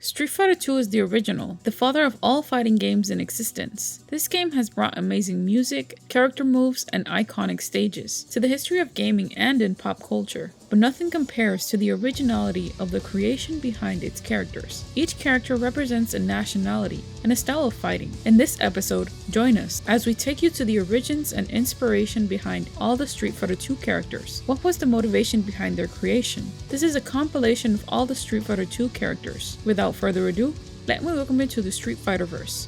Street Fighter 2 is the original, the father of all fighting games in existence. This game has brought amazing music, character moves, and iconic stages to the history of gaming and in pop culture, but nothing compares to the originality of the creation behind its characters. Each character represents a nationality and a style of fighting. In this episode, join us as we take you to the origins and inspiration behind all the Street Fighter 2 characters. What was the motivation behind their creation? This is a compilation of all the Street Fighter 2 characters. Without further ado, let me welcome you to the Street Fighter verse.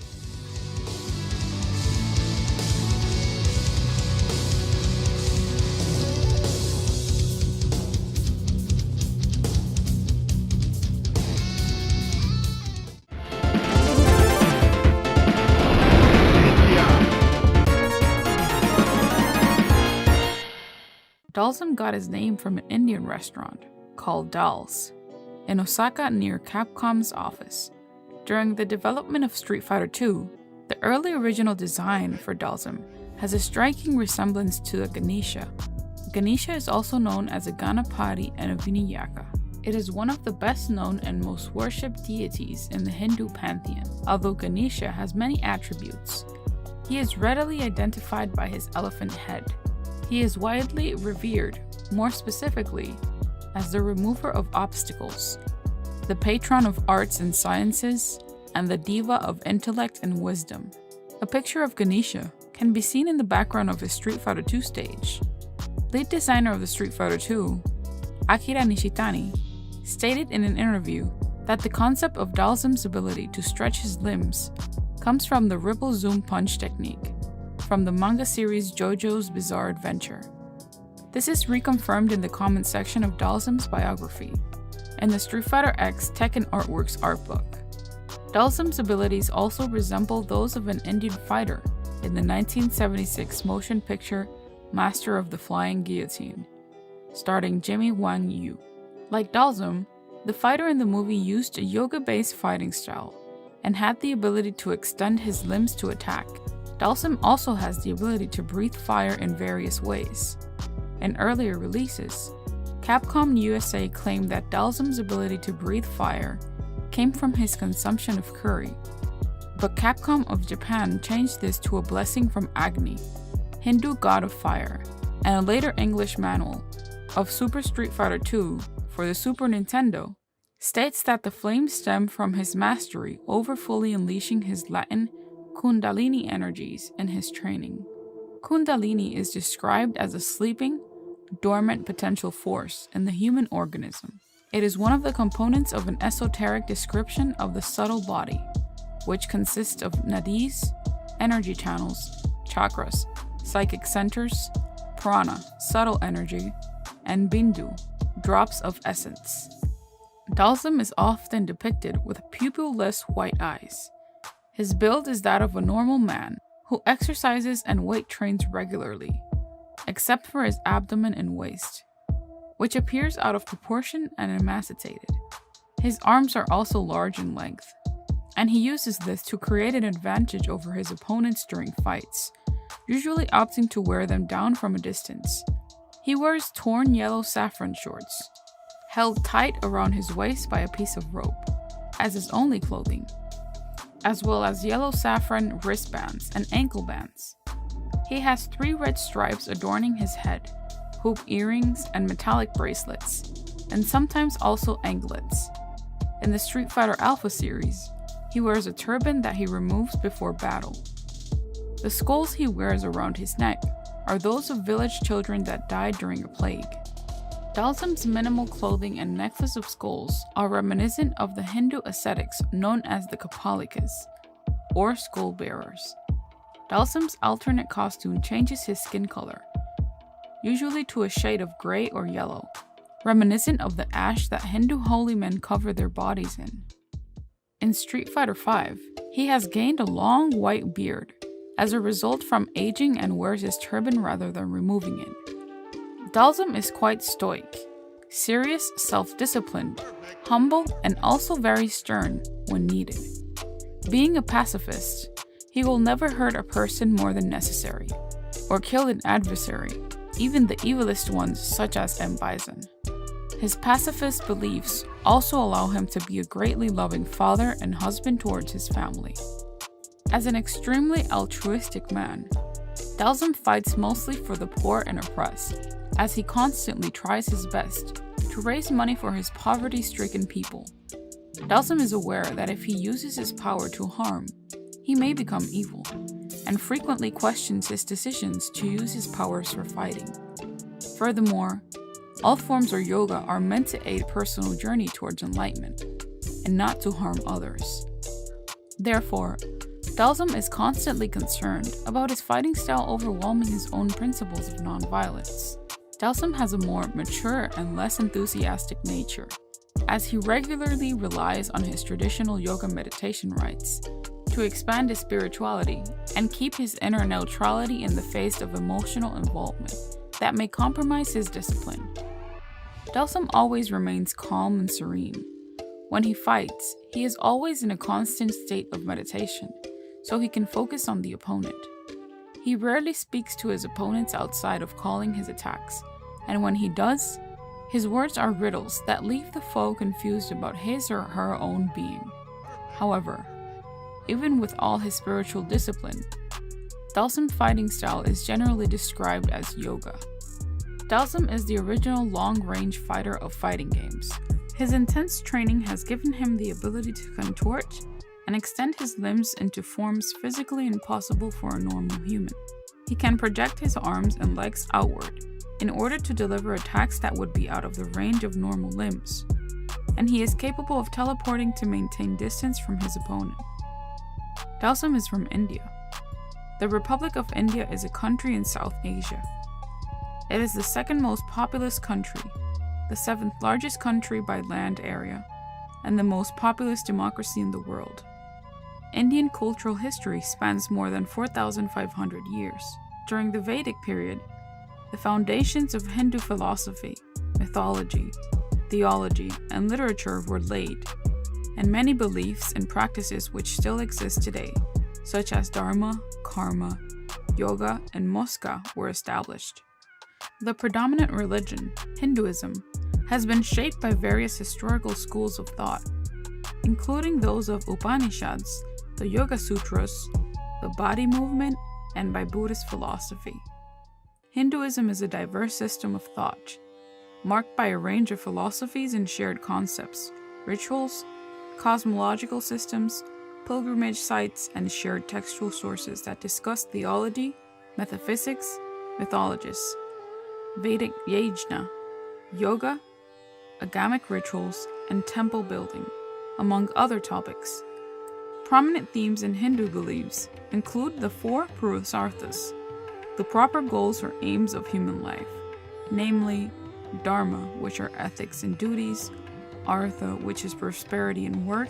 Dhalsim got his name from an Indian restaurant called Dhal's in Osaka near Capcom's office. During the development of Street Fighter 2, the early original design for Dhalsim has a striking resemblance to the Ganesha. Ganesha is also known as a Ganapati and a Vinayaka. It is one of the best known and most worshipped deities in the Hindu pantheon, although Ganesha has many attributes. He is readily identified by his elephant head. He is widely revered, more specifically, as the remover of obstacles, the patron of arts and sciences, and the diva of intellect and wisdom. A picture of Ganesha can be seen in the background of his Street Fighter 2 stage. Lead designer of the Street Fighter 2, Akira Nishitani, stated in an interview that the concept of Dhalsim's ability to stretch his limbs comes from the ripple zoom punch technique from the manga series JoJo's Bizarre Adventure. This is reconfirmed in the comment section of Dhalsim's biography and the Street Fighter X Tekken Artworks art book. Dhalsim's abilities also resemble those of an Indian fighter in the 1976 motion picture Master of the Flying Guillotine, starring Jimmy Wang Yu. Like Dhalsim, the fighter in the movie used a yoga-based fighting style and had the ability to extend his limbs to attack. Dhalsim also has the ability to breathe fire in various ways. In earlier releases, Capcom USA claimed that Dhalsim's ability to breathe fire came from his consumption of curry, but Capcom of Japan changed this to a blessing from Agni, Hindu god of fire, and a later English manual of Super Street Fighter 2 for the Super Nintendo states that the flames stem from his mastery over fully unleashing his Latin Kundalini energies in his training. Kundalini is described as a sleeping, dormant potential force in the human organism. It is one of the components of an esoteric description of the subtle body, which consists of nadis, energy channels, chakras, psychic centers, prana, subtle energy, and bindu, drops of essence. Dhalsim is often depicted with pupil-less white eyes. His build is that of a normal man who exercises and weight trains regularly, except for his abdomen and waist, which appears out of proportion and emaciated. His arms are also large in length, and he uses this to create an advantage over his opponents during fights, usually opting to wear them down from a distance. He wears torn yellow saffron shorts, held tight around his waist by a piece of rope, as his only clothing, as well as yellow saffron wristbands and ankle bands. He has 3 red stripes adorning his head, hoop earrings, and metallic bracelets, and sometimes also anklets. In the Street Fighter Alpha series, he wears a turban that he removes before battle. The skulls he wears around his neck are those of village children that died during a plague. Dhalsim's minimal clothing and necklace of skulls are reminiscent of the Hindu ascetics known as the Kapalikas, or skull bearers. Dhalsim's alternate costume changes his skin color, usually to a shade of gray or yellow, reminiscent of the ash that Hindu holy men cover their bodies in. In Street Fighter V, he has gained a long white beard as a result from aging and wears his turban rather than removing it. Dhalsim is quite stoic, serious, self-disciplined, humble, and also very stern when needed. Being a pacifist, he will never hurt a person more than necessary, or kill an adversary, even the evilest ones such as M.Bison. His pacifist beliefs also allow him to be a greatly loving father and husband towards his family. As an extremely altruistic man, Dhalsim fights mostly for the poor and oppressed, as he constantly tries his best to raise money for his poverty-stricken people. Dhalsim is aware that if he uses his power to harm, he may become evil, and frequently questions his decisions to use his powers for fighting. Furthermore, all forms of yoga are meant to aid personal journey towards enlightenment, and not to harm others. Therefore, Dhalsim is constantly concerned about his fighting style overwhelming his own principles of nonviolence. Dhalsim has a more mature and less enthusiastic nature, as he regularly relies on his traditional yoga meditation rites to expand his spirituality and keep his inner neutrality in the face of emotional involvement that may compromise his discipline. Dhalsim always remains calm and serene. When he fights, he is always in a constant state of meditation, so he can focus on the opponent. He rarely speaks to his opponents outside of calling his attacks, and when he does, his words are riddles that leave the foe confused about his or her own being. However, even with all his spiritual discipline, Dhalsim's fighting style is generally described as yoga. Dhalsim is the original long-range fighter of fighting games. His intense training has given him the ability to contort and extend his limbs into forms physically impossible for a normal human. He can project his arms and legs outward in order to deliver attacks that would be out of the range of normal limbs, and he is capable of teleporting to maintain distance from his opponent. Dhalsim is from India. The Republic of India is a country in South Asia. It is the second most populous country, the seventh largest country by land area, and the most populous democracy in the world. Indian cultural history spans more than 4,500 years. During the Vedic period, the foundations of Hindu philosophy, mythology, theology, and literature were laid, and many beliefs and practices which still exist today, such as Dharma, Karma, Yoga, and Moksha, were established. The predominant religion, Hinduism, has been shaped by various historical schools of thought, including those of Upanishads, the Yoga Sutras, the body movement, and by Buddhist philosophy. Hinduism is a diverse system of thought, marked by a range of philosophies and shared concepts, rituals, cosmological systems, pilgrimage sites, and shared textual sources that discuss theology, metaphysics, mythologies, Vedic yajna, yoga, agamic rituals, and temple building, among other topics. Prominent themes in Hindu beliefs include the four Purusarthas, the proper goals or aims of human life, namely Dharma, which are ethics and duties, Artha, which is prosperity and work,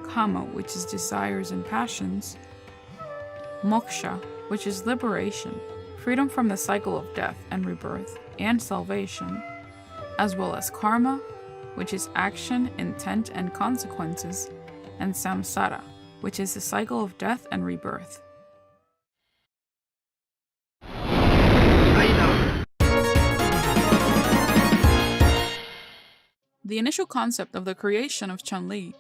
Kama, which is desires and passions, Moksha, which is liberation, freedom from the cycle of death and rebirth, and salvation, as well as Karma, which is action, intent, and consequences, and Samsara, which is the cycle of death and rebirth. The initial concept of the creation of Chun-Li,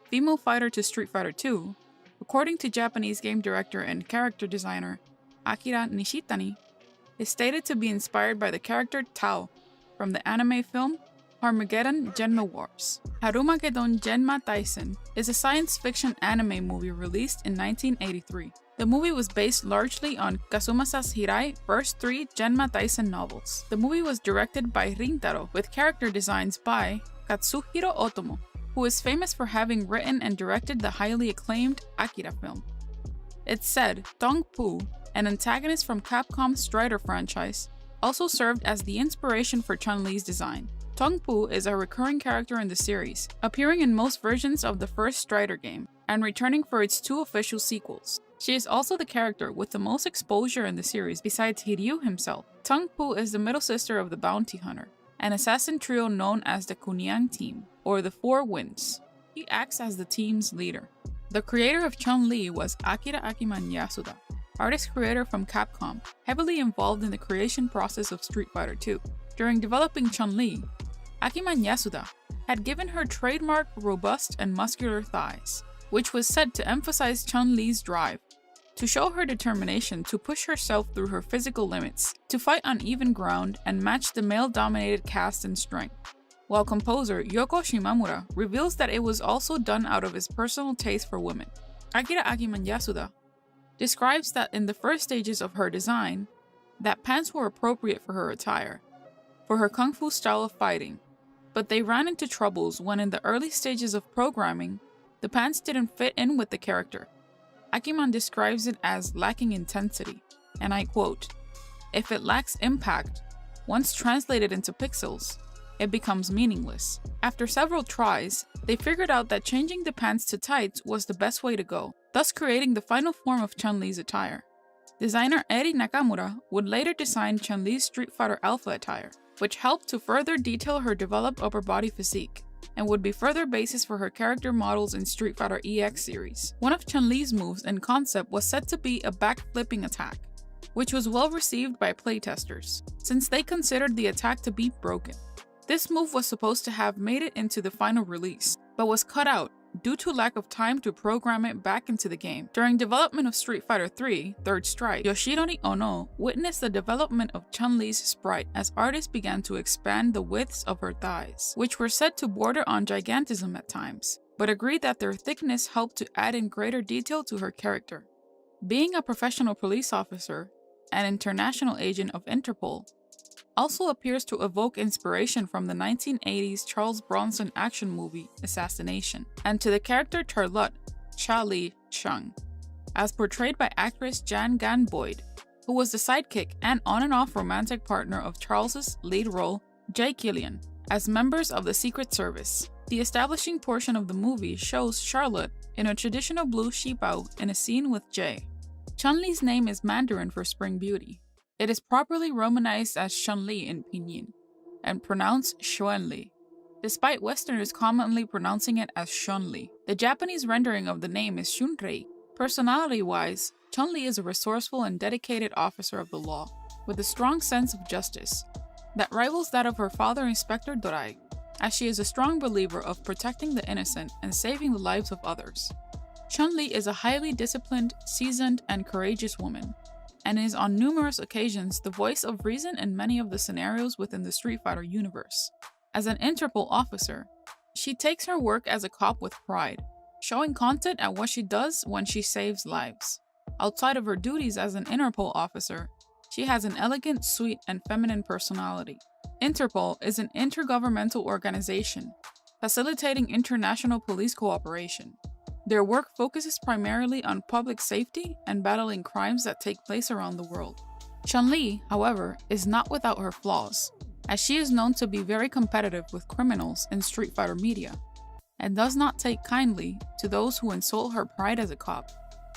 female fighter to Street Fighter II, according to Japanese game director and character designer Akira Nishitani, is stated to be inspired by the character Tao from the anime film Armageddon Genma Wars. Harumagedon Genma Taisen is a science fiction anime movie released in 1983. The movie was based largely on Kazumasa Hirai's first 3 Genma Taisen novels. The movie was directed by Rintaro, with character designs by Katsuhiro Otomo, who is famous for having written and directed the highly acclaimed Akira film. It's said Tong Pu, an antagonist from Capcom's Strider franchise, also served as the inspiration for Chun-Li's design. Tong Pu is a recurring character in the series, appearing in most versions of the first Strider game, and returning for its 2 official sequels. She is also the character with the most exposure in the series besides Hiryu himself. Tong Pu is the middle sister of the Bounty Hunter, an assassin trio known as the Kunyang Team, or the Four Winds. He acts as the team's leader. The creator of Chun-Li was Akira Akiman Yasuda, artist-creator from Capcom, heavily involved in the creation process of Street Fighter II. During developing Chun-Li, Akuma Yasuda had given her trademark robust and muscular thighs, which was said to emphasize Chun-Li's drive, to show her determination to push herself through her physical limits, to fight on even ground and match the male-dominated cast in strength. While composer Yoko Shimamura reveals that it was also done out of his personal taste for women. Akira Akuma Yasuda describes that in the first stages of her design, that pants were appropriate for her attire, for her kung fu style of fighting, but they ran into troubles when in the early stages of programming, the pants didn't fit in with the character. Akuma describes it as lacking intensity, and I quote, "If it lacks impact, once translated into pixels, it becomes meaningless." After several tries, they figured out that changing the pants to tights was the best way to go, thus creating the final form of Chun-Li's attire. Designer Eri Nakamura would later design Chun-Li's Street Fighter Alpha attire, which helped to further detail her developed upper body physique, and would be further basis for her character models in Street Fighter EX series. One of Chun-Li's moves in concept was said to be a back-flipping attack, which was well received by playtesters, since they considered the attack to be broken. This move was supposed to have made it into the final release, but was cut out due to lack of time to program it back into the game. During development of Street Fighter III: Third Strike, Yoshinori Ono witnessed the development of Chun-Li's sprite as artists began to expand the widths of her thighs, which were said to border on gigantism at times, but agreed that their thickness helped to add in greater detail to her character. Being a professional police officer and international agent of Interpol, also appears to evoke inspiration from the 1980s Charles Bronson action movie Assassination, and to the character Charlotte Cha-Li Chung, as portrayed by actress Jan Gan Boyd, who was the sidekick and on and off romantic partner of Charles's lead role, Jay Killian, as members of the Secret Service. The establishing portion of the movie shows Charlotte in a traditional blue shibao in a scene with Jay. Chun-Li's name is Mandarin for Spring Beauty. It is properly romanized as Chun-Li in Pinyin, and pronounced Xuan-Li, despite Westerners commonly pronouncing it as Shun-Li. The Japanese rendering of the name is Shunrei. Personality-wise, Chun-Li is a resourceful and dedicated officer of the law, with a strong sense of justice, that rivals that of her father Inspector Dorai, as she is a strong believer of protecting the innocent and saving the lives of others. Chun-Li is a highly disciplined, seasoned, and courageous woman, and is on numerous occasions the voice of reason in many of the scenarios within the Street Fighter universe. As an Interpol officer, she takes her work as a cop with pride, showing content at what she does when she saves lives. Outside of her duties as an Interpol officer, she has an elegant, sweet, and feminine personality. Interpol is an intergovernmental organization, facilitating international police cooperation. Their work focuses primarily on public safety and battling crimes that take place around the world. Chun-Li, however, is not without her flaws, as she is known to be very competitive with criminals in Street Fighter media, and does not take kindly to those who insult her pride as a cop.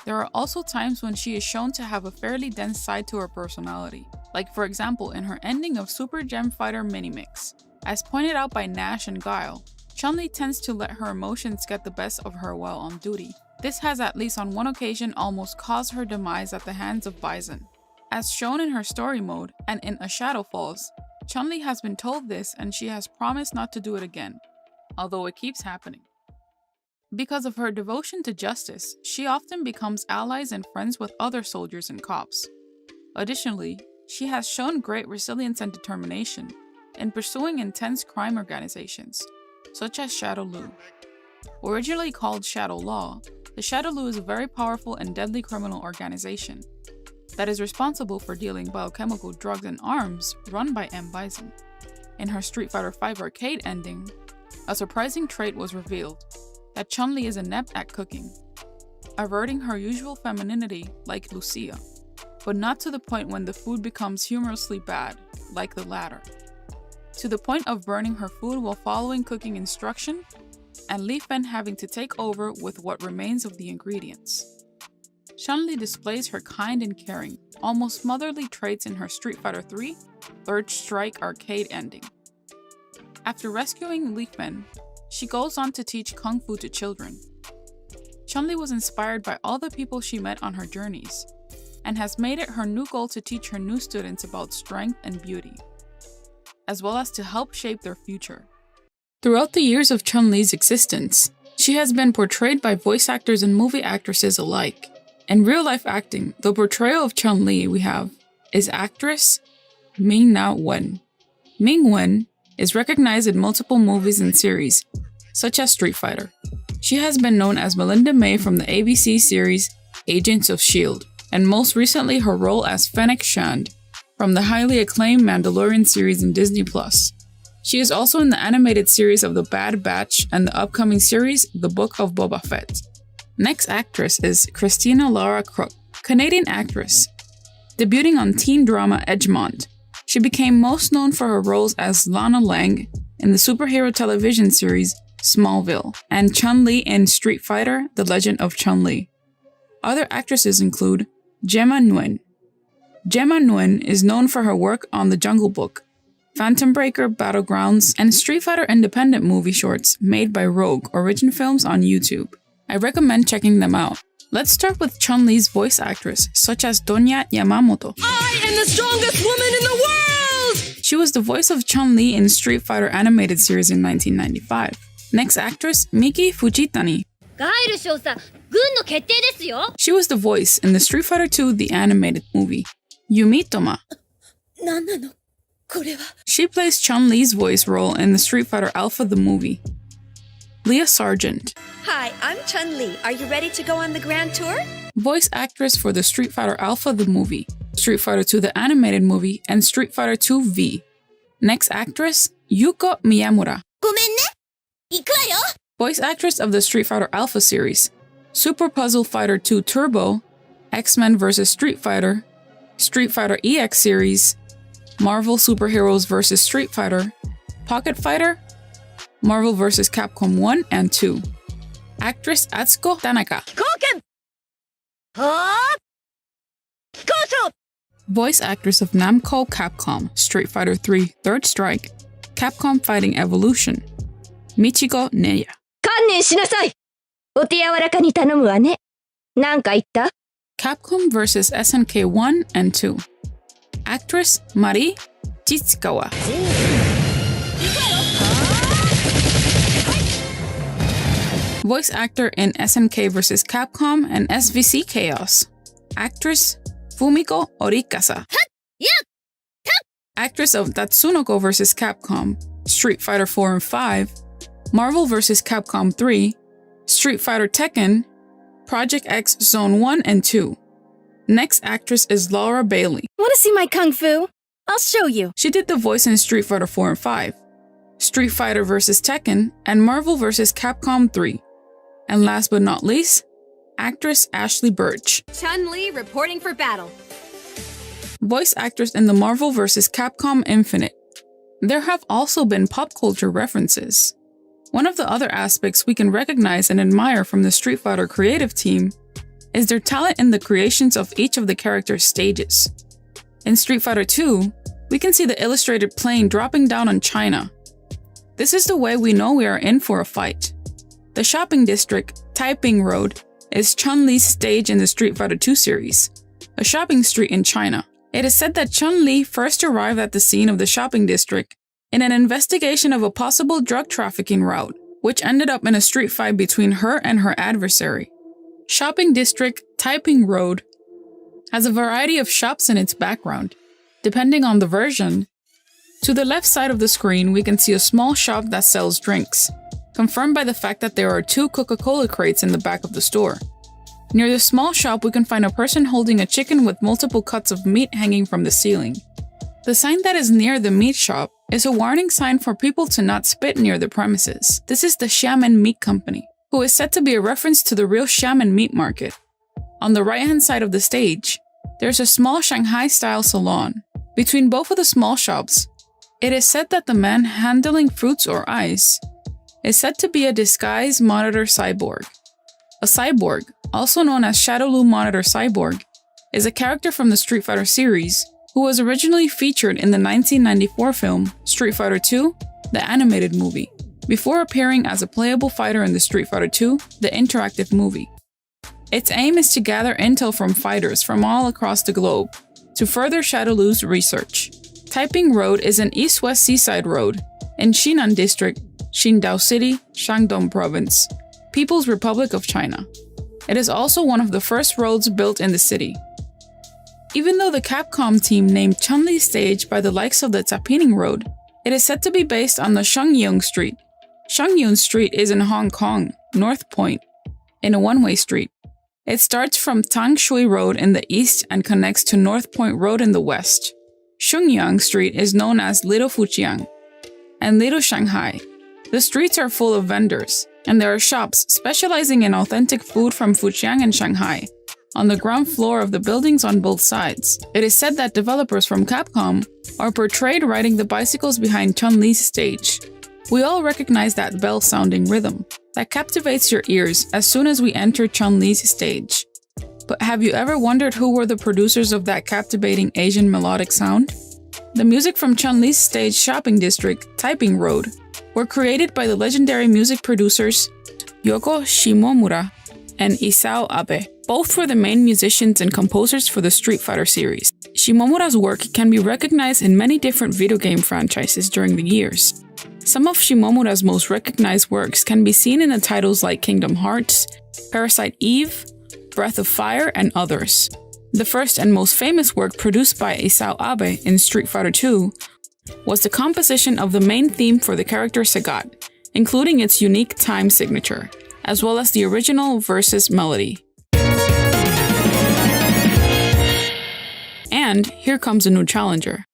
There are also times when she is shown to have a fairly dense side to her personality, like for example in her ending of Super Gem Fighter Minimix. As pointed out by Nash and Guile, Chun-Li tends to let her emotions get the best of her while on duty. This has at least on one occasion almost caused her demise at the hands of M.Bison. As shown in her story mode and in A Shadow Falls, Chun-Li has been told this and she has promised not to do it again, although it keeps happening. Because of her devotion to justice, she often becomes allies and friends with other soldiers and cops. Additionally, she has shown great resilience and determination in pursuing intense crime organizations, such as Shadow Lu. Originally called Shadow Law, the Shadow Lu is a very powerful and deadly criminal organization that is responsible for dealing biochemical drugs and arms run by M.Bison. In her Street Fighter V arcade ending, a surprising trait was revealed, that Chun-Li is inept at cooking, averting her usual femininity like Lucia, but not to the point when the food becomes humorously bad, like the latter. To the point of burning her food while following cooking instruction, and Li Fen having to take over with what remains of the ingredients. Chun-Li displays her kind and caring, almost motherly traits in her Street Fighter III: Third Strike arcade ending. After rescuing Li Fen, she goes on to teach Kung Fu to children. Chun-Li was inspired by all the people she met on her journeys, and has made it her new goal to teach her new students about strength and beauty, as well as to help shape their future. Throughout the years of Chun-Li's existence, she has been portrayed by voice actors and movie actresses alike. In real-life acting, the portrayal of Chun-Li we have is actress Ming-Na Wen. Ming-Wen is recognized in multiple movies and series, such as Street Fighter. She has been known as Melinda May from the ABC series Agents of S.H.I.E.L.D., and most recently her role as Fennec Shand from the highly acclaimed Mandalorian series in Disney+. She is also in the animated series of The Bad Batch and the upcoming series The Book of Boba Fett. Next actress is Christina Lara Crook, Canadian actress. Debuting on teen drama Edgemont, she became most known for her roles as Lana Lang in the superhero television series Smallville and Chun-Li in Street Fighter: The Legend of Chun-Li. Other actresses include Gemma Nguyen. Gemma Nguyen is known for her work on The Jungle Book, Phantom Breaker, Battlegrounds, and Street Fighter independent movie shorts made by Rogue Origin Films on YouTube. I recommend checking them out. Let's start with Chun-Li's voice actress, such as Donya Yamamoto. I am the strongest woman in the world! She was the voice of Chun-Li in Street Fighter animated series in 1995. Next actress, Miki Fujitani. She was the voice in the Street Fighter 2 the animated movie. Yumitoma. She plays Chun-Li's voice role in the Street Fighter Alpha the movie. Leah Sargent. Hi, I'm Chun-Li. Are you ready to go on the grand tour? Voice actress for the Street Fighter Alpha the movie, Street Fighter 2 the animated movie, and Street Fighter 2 V. Next actress, Yuko Miyamura. Voice actress of the Street Fighter Alpha series, Super Puzzle Fighter 2 Turbo, X-Men vs. Street Fighter EX series, Marvel Superheroes vs. Street Fighter, Pocket Fighter, Marvel vs. Capcom 1 and 2. Actress Atsuko Tanaka. Voice actress of Namco Capcom, Street Fighter 3 Third Strike, Capcom Fighting Evolution, Michiko Neya. Capcom vs. SNK 1 and 2. Actress Mari Chitsukawa. Voice actor in SNK vs. Capcom and SVC Chaos. Actress Fumiko Orikasa. Actress of Tatsunoko vs. Capcom, Street Fighter 4 and 5, Marvel vs. Capcom 3, Street Fighter Tekken, Project X Zone 1 and 2. Next actress is Laura Bailey. Want to see my kung fu? I'll show you. She did the voice in Street Fighter 4 and 5, Street Fighter vs. Tekken, and Marvel vs. Capcom 3. And last but not least, actress Ashley Birch. Chun-Li reporting for battle. Voice actress in the Marvel vs. Capcom Infinite. There have also been pop culture references. One of the other aspects we can recognize and admire from the Street Fighter creative team is their talent in the creations of each of the characters' stages. In Street Fighter 2, we can see the illustrated plane dropping down on China. This is the way we know we are in for a fight. The shopping district, Taiping Road, is Chun-Li's stage in the Street Fighter 2 series, a shopping street in China. It is said that Chun-Li first arrived at the scene of the shopping district in an investigation of a possible drug trafficking route, which ended up in a street fight between her and her adversary. Shopping district Taiping Road has a variety of shops in its background, depending on the version. To the left side of the screen, we can see a small shop that sells drinks, confirmed by the fact that there are 2 Coca-Cola crates in the back of the store. Near the small shop, we can find a person holding a chicken with multiple cuts of meat hanging from the ceiling. The sign that is near the meat shop is a warning sign for people to not spit near the premises. This is the Xiamen Meat Company, who is said to be a reference to the real Xiamen meat market. On the right-hand side of the stage, there's a small Shanghai-style salon. Between both of the small shops, it is said that the man handling fruits or ice is said to be a disguised monitor cyborg. A cyborg, also known as Shadowloo Monitor Cyborg, is a character from the Street Fighter series who was originally featured in the 1994 film Street Fighter 2, the animated movie, before appearing as a playable fighter in the Street Fighter 2, the interactive movie. Its aim is to gather intel from fighters from all across the globe to further Shadowloo's research. Taiping Road is an east-west seaside road in Shinan District Qingdao City, Shandong Province, People's Republic of China. It is also one of the first roads built in the city. Even though the Capcom team named Chun-Li's stage by the likes of the Tapining Road, it is said to be based on the Shengyun Street. Shengyun Street is in Hong Kong, North Point, in a one-way street. It starts from Tang Shui Road in the east and connects to North Point Road in the west. Shengyang Street is known as Little Fujiang and Little Shanghai. The streets are full of vendors, and there are shops specializing in authentic food from Fujiang and Shanghai on the ground floor of the buildings on both sides. It is said that developers from Capcom are portrayed riding the bicycles behind Chun-Li's stage. We all recognize that bell-sounding rhythm that captivates your ears as soon as we enter Chun-Li's stage. But have you ever wondered who were the producers of that captivating Asian melodic sound? The music from Chun-Li's stage shopping district, Taiping Road, were created by the legendary music producers Yoko Shimomura and Isao Abe. Both were the main musicians and composers for the Street Fighter series. Shimomura's work can be recognized in many different video game franchises during the years. Some of Shimomura's most recognized works can be seen in the titles like Kingdom Hearts, Parasite Eve, Breath of Fire, and others. The first and most famous work produced by Isao Abe in Street Fighter II was the composition of the main theme for the character Sagat, including its unique time signature, as well as the original versus melody. And here comes a new challenger.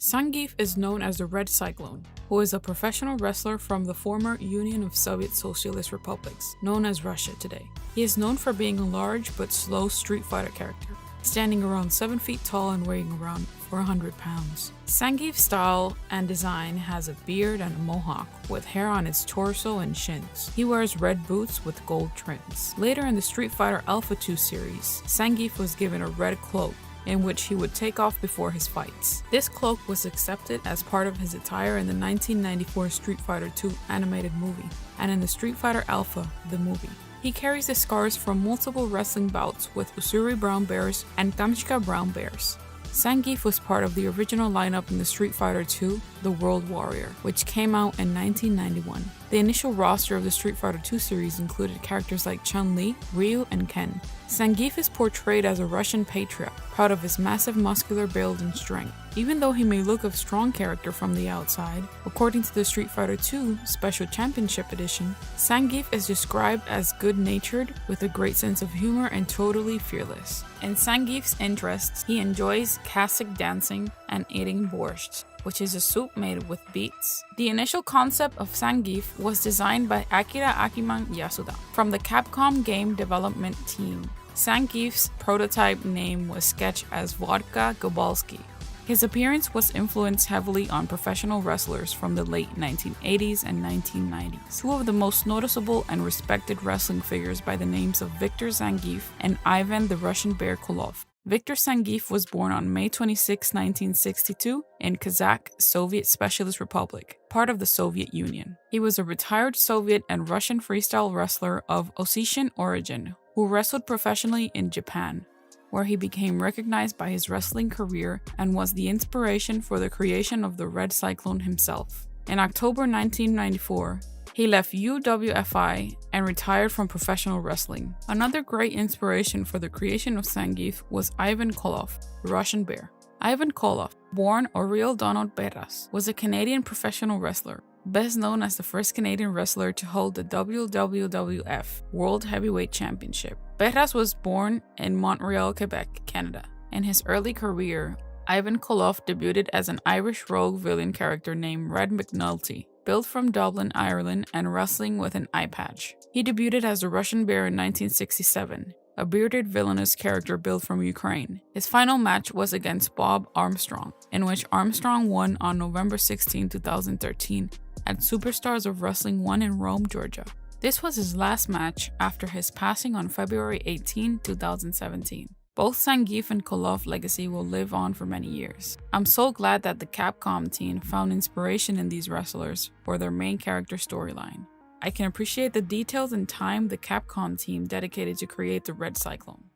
Zangief is known as the Red Cyclone, who is a professional wrestler from the former Union of Soviet Socialist Republics, known as Russia today. He is known for being a large but slow Street Fighter character, standing around 7 feet tall and weighing around 400 pounds. Zangief's style and design has a beard and a mohawk, with hair on its torso and shins. He wears red boots with gold trims. Later in the Street Fighter Alpha 2 series, Zangief was given a red cloak, in which he would take off before his fights. This cloak was accepted as part of his attire in the 1994 Street Fighter II animated movie, and in the Street Fighter Alpha, the movie. He carries the scars from multiple wrestling bouts with Usuri Brown Bears and Kamchka Brown Bears. Zangief was part of the original lineup in the Street Fighter II, The World Warrior, which came out in 1991. The initial roster of the Street Fighter II series included characters like Chun-Li, Ryu, and Ken. Zangief is portrayed as a Russian patriot, proud of his massive muscular build and strength. Even though he may look a strong character from the outside, according to the Street Fighter II Special Championship Edition, Zangief is described as good-natured, with a great sense of humor and totally fearless. In Zangief's interests, he enjoys Cossack dancing and eating borscht, which is a soup made with beets. The initial concept of Zangief was designed by Akira Akiman Yasuda from the Capcom game development team. Zangief's prototype name was sketched as Vodka Gobalski. His appearance was influenced heavily on professional wrestlers from the late 1980s and 1990s. Two of the most noticeable and respected wrestling figures by the names of Viktor Zangief and Ivan the Russian Bear Koloff. Viktor Zangief was born on May 26, 1962 in Kazakh Soviet Specialist Republic, part of the Soviet Union. He was a retired Soviet and Russian freestyle wrestler of Ossetian origin who wrestled professionally in Japan, where he became recognized by his wrestling career and was the inspiration for the creation of the Red Cyclone himself. In October 1994, he left UWFI and retired from professional wrestling. Another great inspiration for the creation of Zangief was Ivan Koloff, the Russian Bear. Ivan Koloff, born Oriol Donald Berras, was a Canadian professional wrestler, best known as the first Canadian wrestler to hold the WWF World Heavyweight Championship. Berras was born in Montreal, Quebec, Canada. In his early career, Ivan Koloff debuted as an Irish rogue villain character named Red McNulty, built from Dublin, Ireland, and wrestling with an eye patch. He debuted as the Russian Bear in 1967, a bearded villainous character built from Ukraine. His final match was against Bob Armstrong, in which Armstrong won on November 16, 2013, at Superstars of Wrestling 1 in Rome, Georgia. This was his last match after his passing on February 18, 2017. Both Zangief and Koloff legacy will live on for many years. I'm so glad that the Capcom team found inspiration in these wrestlers for their main character storyline. I can appreciate the details and time the Capcom team dedicated to create the Red Cyclone.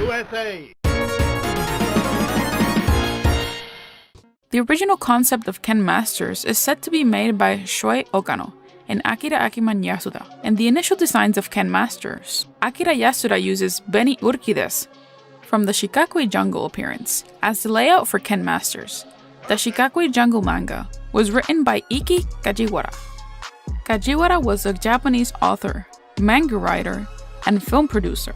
USA! The original concept of Ken Masters is said to be made by Shuei Okano and Akira Yasuda. In the initial designs of Ken Masters, Akira Yasuda uses Beni Urquides from the Shikakui Jungle appearance as the layout for Ken Masters. The Shikakui Jungle manga was written by Iki Kajiwara. Kajiwara was a Japanese author, manga writer, and film producer.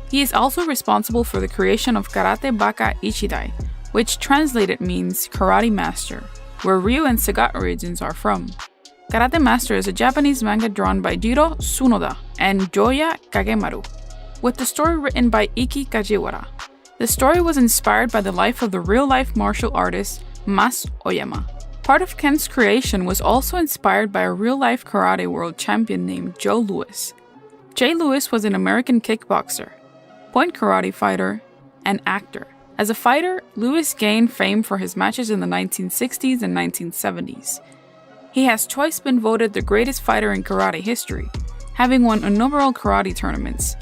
He is also responsible for the creation of Karate Baka Ichidai, which translated means Karate Master, where Ryu and Sagat origins are from. Karate Master is a Japanese manga drawn by Jiro Tsunoda and Joya Kagemaru, with the story written by Iki Kajiwara. The story was inspired by the life of the real-life martial artist Mas Oyama. Part of Ken's creation was also inspired by a real-life karate world champion named Joe Louis. Jay Lewis was an American kickboxer, point karate fighter, and actor. As a fighter, Lewis gained fame for his matches in the 1960s and 1970s. He has twice been voted the greatest fighter in karate history, having won innumerable karate tournaments,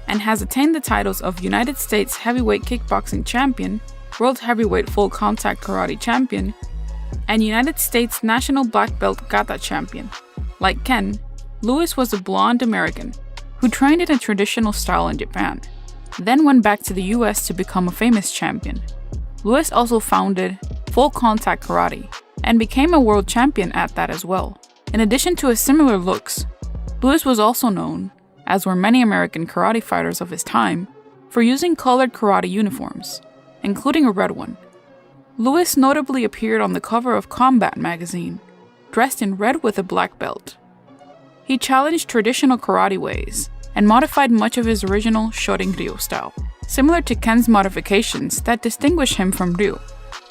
and has attained the titles of United States Heavyweight Kickboxing Champion, World Heavyweight Full Contact Karate Champion, and United States National Black Belt Kata Champion. Like Ken, Lewis was a blonde American who trained in a traditional style in Japan, then went back to the US to become a famous champion. Lewis also founded Full Contact Karate and became a world champion at that as well. In addition to his similar looks, Lewis was also known, as were many American karate fighters of his time, for using colored karate uniforms, including a red one. Lewis notably appeared on the cover of Combat magazine, dressed in red with a black belt. He challenged traditional karate ways and modified much of his original Shorin-ryu style, similar to Ken's modifications that distinguish him from Ryu,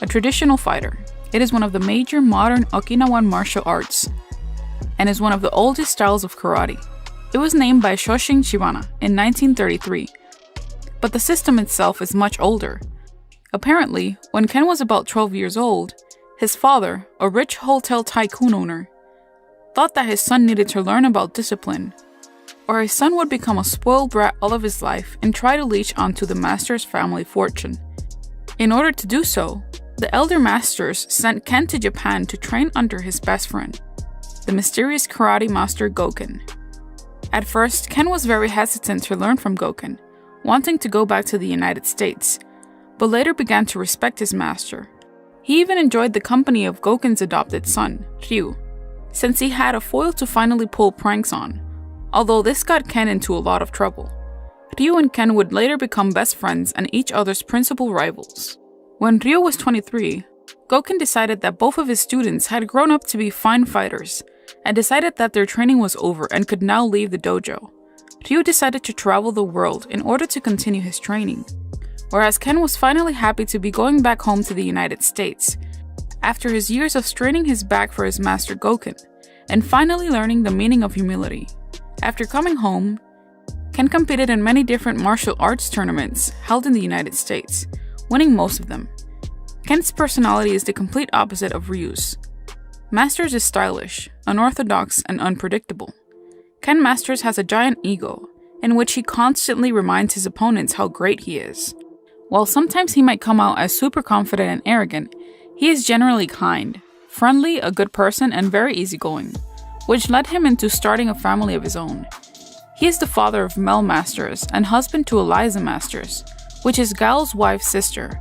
a traditional fighter. It is one of the major modern Okinawan martial arts and is one of the oldest styles of karate. It was named by Shoshin Shibana in 1933, but the system itself is much older. Apparently, when Ken was about 12 years old, his father, a rich hotel tycoon owner, thought that his son needed to learn about discipline, or his son would become a spoiled brat all of his life and try to leech onto the master's family fortune. In order to do so, the elder masters sent Ken to Japan to train under his best friend, the mysterious karate master Goken. At first, Ken was very hesitant to learn from Goken, wanting to go back to the United States, but later began to respect his master. He even enjoyed the company of Goken's adopted son, Ryu, since he had a foil to finally pull pranks on, although this got Ken into a lot of trouble. Ryu and Ken would later become best friends and each other's principal rivals. When Ryu was 23, Goken decided that both of his students had grown up to be fine fighters and decided that their training was over and could now leave the dojo. Ryu decided to travel the world in order to continue his training, whereas Ken was finally happy to be going back home to the United States after his years of straining his back for his master Goken and finally learning the meaning of humility. After coming home, Ken competed in many different martial arts tournaments held in the United States, winning most of them. Ken's personality is the complete opposite of Ryu's. Masters is stylish, unorthodox, and unpredictable. Ken Masters has a giant ego, in which he constantly reminds his opponents how great he is. While sometimes he might come out as super confident and arrogant, he is generally kind, friendly, a good person, and very easygoing, which led him into starting a family of his own. He is the father of Mel Masters and husband to Eliza Masters, which is Gal's wife's sister.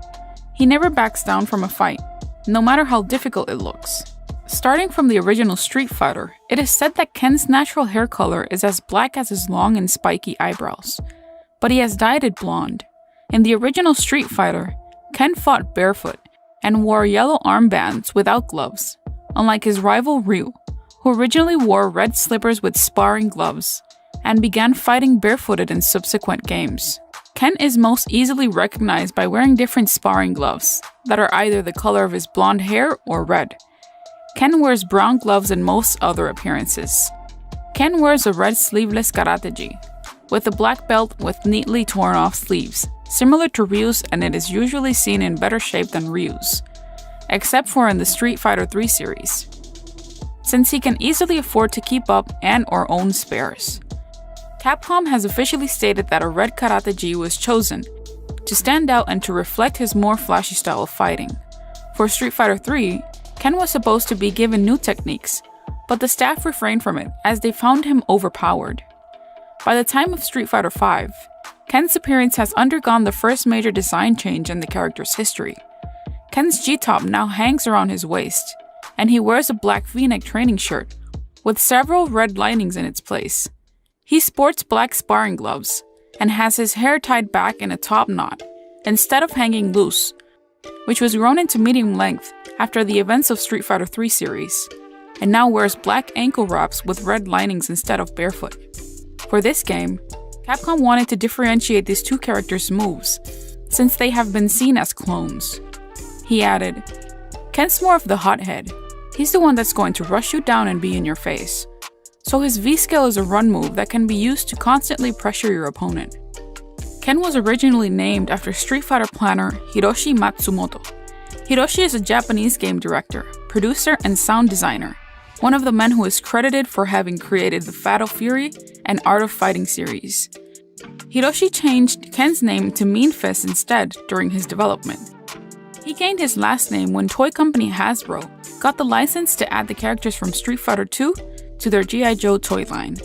He never backs down from a fight, no matter how difficult it looks. Starting from the original Street Fighter, it is said that Ken's natural hair color is as black as his long and spiky eyebrows, but he has dyed it blonde. In the original Street Fighter, Ken fought barefoot and wore yellow armbands without gloves, unlike his rival Ryu, who originally wore red slippers with sparring gloves and began fighting barefooted in subsequent games. Ken is most easily recognized by wearing different sparring gloves that are either the color of his blonde hair or red. Ken wears brown gloves in most other appearances. Ken wears a red sleeveless karate-gi, with a black belt with neatly torn off sleeves, similar to Ryu's, and it is usually seen in better shape than Ryu's, except for in the Street Fighter 3 series. since he can easily afford to keep up and/or own spares. Capcom has officially stated that a red karate-gi was chosen to stand out and to reflect his more flashy style of fighting. For Street Fighter 3, Ken was supposed to be given new techniques, but the staff refrained from it as they found him overpowered. By the time of Street Fighter 5, Ken's appearance has undergone the first major design change in the character's history. Ken's G-top now hangs around his waist, and he wears a black V-neck training shirt with several red linings in its place. He sports black sparring gloves and has his hair tied back in a top knot instead of hanging loose, which was grown into medium length after the events of Street Fighter 3 series, and now wears black ankle wraps with red linings instead of barefoot. For this game, Capcom wanted to differentiate these two characters' moves, since they have been seen as clones. He added, "Ken's more of the hothead. He's the one that's going to rush you down and be in your face. So his V-skill is a run move that can be used to constantly pressure your opponent." Ken was originally named after Street Fighter planner Hiroshi Matsumoto. Hiroshi is a Japanese game director, producer, and sound designer, one of the men who is credited for having created the Fatal Fury and Art of Fighting series. Hiroshi changed Ken's name to Mean Fist instead during his development. He gained his last name when toy company Hasbro got the license to add the characters from Street Fighter 2 to their G.I. Joe toy line.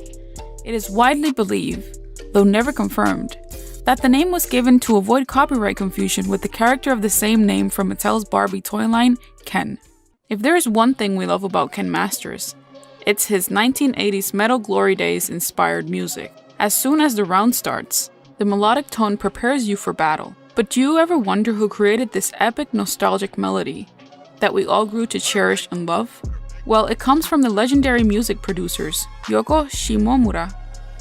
It is widely believed, though never confirmed, that the name was given to avoid copyright confusion with the character of the same name from Mattel's Barbie toy line, Ken. If there is one thing we love about Ken Masters, it's his 1980s Metal Glory Days inspired music. As soon as the round starts, the melodic tone prepares you for battle. But do you ever wonder who created this epic nostalgic melody that we all grew to cherish and love? Well, it comes from the legendary music producers Yoko Shimomura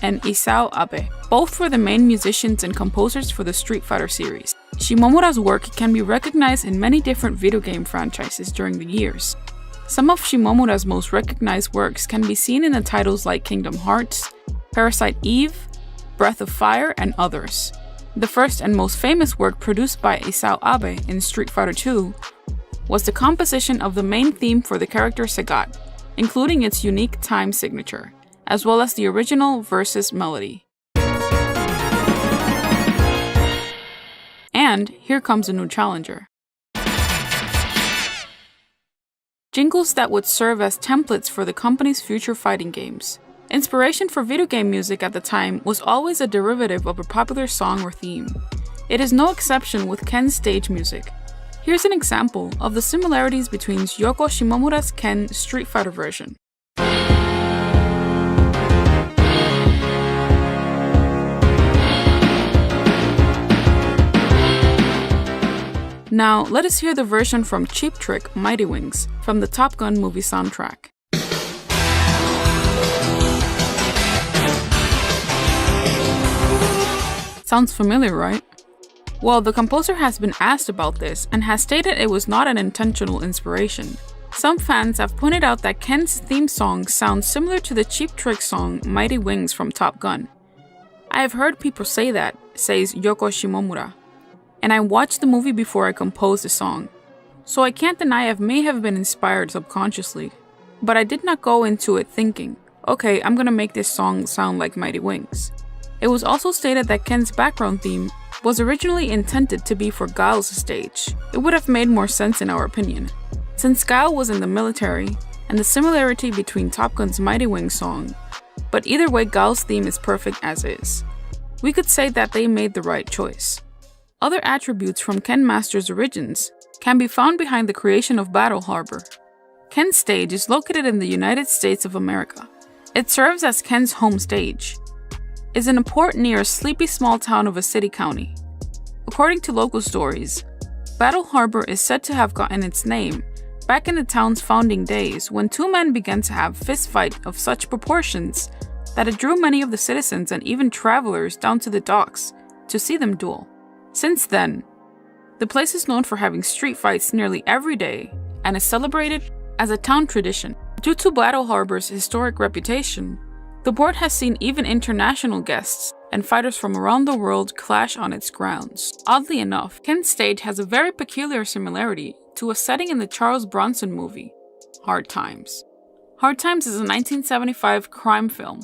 and Isao Abe. Both were the main musicians and composers for the Street Fighter series. Shimomura's work can be recognized in many different video game franchises during the years. Some of Shimomura's most recognized works can be seen in the titles like Kingdom Hearts, Parasite Eve, Breath of Fire, and others. The first and most famous work produced by Isao Abe in Street Fighter 2 was the composition of the main theme for the character Sagat, including its unique time signature, as well as the original versus melody. And here comes a new challenger. Jingles that would serve as templates for the company's future fighting games. Inspiration for video game music at the time was always a derivative of a popular song or theme. It is no exception with Ken's stage music. Here's an example of the similarities between Yoko Shimomura's Ken Street Fighter version. Now, let us hear the version from Cheap Trick Mighty Wings from the Top Gun movie soundtrack. Sounds familiar, right? Well, the composer has been asked about this and has stated it was not an intentional inspiration. Some fans have pointed out that Ken's theme song sounds similar to the Cheap Trick song Mighty Wings from Top Gun. I have heard people say that, says Yoko Shimomura. And I watched the movie before I composed the song. So I can't deny I may have been inspired subconsciously. But I did not go into it thinking, okay, I'm gonna make this song sound like Mighty Wings. It was also stated that Ken's background theme was originally intended to be for Guile's stage. It would have made more sense in our opinion, since Guile was in the military and the similarity between Top Gun's Mighty Wings song, but either way Guile's theme is perfect as is. We could say that they made the right choice. Other attributes from Ken Masters' origins can be found behind the creation of Battle Harbor. Ken's stage is located in the United States of America. It serves as Ken's home stage. It's in a port near a sleepy small town of a city county. According to local stories, Battle Harbor is said to have gotten its name back in the town's founding days when two men began to have fist fight of such proportions that it drew many of the citizens and even travelers down to the docks to see them duel. Since then, the place is known for having street fights nearly every day and is celebrated as a town tradition. Due to Battle Harbor's historic reputation, the port has seen even international guests and fighters from around the world clash on its grounds. Oddly enough, Ken's stage has a very peculiar similarity to a setting in the Charles Bronson movie, Hard Times. Hard Times is a 1975 crime film,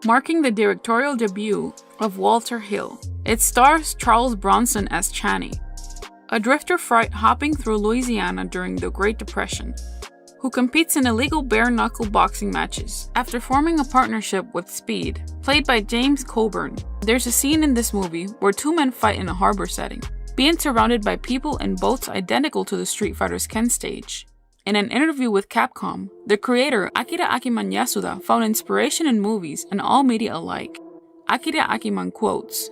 marking the directorial debut of Walter Hill. It stars Charles Bronson as Channy, a drifter fright hopping through Louisiana during the Great Depression, who competes in illegal bare-knuckle boxing matches. After forming a partnership with Speed, played by James Coburn, there's a scene in this movie where two men fight in a harbor setting, being surrounded by people in boats identical to the Street Fighter's Ken stage. In an interview with Capcom, the creator Akira Akiman Yasuda found inspiration in movies and all media alike. Akira Akiman quotes,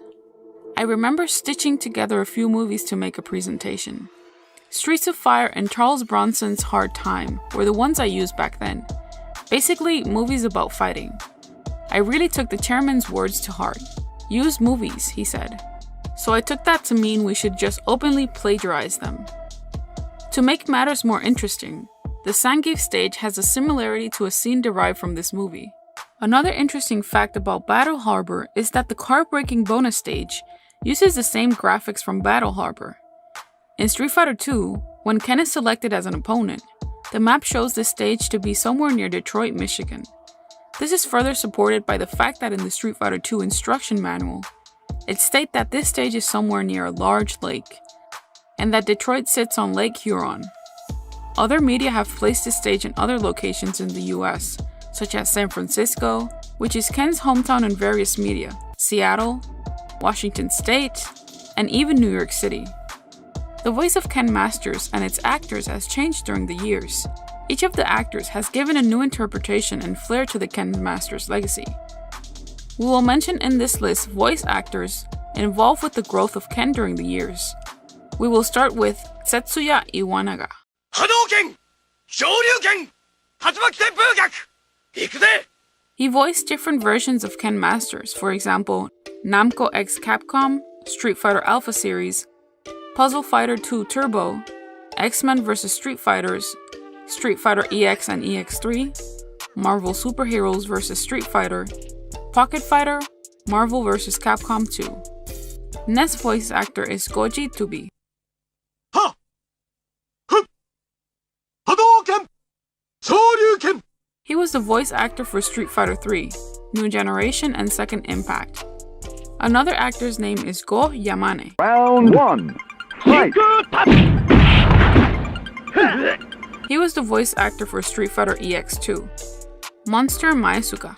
"I remember stitching together a few movies to make a presentation. Streets of Fire and Charles Bronson's Hard Time were the ones I used back then. Basically, movies about fighting. I really took the chairman's words to heart. Use movies, he said. So I took that to mean we should just openly plagiarize them." To make matters more interesting, the Zangief stage has a similarity to a scene derived from this movie. Another interesting fact about Battle Harbor is that the car-breaking bonus stage uses the same graphics from Battle Harbor. In Street Fighter 2, when Ken is selected as an opponent, the map shows this stage to be somewhere near Detroit, Michigan. This is further supported by the fact that in the Street Fighter 2 instruction manual, it states that this stage is somewhere near a large lake, and that Detroit sits on Lake Huron. Other media have placed this stage in other locations in the US, such as San Francisco, which is Ken's hometown in various media, Seattle, Washington State, and even New York City. The voice of Ken Masters and its actors has changed during the years. Each of the actors has given a new interpretation and flair to the Ken Masters legacy. We will mention in this list voice actors involved with the growth of Ken during the years. We will start with Setsuya Iwanaga. Hadouken! Shoryuken! Tatsumaki Senpugak! Ikuze! He voiced different versions of Ken Masters, for example, Namco x Capcom, Street Fighter Alpha Series, Puzzle Fighter 2 Turbo, X-Men vs. Street Fighters, Street Fighter EX and EX3, Marvel Superheroes vs. Street Fighter, Pocket Fighter, Marvel vs. Capcom 2. Next voice actor is Koji Tubi. Ha! Hup! Hadouken! Shoryuken! He was the voice actor for Street Fighter 3, New Generation and Second Impact. Another actor's name is Go Yamane. Round 1. Fight! He was the voice actor for Street Fighter EX2, Monster Maesuka.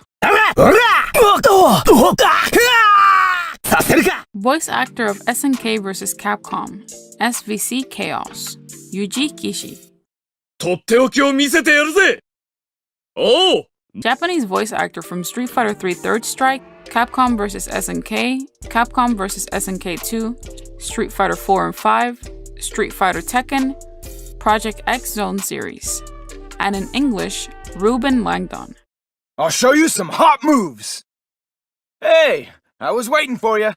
Voice actor of SNK vs. Capcom, SVC Chaos, Yuji Kishi. とっておきを見せてやるぜ! Oh! Japanese voice actor from Street Fighter 3 Third Strike, Capcom vs. SNK, Capcom vs. SNK 2, Street Fighter 4 and 5, Street Fighter Tekken, Project X Zone series, and in English, Ruben Langdon. I'll show you some hot moves! Hey, I was waiting for you.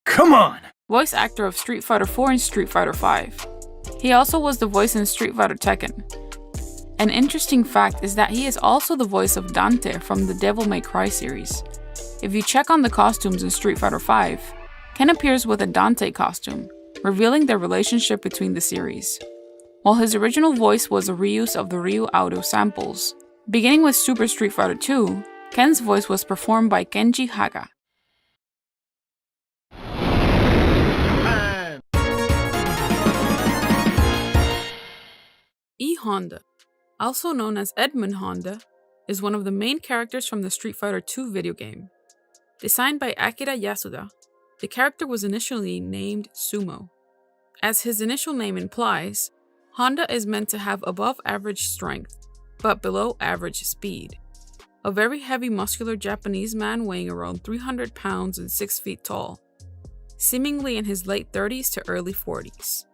Come on! Voice actor of Street Fighter 4 and Street Fighter 5. He also was the voice in Street Fighter Tekken. An interesting fact is that he is also the voice of Dante from the Devil May Cry series. If you check on the costumes in Street Fighter 5, Ken appears with a Dante costume, revealing their relationship between the series. While his original voice was a reuse of the Ryu audio samples. Beginning with Super Street Fighter 2, Ken's voice was performed by Kenji Haga. E. Honda, also known as Edmund Honda, is one of the main characters from the Street Fighter 2 video game. Designed by Akira Yasuda, the character was initially named Sumo. As his initial name implies, Honda is meant to have above average strength, but below average speed. A very heavy muscular Japanese man weighing around 300 pounds and 6 feet tall, seemingly in his late 30s to early 40s.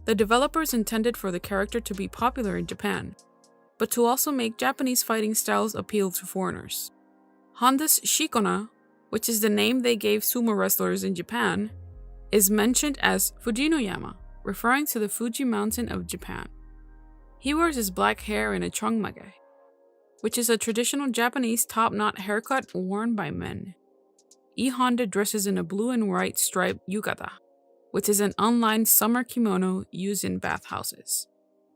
The developers intended for the character to be popular in Japan, but to also make Japanese fighting styles appeal to foreigners. Honda's Shikona, which is the name they gave sumo wrestlers in Japan, is mentioned as Fujinoyama, referring to the Fuji mountain of Japan. He wears his black hair in a chongmage, which is a traditional Japanese top-knot haircut worn by men. E. Honda dresses in a blue and white striped yukata, which is an unlined summer kimono used in bathhouses.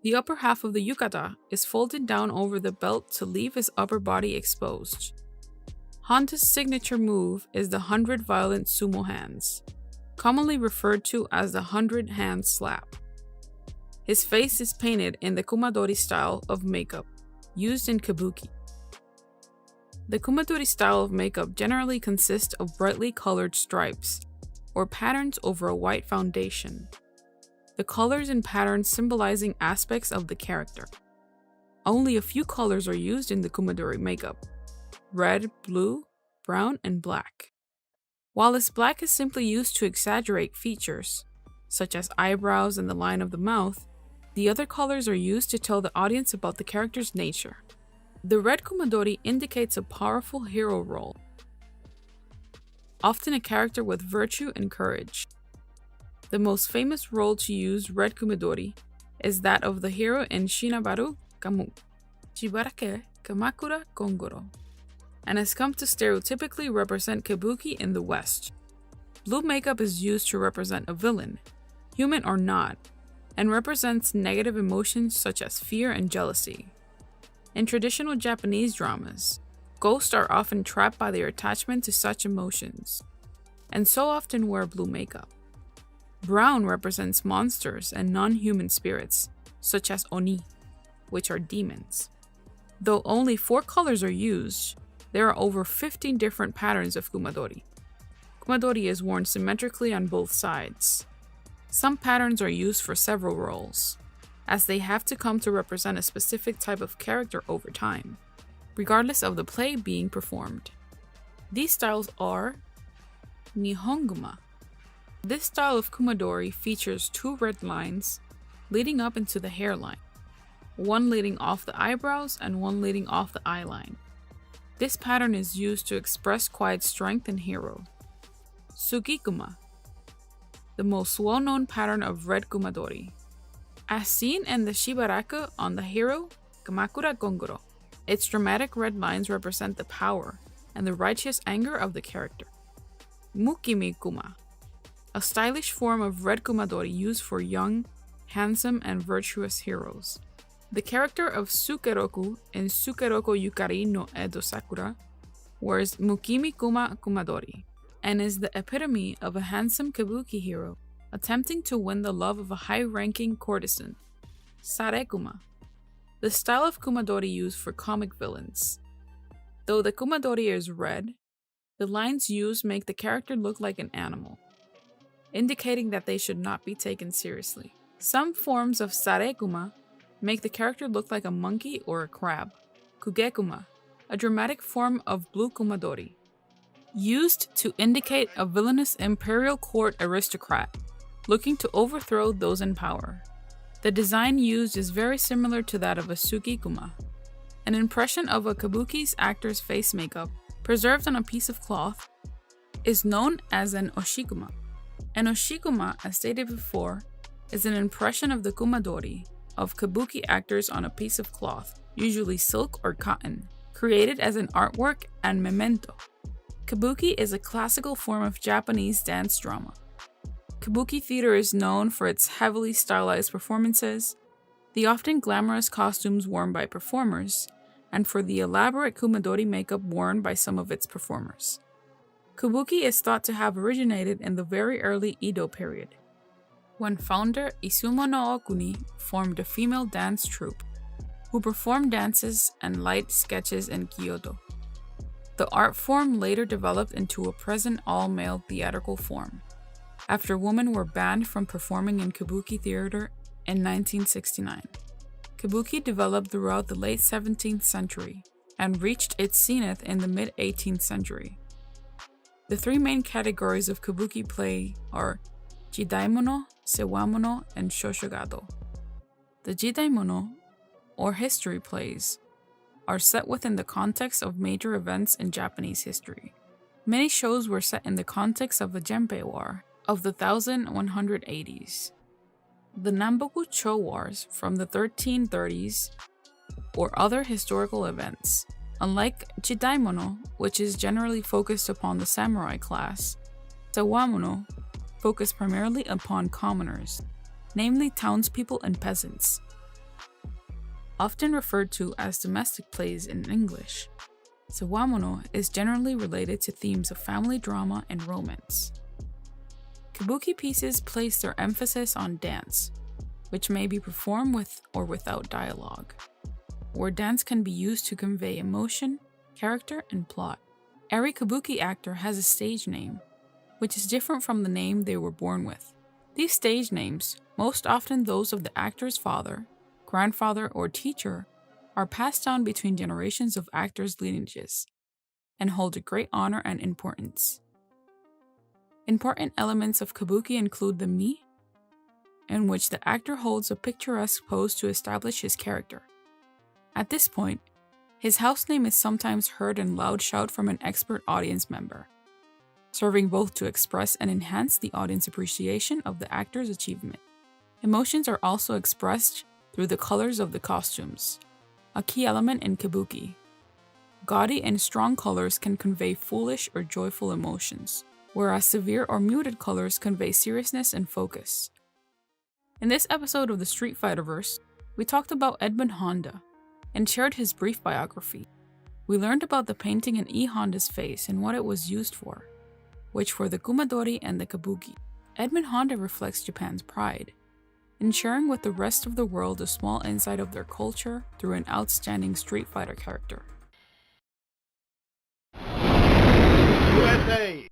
The upper half of the yukata is folded down over the belt to leave his upper body exposed. Honda's signature move is the 100 violent sumo hands, commonly referred to as the 100 hand slap. His face is painted in the kumadori style of makeup, used in kabuki. The kumadori style of makeup generally consists of brightly colored stripes, or patterns over a white foundation. The colors and patterns symbolizing aspects of the character. Only a few colors are used in the kumadori makeup: red, blue, brown, and black. While this black is simply used to exaggerate features, such as eyebrows and the line of the mouth, the other colors are used to tell the audience about the character's nature. The red kumadori indicates a powerful hero role, often a character with virtue and courage. The most famous role to use red kumadori is that of the hero in Shinabaru Kamu, Shibarake Kamakura Kongoro, and has come to stereotypically represent kabuki in the West. Blue makeup is used to represent a villain, human or not, and represents negative emotions such as fear and jealousy. In traditional Japanese dramas, ghosts are often trapped by their attachment to such emotions, and so often wear blue makeup. Brown represents monsters and non-human spirits, such as Oni, which are demons. Though only 4 colors are used, there are over 15 different patterns of kumadori. Kumadori is worn symmetrically on both sides. Some patterns are used for several roles, as they have to come to represent a specific type of character over time, regardless of the play being performed. These styles are Nihonguma. This style of kumadori features 2 red lines leading up into the hairline, one leading off the eyebrows and one leading off the eyeline. This pattern is used to express quiet strength and hero. Sugikuma, the most well-known pattern of red kumadori. As seen in the Shibaraku on the hero, Kamakura Kongoro, its dramatic red lines represent the power and the righteous anger of the character. Mukimi-kuma, a stylish form of red kumadori used for young, handsome, and virtuous heroes. The character of Sukeroku in Sukeroku Yukari no Edo Sakura wears Mukimi-kuma kumadori and is the epitome of a handsome kabuki hero attempting to win the love of a high-ranking courtesan. Sarekuma, the style of kumadori used for comic villains. Though the kumadori is red, the lines used make the character look like an animal, indicating that they should not be taken seriously. Some forms of sarekuma make the character look like a monkey or a crab. Kugekuma, a dramatic form of blue kumadori, used to indicate a villainous imperial court aristocrat looking to overthrow those in power. The design used is very similar to that of a sugikuma, an impression of a kabuki's actor's face makeup preserved on a piece of cloth is known as an oshikuma. An oshikuma, as stated before, is an impression of the kumadori of kabuki actors on a piece of cloth, usually silk or cotton, created as an artwork and memento. Kabuki is a classical form of Japanese dance drama. Kabuki theater is known for its heavily stylized performances, the often glamorous costumes worn by performers, and for the elaborate kumadori makeup worn by some of its performers. Kabuki is thought to have originated in the very early Edo period, when founder Izumo no Okuni formed a female dance troupe, who performed dances and light sketches in Kyoto. The art form later developed into a present all-male theatrical form, after women were banned from performing in kabuki theater in 1969. Kabuki developed throughout the late 17th century and reached its zenith in the mid-18th century. The 3 main categories of kabuki play are Jidaimono, Sewamono, and Shoshogado. The Jidaimono, or history plays, are set within the context of major events in Japanese history. Many shows were set in the context of the Genpei War of the 1180s. The Namboku Cho Wars from the 1330s, or other historical events. Unlike Jidaimono, which is generally focused upon the samurai class, Sewamono focused primarily upon commoners, namely townspeople and peasants. often referred to as domestic plays in English. Sawamono is generally related to themes of family drama and romance. Kabuki pieces place their emphasis on dance, which may be performed with or without dialogue, where dance can be used to convey emotion, character, and plot. Every kabuki actor has a stage name, which is different from the name they were born with. These stage names, most often those of the actor's father, grandfather, or teacher, are passed down between generations of actors' lineages and hold a great honor and importance. Important elements of kabuki include the mi, in which the actor holds a picturesque pose to establish his character. At this point, his house name is sometimes heard in loud shout from an expert audience member, serving both to express and enhance the audience appreciation of the actor's achievement. Emotions are also expressed through the colors of the costumes, a key element in kabuki. Gaudy and strong colors can convey foolish or joyful emotions, whereas severe or muted colors convey seriousness and focus. In this episode of the Street Fighterverse, we talked about Edmund Honda and shared his brief biography. We learned about the painting in E. Honda's face and what it was used for, which were the kumadori and the kabuki. Edmund Honda reflects Japan's pride in sharing with the rest of the world a small insight of their culture through an outstanding Street Fighter character. USA!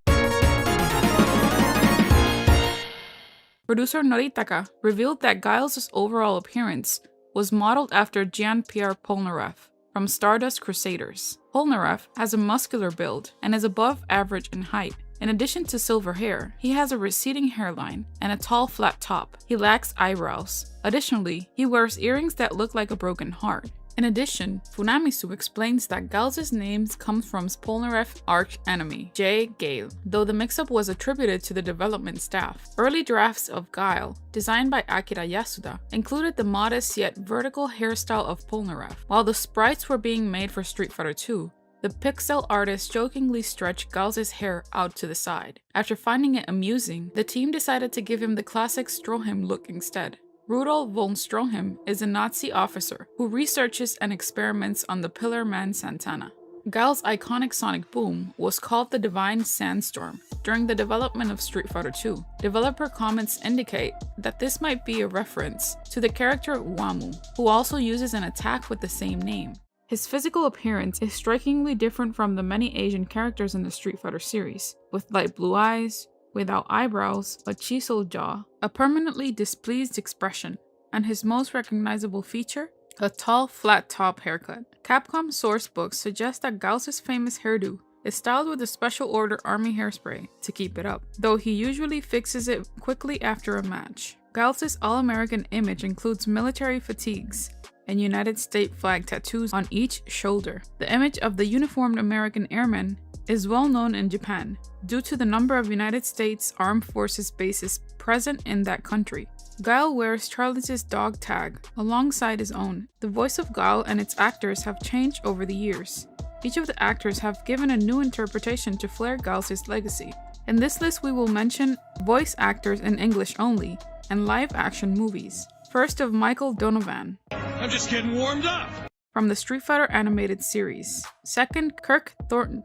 Producer Noritaka revealed that Guiles' overall appearance was modeled after Jean-Pierre Polnareff from Stardust Crusaders. Polnareff has a muscular build and is above average in height. In addition to silver hair, he has a receding hairline and a tall flat top. He lacks eyebrows. Additionally, he wears earrings that look like a broken heart. In addition, Funamisu explains that Guiles' name comes from Polnareff's arch enemy, J. Gale, though the mix-up was attributed to the development staff. Early drafts of Guile, designed by Akira Yasuda, included the modest yet vertical hairstyle of Polnareff. While the sprites were being made for Street Fighter II, the pixel artist jokingly stretched Guiles' hair out to the side. After finding it amusing, the team decided to give him the classic Stroheim look instead. Rudolf von Stroheim is a Nazi officer who researches and experiments on the Pillar Man Santana. Guile's iconic sonic boom was called the Divine Sandstorm during the development of Street Fighter II. Developer comments indicate that this might be a reference to the character Wamu, who also uses an attack with the same name. His physical appearance is strikingly different from the many Asian characters in the Street Fighter series, with light blue eyes, without eyebrows, a chiseled jaw, a permanently displeased expression, and his most recognizable feature, a tall, flat top haircut. Capcom sourcebooks suggest that Guiles' famous hairdo is styled with a special order army hairspray to keep it up, though he usually fixes it quickly after a match. Guiles' all-American image includes military fatigues and United States flag tattoos on each shoulder. The image of the uniformed American airman is well known in Japan due to the number of United States Armed Forces bases present in that country. Guile wears Charles' dog tag alongside his own. The voice of Guile and its actors have changed over the years. Each of the actors have given a new interpretation to Flair Guiles' legacy. In this list we will mention voice actors in English only and live-action movies. First of Michael Donovan. I'm just getting warmed up! From the Street Fighter animated series. Second, Kirk Thornton.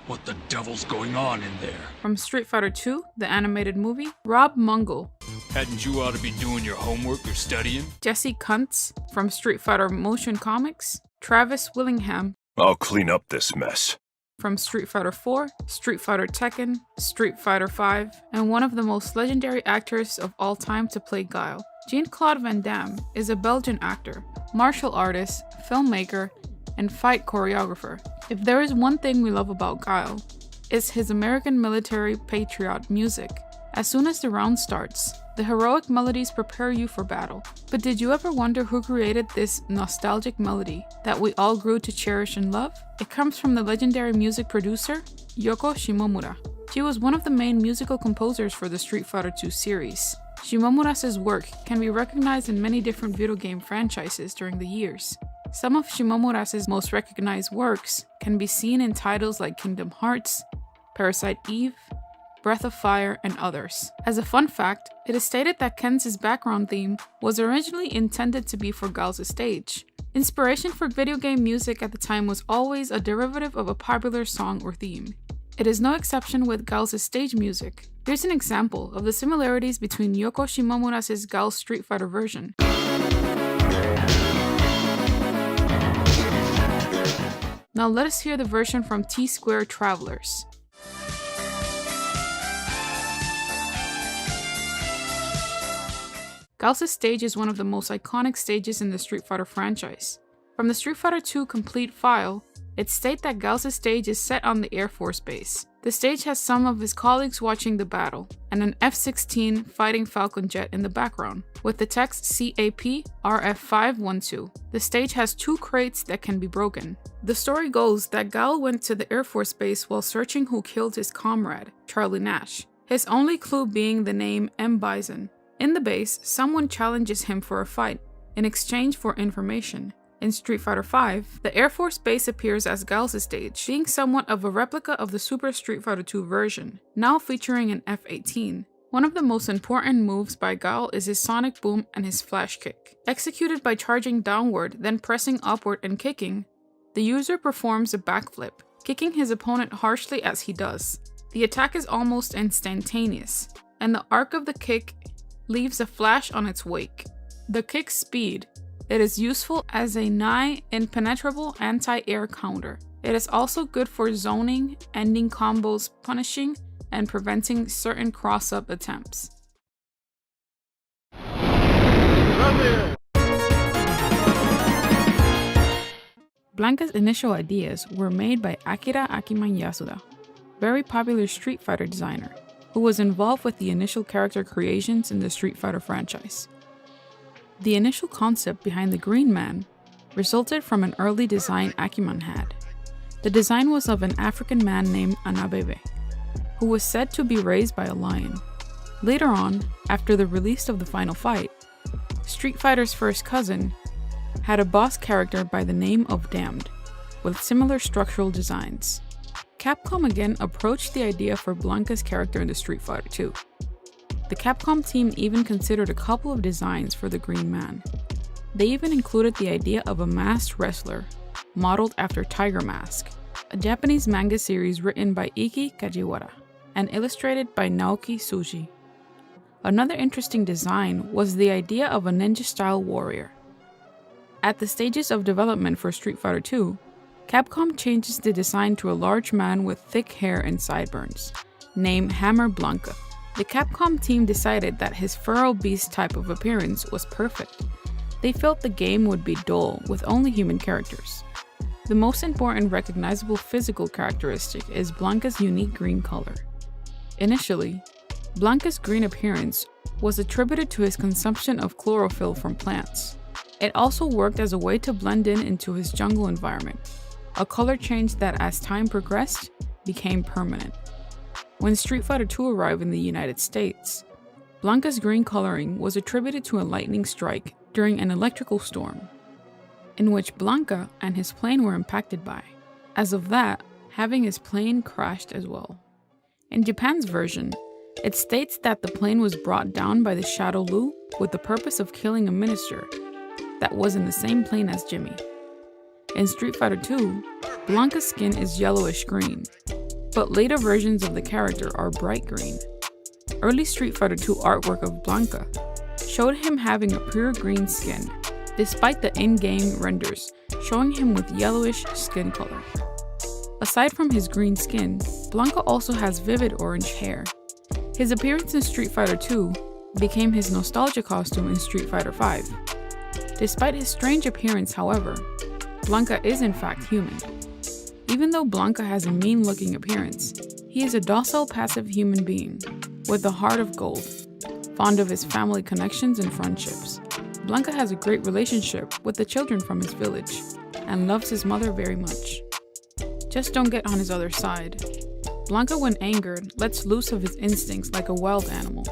What the devil's going on in there? From Street Fighter II, the animated movie, Rob Mungle. Hadn't you ought to be doing your homework or studying? Jesse Kuntz. From Street Fighter Motion Comics, Travis Willingham. I'll clean up this mess. From Street Fighter IV, Street Fighter Tekken, Street Fighter V, and one of the most legendary actors of all time to play Guile. Jean-Claude Van Damme is a Belgian actor, martial artist, filmmaker, and fight choreographer. If there is one thing we love about Guile, it's his American military patriot music. As soon as the round starts, the heroic melodies prepare you for battle. But did you ever wonder who created this nostalgic melody that we all grew to cherish and love? It comes from the legendary music producer, Yoko Shimomura. She was one of the main musical composers for the Street Fighter II series. Shimomura's work can be recognized in many different video game franchises during the years. Some of Shimomura's most recognized works can be seen in titles like Kingdom Hearts, Parasite Eve, Breath of Fire, and others. As a fun fact, it is stated that Ken's background theme was originally intended to be for Guile's stage, Inspiration for video game music at the time was always a derivative of a popular song or theme. It is no exception with Gal's stage music. Here's an example of the similarities between Yoko Shimomura's Gal's Street Fighter version. Now let us hear the version from T-Square Travelers. Gal's stage is one of the most iconic stages in the Street Fighter franchise. From the Street Fighter II complete file, it states that Gal's stage is set on the Air Force Base. The stage has some of his colleagues watching the battle, and an F-16 fighting Falcon jet in the background, with the text CAP RF512. The stage has 2 crates that can be broken. The story goes that Gal went to the Air Force Base while searching who killed his comrade, Charlie Nash, his only clue being the name M.Bison. In the base, someone challenges him for a fight, in exchange for information. In Street Fighter V, the Air Force Base appears as Gal's stage, being somewhat of a replica of the Super Street Fighter II version, now featuring an F-18. One of the most important moves by Gal is his Sonic Boom and his Flash Kick. Executed by charging downward, then pressing upward and kicking, the user performs a backflip, kicking his opponent harshly as he does. The attack is almost instantaneous, and the arc of the kick leaves a flash on its wake. The kick's speed. It is useful as a nigh impenetrable anti-air counter. It is also good for zoning, ending combos, punishing, and preventing certain cross-up attempts. Blanka's initial ideas were made by Akira Yasuda, very popular Street Fighter designer, who was involved with the initial character creations in the Street Fighter franchise. The initial concept behind the Green Man resulted from an early design Akuma had. The design was of an African man named Anabebe, who was said to be raised by a lion. Later on, after the release of the final fight, Street Fighter's first cousin had a boss character by the name of Damned, with similar structural designs. Capcom again approached the idea for Blanka's character in the Street Fighter II. The Capcom team even considered a couple of designs for the Green Man. They even included the idea of a masked wrestler, modeled after Tiger Mask, a Japanese manga series written by Iki Kajiwara and illustrated by Naoki Tsuji. Another interesting design was the idea of a ninja-style warrior. At the stages of development for Street Fighter II, Capcom changes the design to a large man with thick hair and sideburns, named Hammer Blanka. The Capcom team decided that his feral beast type of appearance was perfect. They felt the game would be dull with only human characters. The most important recognizable physical characteristic is Blanka's unique green color. Initially, Blanka's green appearance was attributed to his consumption of chlorophyll from plants. It also worked as a way to blend in into his jungle environment, a color change that as time progressed became permanent. When Street Fighter II arrived in the United States, Blanka's green coloring was attributed to a lightning strike during an electrical storm, in which Blanka and his plane were impacted by. As of that, having his plane crashed as well. In Japan's version, it states that the plane was brought down by the Shadow Lu with the purpose of killing a minister that was in the same plane as Jimmy. In Street Fighter II, Blanka's skin is yellowish green, but later versions of the character are bright green. Early Street Fighter II artwork of Blanka showed him having a pure green skin, despite the in-game renders showing him with yellowish skin color. Aside from his green skin, Blanka also has vivid orange hair. His appearance in Street Fighter II became his nostalgia costume in Street Fighter V. Despite his strange appearance, however, Blanka is in fact human. Even though Blanka has a mean-looking appearance, he is a docile, passive human being with a heart of gold, fond of his family connections and friendships. Blanka has a great relationship with the children from his village and loves his mother very much. Just don't get on his other side. Blanka, when angered, lets loose of his instincts like a wild animal,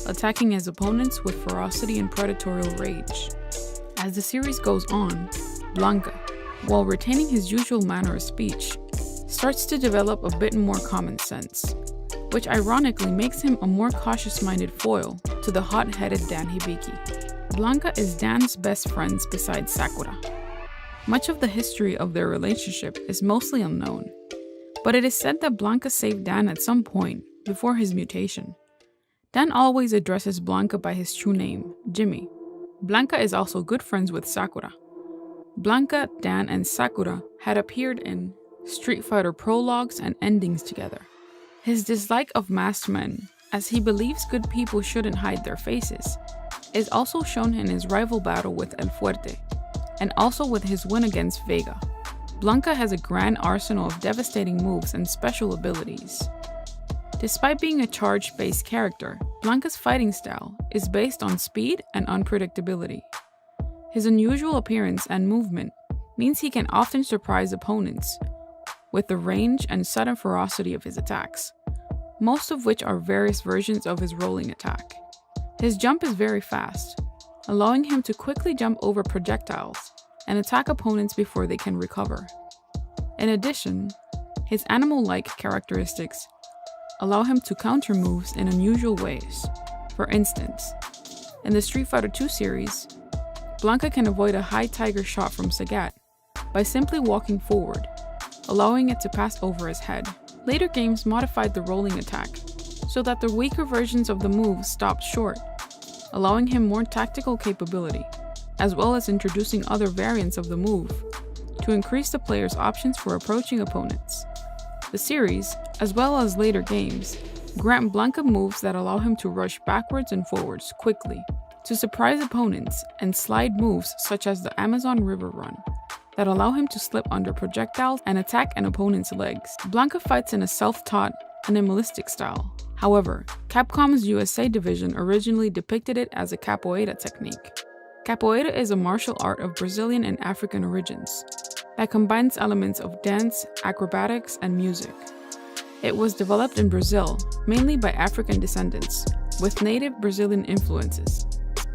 attacking his opponents with ferocity and predatory rage. As the series goes on, Blanka, while retaining his usual manner of speech, starts to develop a bit more common sense, which ironically makes him a more cautious-minded foil to the hot-headed Dan Hibiki. Blanka is Dan's best friends besides Sakura. Much of the history of their relationship is mostly unknown, but it is said that Blanka saved Dan at some point before his mutation. Dan always addresses Blanka by his true name, Jimmy. Blanka is also good friends with Sakura. Blanka, Dan, and Sakura had appeared in Street Fighter prologues and endings together. His dislike of masked men, as he believes good people shouldn't hide their faces, is also shown in his rival battle with El Fuerte, and also with his win against Vega. Blanka has a grand arsenal of devastating moves and special abilities. Despite being a charge-based character, Blanka's fighting style is based on speed and unpredictability. His unusual appearance and movement means he can often surprise opponents with the range and sudden ferocity of his attacks, most of which are various versions of his rolling attack. His jump is very fast, allowing him to quickly jump over projectiles and attack opponents before they can recover. In addition, his animal-like characteristics allow him to counter moves in unusual ways. For instance, in the Street Fighter II series, Blanka can avoid a high tiger shot from Sagat by simply walking forward, allowing it to pass over his head. Later games modified the rolling attack so that the weaker versions of the move stopped short, allowing him more tactical capability, as well as introducing other variants of the move to increase the player's options for approaching opponents. The series, as well as later games, grant Blanka moves that allow him to rush backwards and forwards quickly to surprise opponents, and slide moves such as the Amazon River Run that allow him to slip under projectiles and attack an opponent's legs. Blanka fights in a self-taught, animalistic style. However, Capcom's USA division originally depicted it as a capoeira technique. Capoeira is a martial art of Brazilian and African origins that combines elements of dance, acrobatics, and music. It was developed in Brazil, mainly by African descendants, with native Brazilian influences.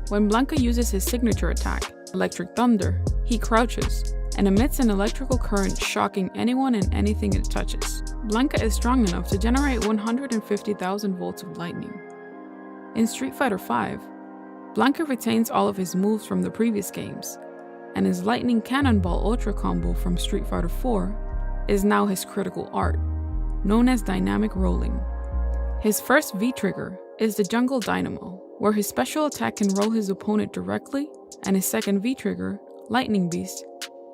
When Blanka uses his signature attack, Electric Thunder, he crouches and emits an electrical current shocking anyone and anything it touches. Blanka is strong enough to generate 150,000 volts of lightning. In Street Fighter V, Blanka retains all of his moves from the previous games, and his Lightning Cannonball Ultra combo from Street Fighter IV is now his critical art, known as Dynamic Rolling. His first V-trigger is the Jungle Dynamo, where his special attack can roll his opponent directly, and his second V-trigger, Lightning Beast,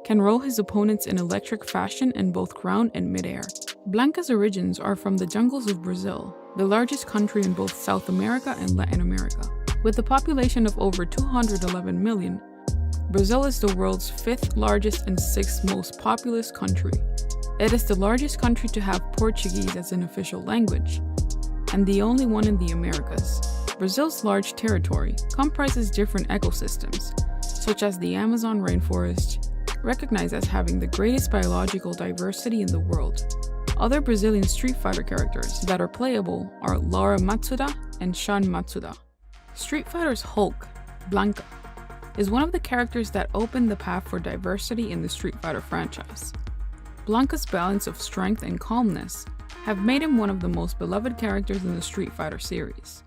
can roll his opponents in electric fashion in both ground and midair. Blanka's origins are from the jungles of Brazil, the largest country in both South America and Latin America. With a population of over 211 million, Brazil is the world's 5th largest and 6th most populous country. It is the largest country to have Portuguese as an official language, and the only one in the Americas. Brazil's large territory comprises different ecosystems, such as the Amazon rainforest, recognized as having the greatest biological diversity in the world. Other Brazilian Street Fighter characters that are playable are Laura Matsuda and Shun Matsuda. Street Fighter's Hulk, Blanka, is one of the characters that opened the path for diversity in the Street Fighter franchise. Blanka's balance of strength and calmness have made him one of the most beloved characters in the Street Fighter series.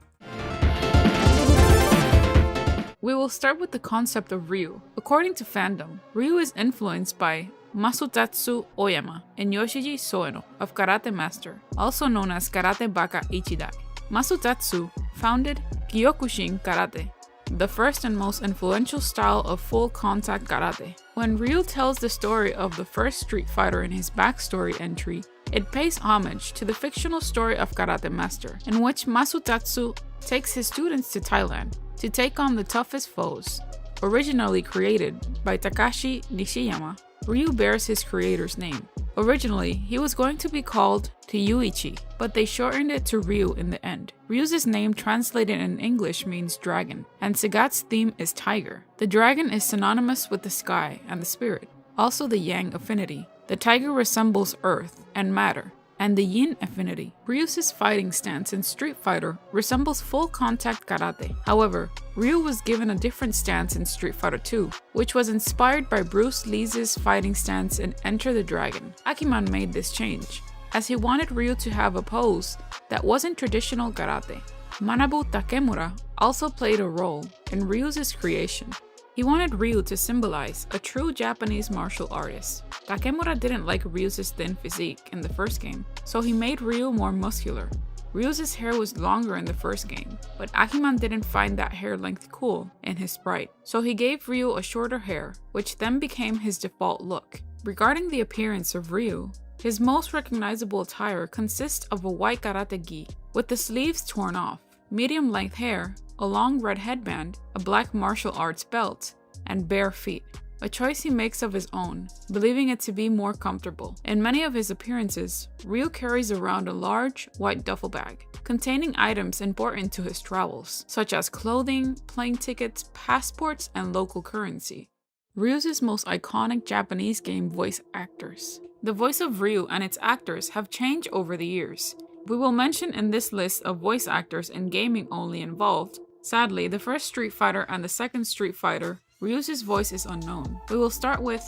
We will start with the concept of Ryu. According to fandom, Ryu is influenced by Masutatsu Oyama and Yoshiji Soeno of Karate Master, also known as Karate Baka Ichidai. Masutatsu founded Kyokushin Karate, the first and most influential style of full-contact karate. When Ryu tells the story of the first Street Fighter in his backstory entry, it pays homage to the fictional story of Karate Master, in which Masutatsu takes his students to Thailand to take on the toughest foes. Originally created by Takashi Nishiyama, Ryu bears his creator's name. Originally, he was going to be called Ryuichi, but they shortened it to Ryu in the end. Ryu's name translated in English means dragon, and Sagat's theme is tiger. The dragon is synonymous with the sky and the spirit, also the yang affinity. The tiger resembles earth and matter, and the yin affinity. Ryu's fighting stance in Street Fighter resembles full-contact karate. However, Ryu was given a different stance in Street Fighter II, which was inspired by Bruce Lee's fighting stance in Enter the Dragon. Akuma made this change, as he wanted Ryu to have a pose that wasn't traditional karate. Manabu Takemura also played a role in Ryu's creation. He He wanted Ryu to symbolize a true Japanese martial artist. Takemura didn't like Ryu's thin physique in the first game, so he made Ryu more muscular. Ryu's hair was longer in the first game, but Akuma didn't find that hair length cool in his sprite, so he gave Ryu a shorter hair, which then became his default look. Regarding the appearance of Ryu, his most recognizable attire consists of a white karate gi with the sleeves torn off, medium-length hair, a long red headband, a black martial arts belt, and bare feet. A choice he makes of his own, believing it to be more comfortable. In many of his appearances, Ryu carries around a large, white duffel bag, containing items important to his travels, such as clothing, plane tickets, passports, and local currency. Ryu's most iconic Japanese game voice actors. The voice of Ryu and its actors have changed over the years. We will mention in this list of voice actors in gaming only involved. Sadly, the first Street Fighter and the second Street Fighter, Ryu's voice is unknown. We will start with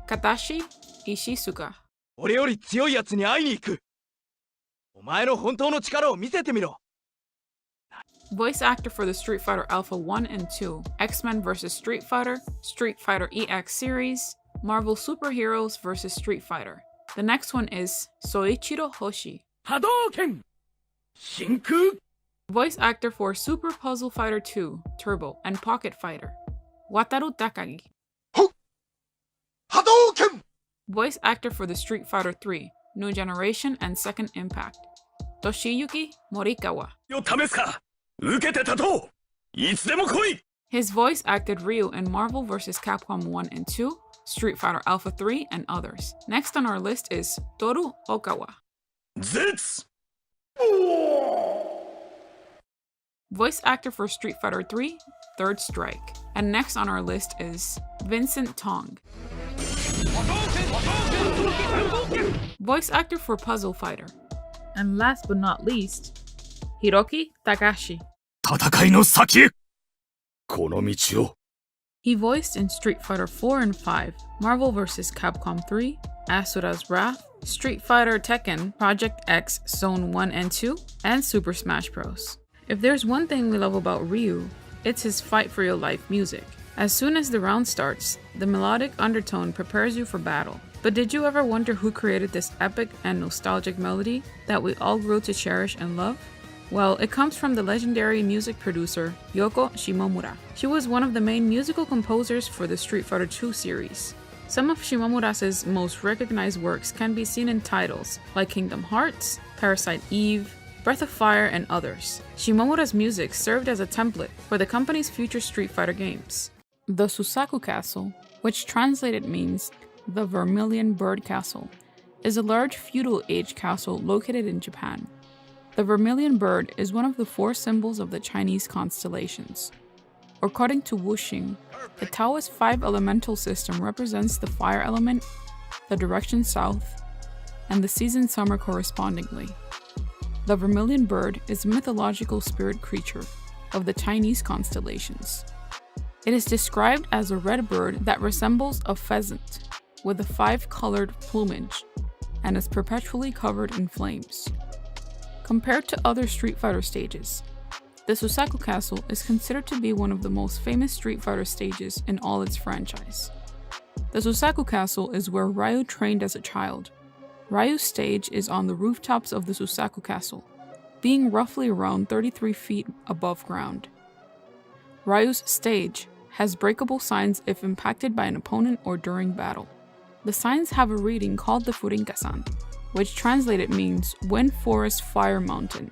Katashi Ishizuka. 俺より強いやつに会いに行く。お前の本当の力を見せてみろ。 Voice actor for the Street Fighter Alpha 1 and 2, X-Men vs. Street Fighter EX series, Marvel Superheroes vs. Street Fighter. The next one is Soichiro Hoshi. Hadouken! Shinku! Voice actor for Super Puzzle Fighter 2, Turbo, and Pocket Fighter, Wataru Takagi. Hadouken! Voice actor for the Street Fighter 3, New Generation and Second Impact, Toshiyuki Morikawa. よ試すか。受けて立とう。いつでも来い。 His voice acted Ryu in Marvel vs. Capcom 1 and 2, Street Fighter Alpha 3, and others. Next on our list is Toru Okawa. 絶 Voice actor for Street Fighter 3, Third Strike. And next on our list is Vincent Tong. Voice actor for Puzzle Fighter. And last but not least, Hiroki Takashi. 戦いの先へ。この道を。 He voiced in Street Fighter 4 and 5, Marvel vs. Capcom 3, Asura's Wrath, Street Fighter Tekken, Project X Zone 1 and 2, and Super Smash Bros. If there's one thing we love about Ryu, it's his fight for your life music. As soon as the round starts, the melodic undertone prepares you for battle. But did you ever wonder who created this epic and nostalgic melody that we all grew to cherish and love? Well, it comes from the legendary music producer Yoko Shimomura. She was one of the main musical composers for the Street Fighter II series. Some of Shimomura's most recognized works can be seen in titles like Kingdom Hearts, Parasite Eve, Breath of Fire, and others. Shimomura's music served as a template for the company's future Street Fighter games. The Susaku Castle, which translated means the Vermilion Bird Castle, is a large feudal age castle located in Japan. The Vermilion Bird is one of the 4 symbols of the Chinese constellations. According to Wuxing, the Taoist 5 elemental system represents the fire element, the direction south, and the season summer correspondingly. The Vermilion Bird is a mythological spirit creature of the Chinese constellations. It is described as a red bird that resembles a pheasant with a 5-colored plumage and is perpetually covered in flames. Compared to other Street Fighter stages, the Susaku Castle is considered to be one of the most famous Street Fighter stages in all its franchise. The Susaku Castle is where Ryu trained as a child. Ryu's stage is on the rooftops of the Susaku Castle, being roughly around 33 feet above ground. Ryu's stage has breakable signs if impacted by an opponent or during battle. The signs have a reading called the Furinka-san, which translated means Wind Forest Fire Mountain.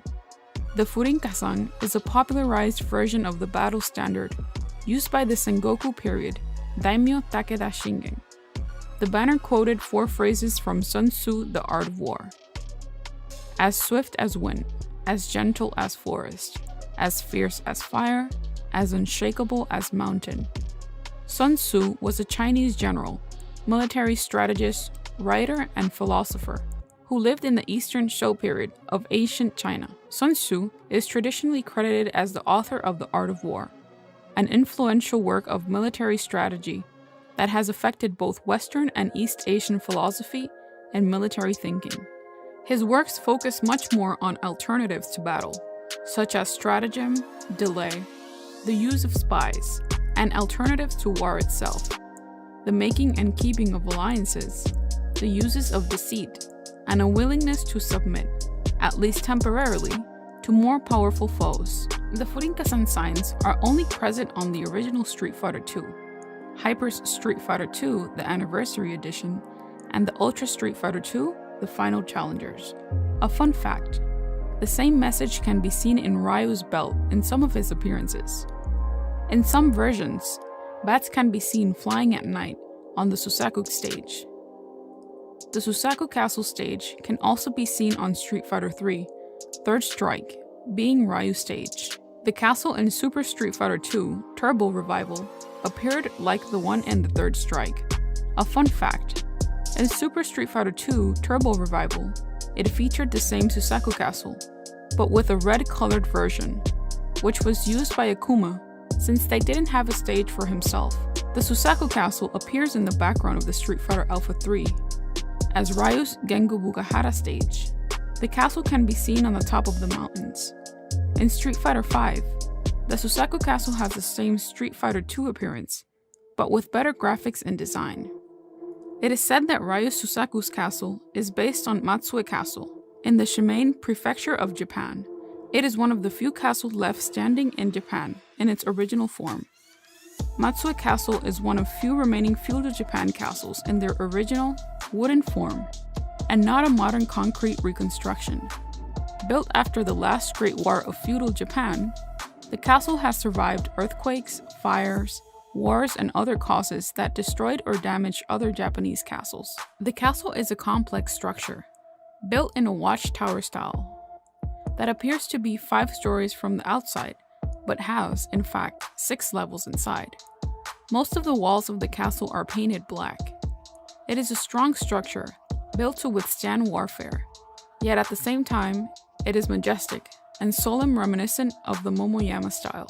The Furinka-san is a popularized version of the battle standard used by the Sengoku period, Daimyo Takeda Shingen. The banner quoted 4 phrases from Sun Tzu, The Art of War. As swift as wind, as gentle as forest, as fierce as fire, as unshakable as mountain. Sun Tzu was a Chinese general, military strategist, writer, and philosopher who lived in the Eastern Shou period of ancient China. Sun Tzu is traditionally credited as the author of The Art of War, an influential work of military strategy that has affected both Western and East Asian philosophy and military thinking. His works focus much more on alternatives to battle, such as stratagem, delay, the use of spies, and alternatives to war itself, the making and keeping of alliances, the uses of deceit, and a willingness to submit, at least temporarily, to more powerful foes. The Furinkasan signs are only present on the original Street Fighter II, Hyper's Street Fighter II, the Anniversary Edition, and the Ultra Street Fighter II, the Final Challengers. A fun fact, the same message can be seen in Ryu's belt in some of his appearances. In some versions, bats can be seen flying at night on the Susaku stage. The Susaku Castle stage can also be seen on Street Fighter III, Third Strike, being Ryu's stage. The castle in Super Street Fighter II Turbo Revival appeared like the one in the Third Strike. A fun fact, in Super Street Fighter II Turbo Revival, it featured the same Susaku Castle, but with a red-colored version, which was used by Akuma since they didn't have a stage for himself. The Susaku Castle appears in the background of the Street Fighter Alpha 3 as Ryu's Gengu Bugahara stage. The castle can be seen on the top of the mountains. In Street Fighter V, the Susaku Castle has the same Street Fighter II appearance, but with better graphics and design. It is said that Ryu Susaku's castle is based on Matsue Castle in the Shimane Prefecture of Japan. It is one of the few castles left standing in Japan in its original form. Matsue Castle is one of few remaining feudal Japan castles in their original wooden form, and not a modern concrete reconstruction. Built after the last Great War of feudal Japan, the castle has survived earthquakes, fires, wars, and other causes that destroyed or damaged other Japanese castles. The castle is a complex structure, built in a watchtower style, that appears to be 5 stories from the outside, but has, in fact, 6 levels inside. Most of the walls of the castle are painted black. It is a strong structure, built to withstand warfare, yet at the same time, it is majestic and solemn, reminiscent of the Momoyama style.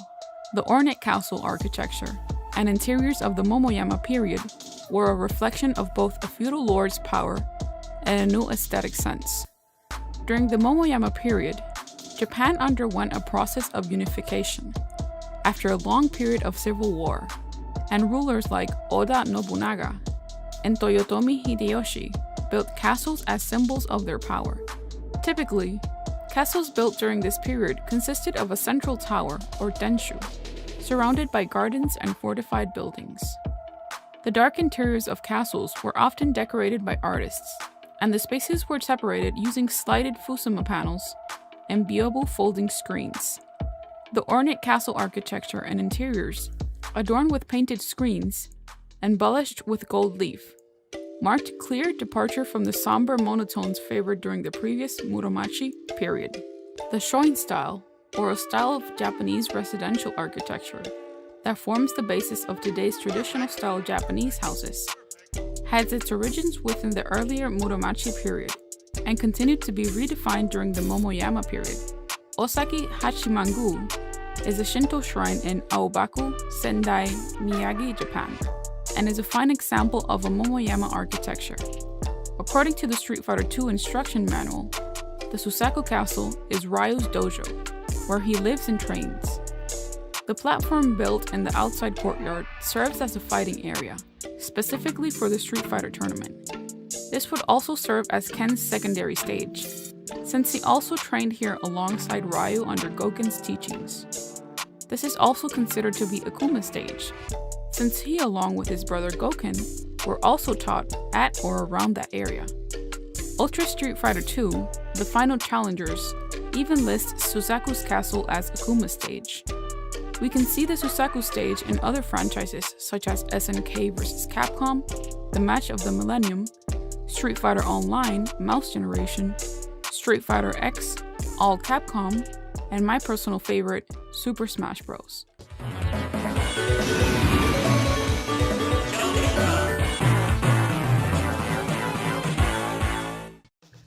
The ornate castle architecture and interiors of the Momoyama period were a reflection of both a feudal lord's power and a new aesthetic sense. During the Momoyama period, Japan underwent a process of unification after a long period of civil war, and rulers like Oda Nobunaga and Toyotomi Hideyoshi built castles as symbols of their power. Typically, castles built during this period consisted of a central tower, or denshu, surrounded by gardens and fortified buildings. The dark interiors of castles were often decorated by artists, and the spaces were separated using slided fusuma panels and byobu folding screens. The ornate castle architecture and interiors, adorned with painted screens, embellished with gold leaf, marked clear departure from the somber monotones favored during the previous Muromachi period. The Shoin style, or a style of Japanese residential architecture that forms the basis of today's traditional style Japanese houses, has its origins within the earlier Muromachi period and continued to be redefined during the Momoyama period. Osaki Hachimangu is a Shinto shrine in Aobaku, Sendai, Miyagi, Japan, and is a fine example of a Momoyama architecture. According to the Street Fighter II instruction manual, the Susaku Castle is Ryu's dojo, where he lives and trains. The platform built in the outside courtyard serves as a fighting area, specifically for the Street Fighter tournament. This would also serve as Ken's secondary stage, since he also trained here alongside Ryu under Goken's teachings. This is also considered to be Akuma's stage, since he, along with his brother Goken, were also taught at or around that area. Ultra Street Fighter II, the Final Challengers, even lists Susaku's castle as Akuma's stage. We can see the Susaku stage in other franchises such as SNK vs Capcom, The Match of the Millennium, Street Fighter Online, Mouse Generation, Street Fighter X, All Capcom, and my personal favorite, Super Smash Bros.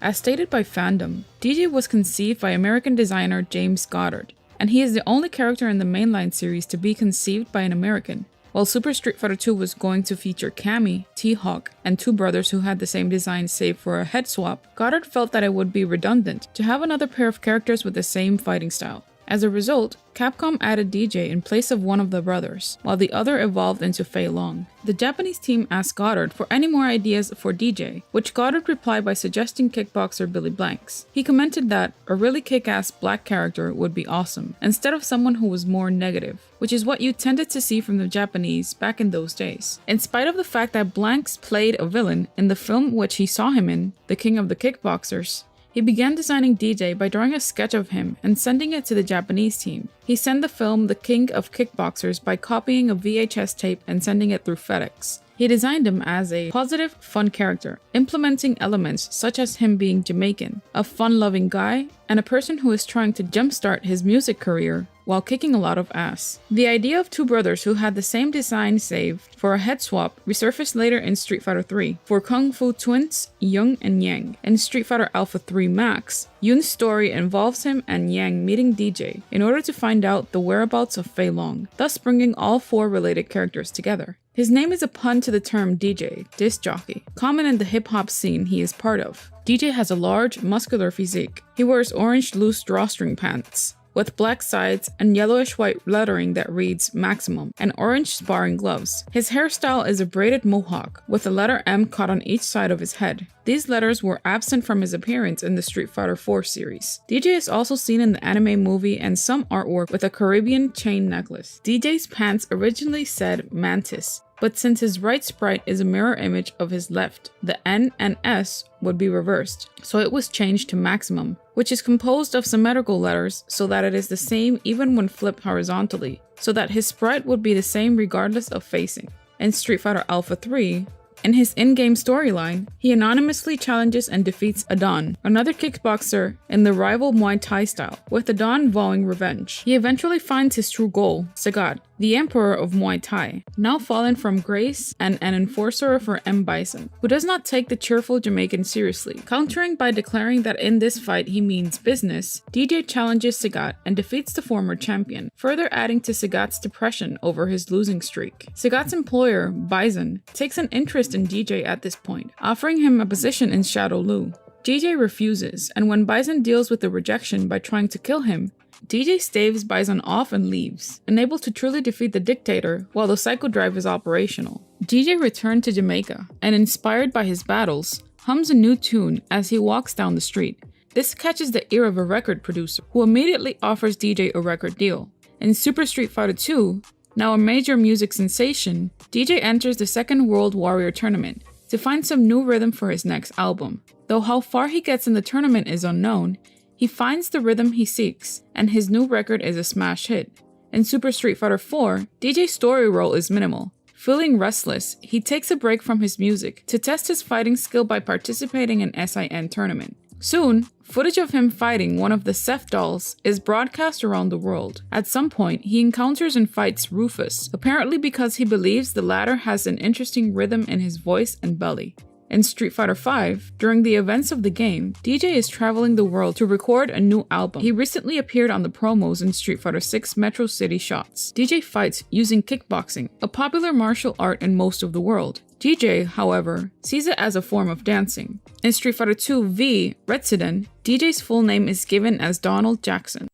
As stated by Fandom, Dee Jay was conceived by American designer James Goddard, and he is the only character in the mainline series to be conceived by an American. While Super Street Fighter II was going to feature Cammy, T.Hawk, and 2 brothers who had the same design save for a head swap, Goddard felt that it would be redundant to have another pair of characters with the same fighting style, As a result, Capcom added Dee Jay in place of one of the brothers, while the other evolved into Fei Long. The Japanese team asked Goddard for any more ideas for Dee Jay, which Goddard replied by suggesting kickboxer Billy Blanks. He commented that a really kick-ass black character would be awesome, instead of someone who was more negative, which is what you tended to see from the Japanese back in those days. In spite of the fact that Blanks played a villain in the film which he saw him in, The King of the Kickboxers, he began designing Dee Jay by drawing a sketch of him and sending it to the Japanese team. He sent the film The King of Kickboxers by copying a VHS tape and sending it through FedEx. He designed him as a positive, fun character, implementing elements such as him being Jamaican, a fun-loving guy, and a person who is trying to jumpstart his music career while kicking a lot of ass. The idea of two brothers who had the same design saved for a head swap resurfaced later in Street Fighter 3 for Kung Fu twins Yung and Yang. In Street Fighter Alpha 3 Max, Yun's story involves him and Yang meeting Dee Jay in order to find out the whereabouts of Fei Long, thus bringing all four related characters together. His name is a pun to the term DJ, disc jockey, common in the hip-hop scene he is part of. Dee Jay has a large, muscular physique. He wears orange loose drawstring pants with black sides and yellowish-white lettering that reads Maximum, and orange sparring gloves. His hairstyle is a braided mohawk with the letter M cut on each side of his head. These letters were absent from his appearance in the Street Fighter 4 series. Dee Jay is also seen in the anime movie and some artwork with a Caribbean chain necklace. Dee Jay's pants originally said Mantis, but since his right sprite is a mirror image of his left, the N and S would be reversed, so it was changed to Maximum, which is composed of symmetrical letters so that it is the same even when flipped horizontally, so that his sprite would be the same regardless of facing. In Street Fighter Alpha 3, in his in-game storyline, he anonymously challenges and defeats Adon, another kickboxer in the rival Muay Thai style, with Adon vowing revenge. He eventually finds his true goal, Sagat, the emperor of Muay Thai, now fallen from grace and an enforcer for M.Bison, who does not take the cheerful Jamaican seriously. Countering by declaring that in this fight he means business, Dee Jay challenges Sagat and defeats the former champion, further adding to Sagat's depression over his losing streak. Sagat's employer, Bison, takes an interest in Dee Jay at this point, offering him a position in Shadow Lu. Dee Jay refuses, and when Bison deals with the rejection by trying to kill him, Dee Jay staves Bison off and leaves, unable to truly defeat the dictator while the Psycho Drive is operational. Dee Jay returned to Jamaica, and inspired by his battles, hums a new tune as he walks down the street. This catches the ear of a record producer, who immediately offers Dee Jay a record deal. In Super Street Fighter 2, now a major music sensation, Dee Jay enters the Second World Warrior Tournament to find some new rhythm for his next album. Though how far he gets in the tournament is unknown, he finds the rhythm he seeks, and his new record is a smash hit. In Super Street Fighter 4, Dee Jay's story role is minimal. Feeling restless, he takes a break from his music to test his fighting skill by participating in SIN tournament. Soon, footage of him fighting one of the Seth dolls is broadcast around the world. At some point, he encounters and fights Rufus, apparently because he believes the latter has an interesting rhythm in his voice and belly. In Street Fighter V, during the events of the game, Dee Jay is traveling the world to record a new album. He recently appeared on the promos in Street Fighter VI Metro City Shots. Dee Jay fights using kickboxing, a popular martial art in most of the world. Dee Jay, however, sees it as a form of dancing. In Street Fighter II V Retsuden, Dee Jay's full name is given as Donald Jackson.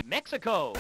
Mexico.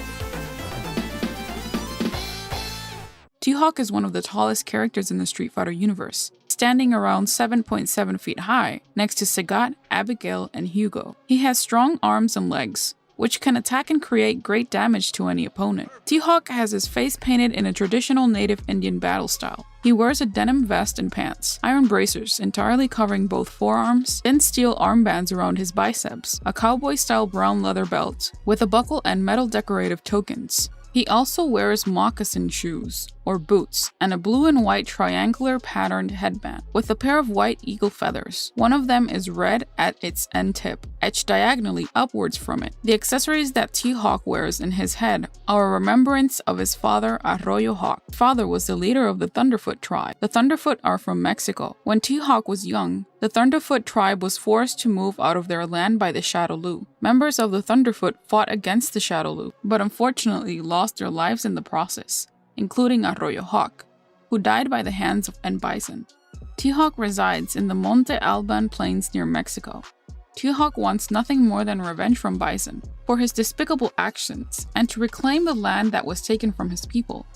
T.Hawk is one of the tallest characters in the Street Fighter universe, standing around 7.7 feet high, next to Sagat, Abigail, and Hugo. He has strong arms and legs, which can attack and create great damage to any opponent. T.Hawk has his face painted in a traditional native Indian battle style. He wears a denim vest and pants, iron bracers entirely covering both forearms, thin steel armbands around his biceps, a cowboy-style brown leather belt, with a buckle and metal decorative tokens. He also wears moccasin shoes, or boots, and a blue and white triangular patterned headband, with a pair of white eagle feathers. One of them is red at its end tip, etched diagonally upwards from it. The accessories that T.Hawk wears in his head are a remembrance of his father, Arroyo Hawk. His father was the leader of the Thunderfoot tribe. The Thunderfoot are from Mexico. When T.Hawk was young, the Thunderfoot tribe was forced to move out of their land by the Shadow Lu. Members of the Thunderfoot fought against the Shadow Lu, but unfortunately lost their lives in the process, including Arroyo Hawk, who died by the hands of M.Bison. T.Hawk resides in the Monte Alban plains near Mexico. T.Hawk wants nothing more than revenge from Bison for his despicable actions and to reclaim the land that was taken from his people.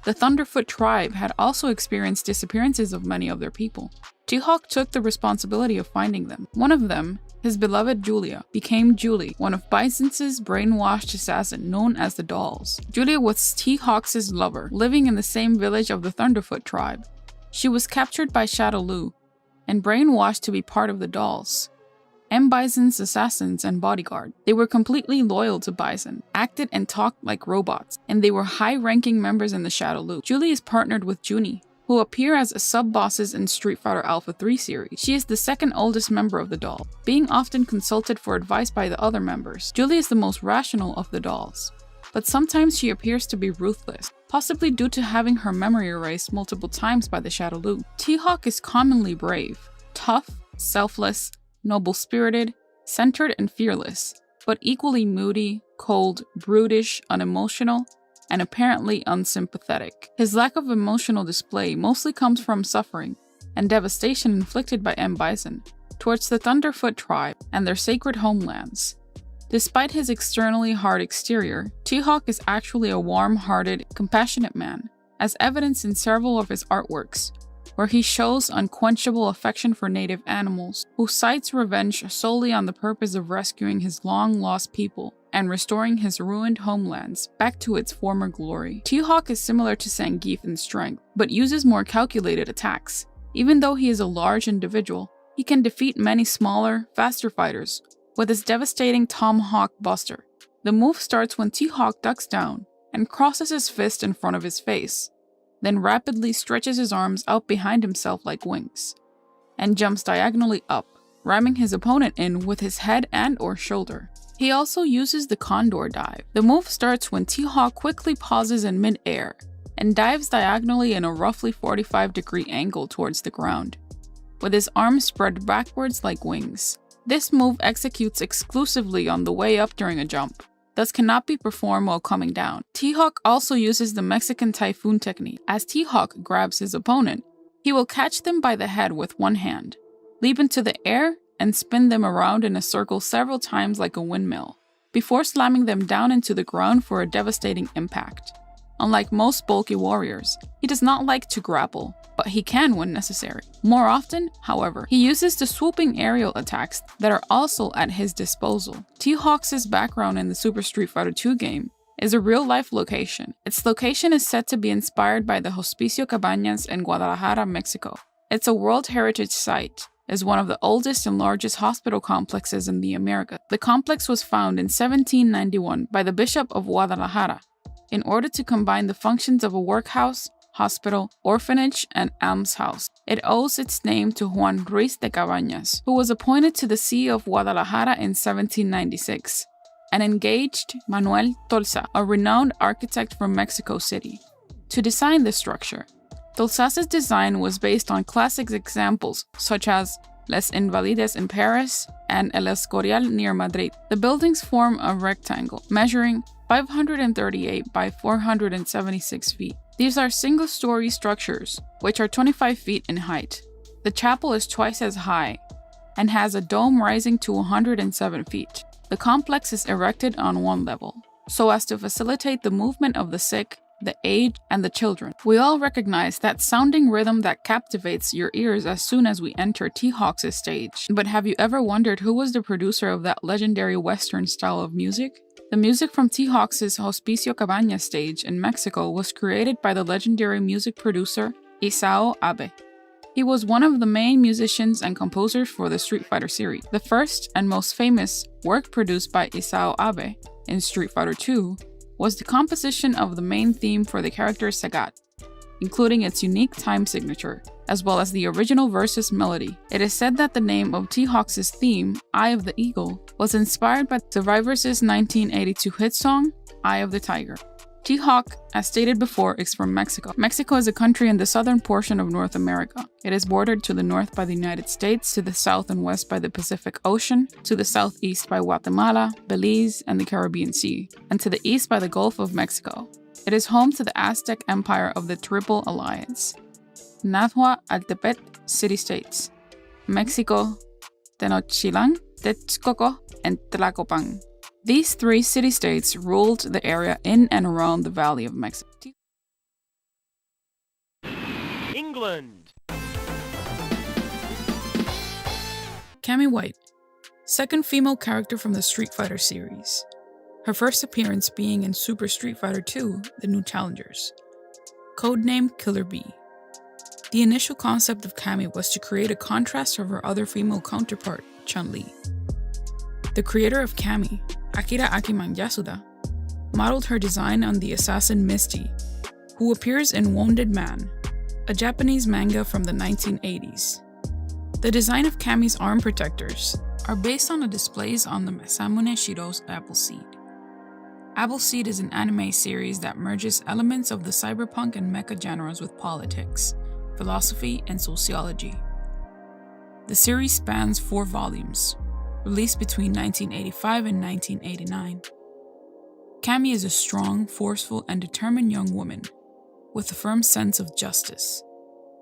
The Thunderfoot tribe had also experienced disappearances of many of their people. T.Hawk took the responsibility of finding them. One of them, his beloved Julia, became Julie, one of Bison's brainwashed assassin known as the Dolls. Julia was T.Hawk's lover, living in the same village of the Thunderfoot tribe. She was captured by Shadow Lu and brainwashed to be part of the Dolls, M.Bison's assassins and bodyguard. They were completely loyal to Bison, acted and talked like robots, and they were high-ranking members in the Shadow Lu. Julie is partnered with Junie, who appear as sub-bosses in Street Fighter Alpha 3 series. She is the second oldest member of the Doll, being often consulted for advice by the other members. Julie is the most rational of the Dolls, but sometimes she appears to be ruthless, possibly due to having her memory erased multiple times by the Shadow Lu. T.Hawk is commonly brave, tough, selfless, noble-spirited, centered and fearless, but equally moody, cold, brutish, unemotional, and apparently unsympathetic. His lack of emotional display mostly comes from suffering and devastation inflicted by M.Bison towards the Thunderfoot tribe and their sacred homelands. Despite his externally hard exterior, T.Hawk is actually a warm-hearted, compassionate man, as evidenced in several of his artworks, where he shows unquenchable affection for native animals, who cites revenge solely on the purpose of rescuing his long-lost people and restoring his ruined homelands back to its former glory. T.Hawk is similar to Zangief in strength, but uses more calculated attacks. Even though he is a large individual, he can defeat many smaller, faster fighters with his devastating Tomahawk Buster. The move starts when T.Hawk ducks down and crosses his fist in front of his face, then rapidly stretches his arms out behind himself like wings, and jumps diagonally up, ramming his opponent in with his head and or shoulder. He also uses the Condor Dive. The move starts when T.Hawk quickly pauses in mid-air and dives diagonally in a roughly 45-degree angle towards the ground, with his arms spread backwards like wings. This move executes exclusively on the way up during a jump, thus cannot be performed while coming down. T.Hawk also uses the Mexican Typhoon technique. As T.Hawk grabs his opponent, he will catch them by the head with one hand, leap into the air, and spin them around in a circle several times like a windmill, before slamming them down into the ground for a devastating impact. Unlike most bulky warriors, he does not like to grapple, but he can when necessary. More often, however, he uses the swooping aerial attacks that are also at his disposal. T.Hawk's background in the Super Street Fighter 2 game is a real-life location. Its location is said to be inspired by the Hospicio Cabañas in Guadalajara, Mexico. It's a World Heritage Site, is one of the oldest and largest hospital complexes in the Americas. The complex was founded in 1791 by the Bishop of Guadalajara in order to combine the functions of a workhouse, hospital, orphanage, and almshouse. It owes its name to Juan Ruiz de Cabañas, who was appointed to the see of Guadalajara in 1796, and engaged Manuel Tolsa, a renowned architect from Mexico City, to design the structure. Tolsa's design was based on classic examples such as Les Invalides in Paris and El Escorial near Madrid. The buildings form a rectangle, measuring 538 by 476 feet. These are single-story structures, which are 25 feet in height. The chapel is twice as high and has a dome rising to 107 feet. The complex is erected on one level, so as to facilitate the movement of the sick, the aged, and the children. We all recognize that sounding rhythm that captivates your ears as soon as we enter T.Hawk's stage. But have you ever wondered who was the producer of that legendary Western style of music? The music from T.Hawk's Hospicio Cabañas stage in Mexico was created by the legendary music producer Isao Abe. He was one of the main musicians and composers for the Street Fighter series. The first and most famous work produced by Isao Abe in Street Fighter 2 was the composition of the main theme for the character Sagat, including its unique time signature, as well as the original verse's melody. It is said that the name of T.Hawk's theme, Eye of the Eagle, was inspired by Survivor's 1982 hit song, Eye of the Tiger. T.Hawk, as stated before, is from Mexico. Mexico is a country in the southern portion of North America. It is bordered to the north by the United States, to the south and west by the Pacific Ocean, to the southeast by Guatemala, Belize, and the Caribbean Sea, and to the east by the Gulf of Mexico. It is home to the Aztec Empire of the Triple Alliance, Náhuatl Altepet city-states, Mexico, Tenochtitlan, Texcoco, and Tlacopan. These three city-states ruled the area in and around the Valley of Mexico. England. Cammy White, second female character from the Street Fighter series. Her first appearance being in Super Street Fighter 2, The New Challengers. Codename Killer Bee. The initial concept of Cammy was to create a contrast of her other female counterpart, Chun-Li. The creator of Cammy, Akira Akiman Yasuda, modeled her design on the assassin Misty, who appears in Wounded Man, a Japanese manga from the 1980s. The design of Cammy's arm protectors are based on the displays on the Masamune Shiro's Appleseed. Appleseed is an anime series that merges elements of the cyberpunk and mecha genres with politics, philosophy, and sociology. The series spans 4 volumes, released between 1985 and 1989. Cammy is a strong, forceful, and determined young woman with a firm sense of justice,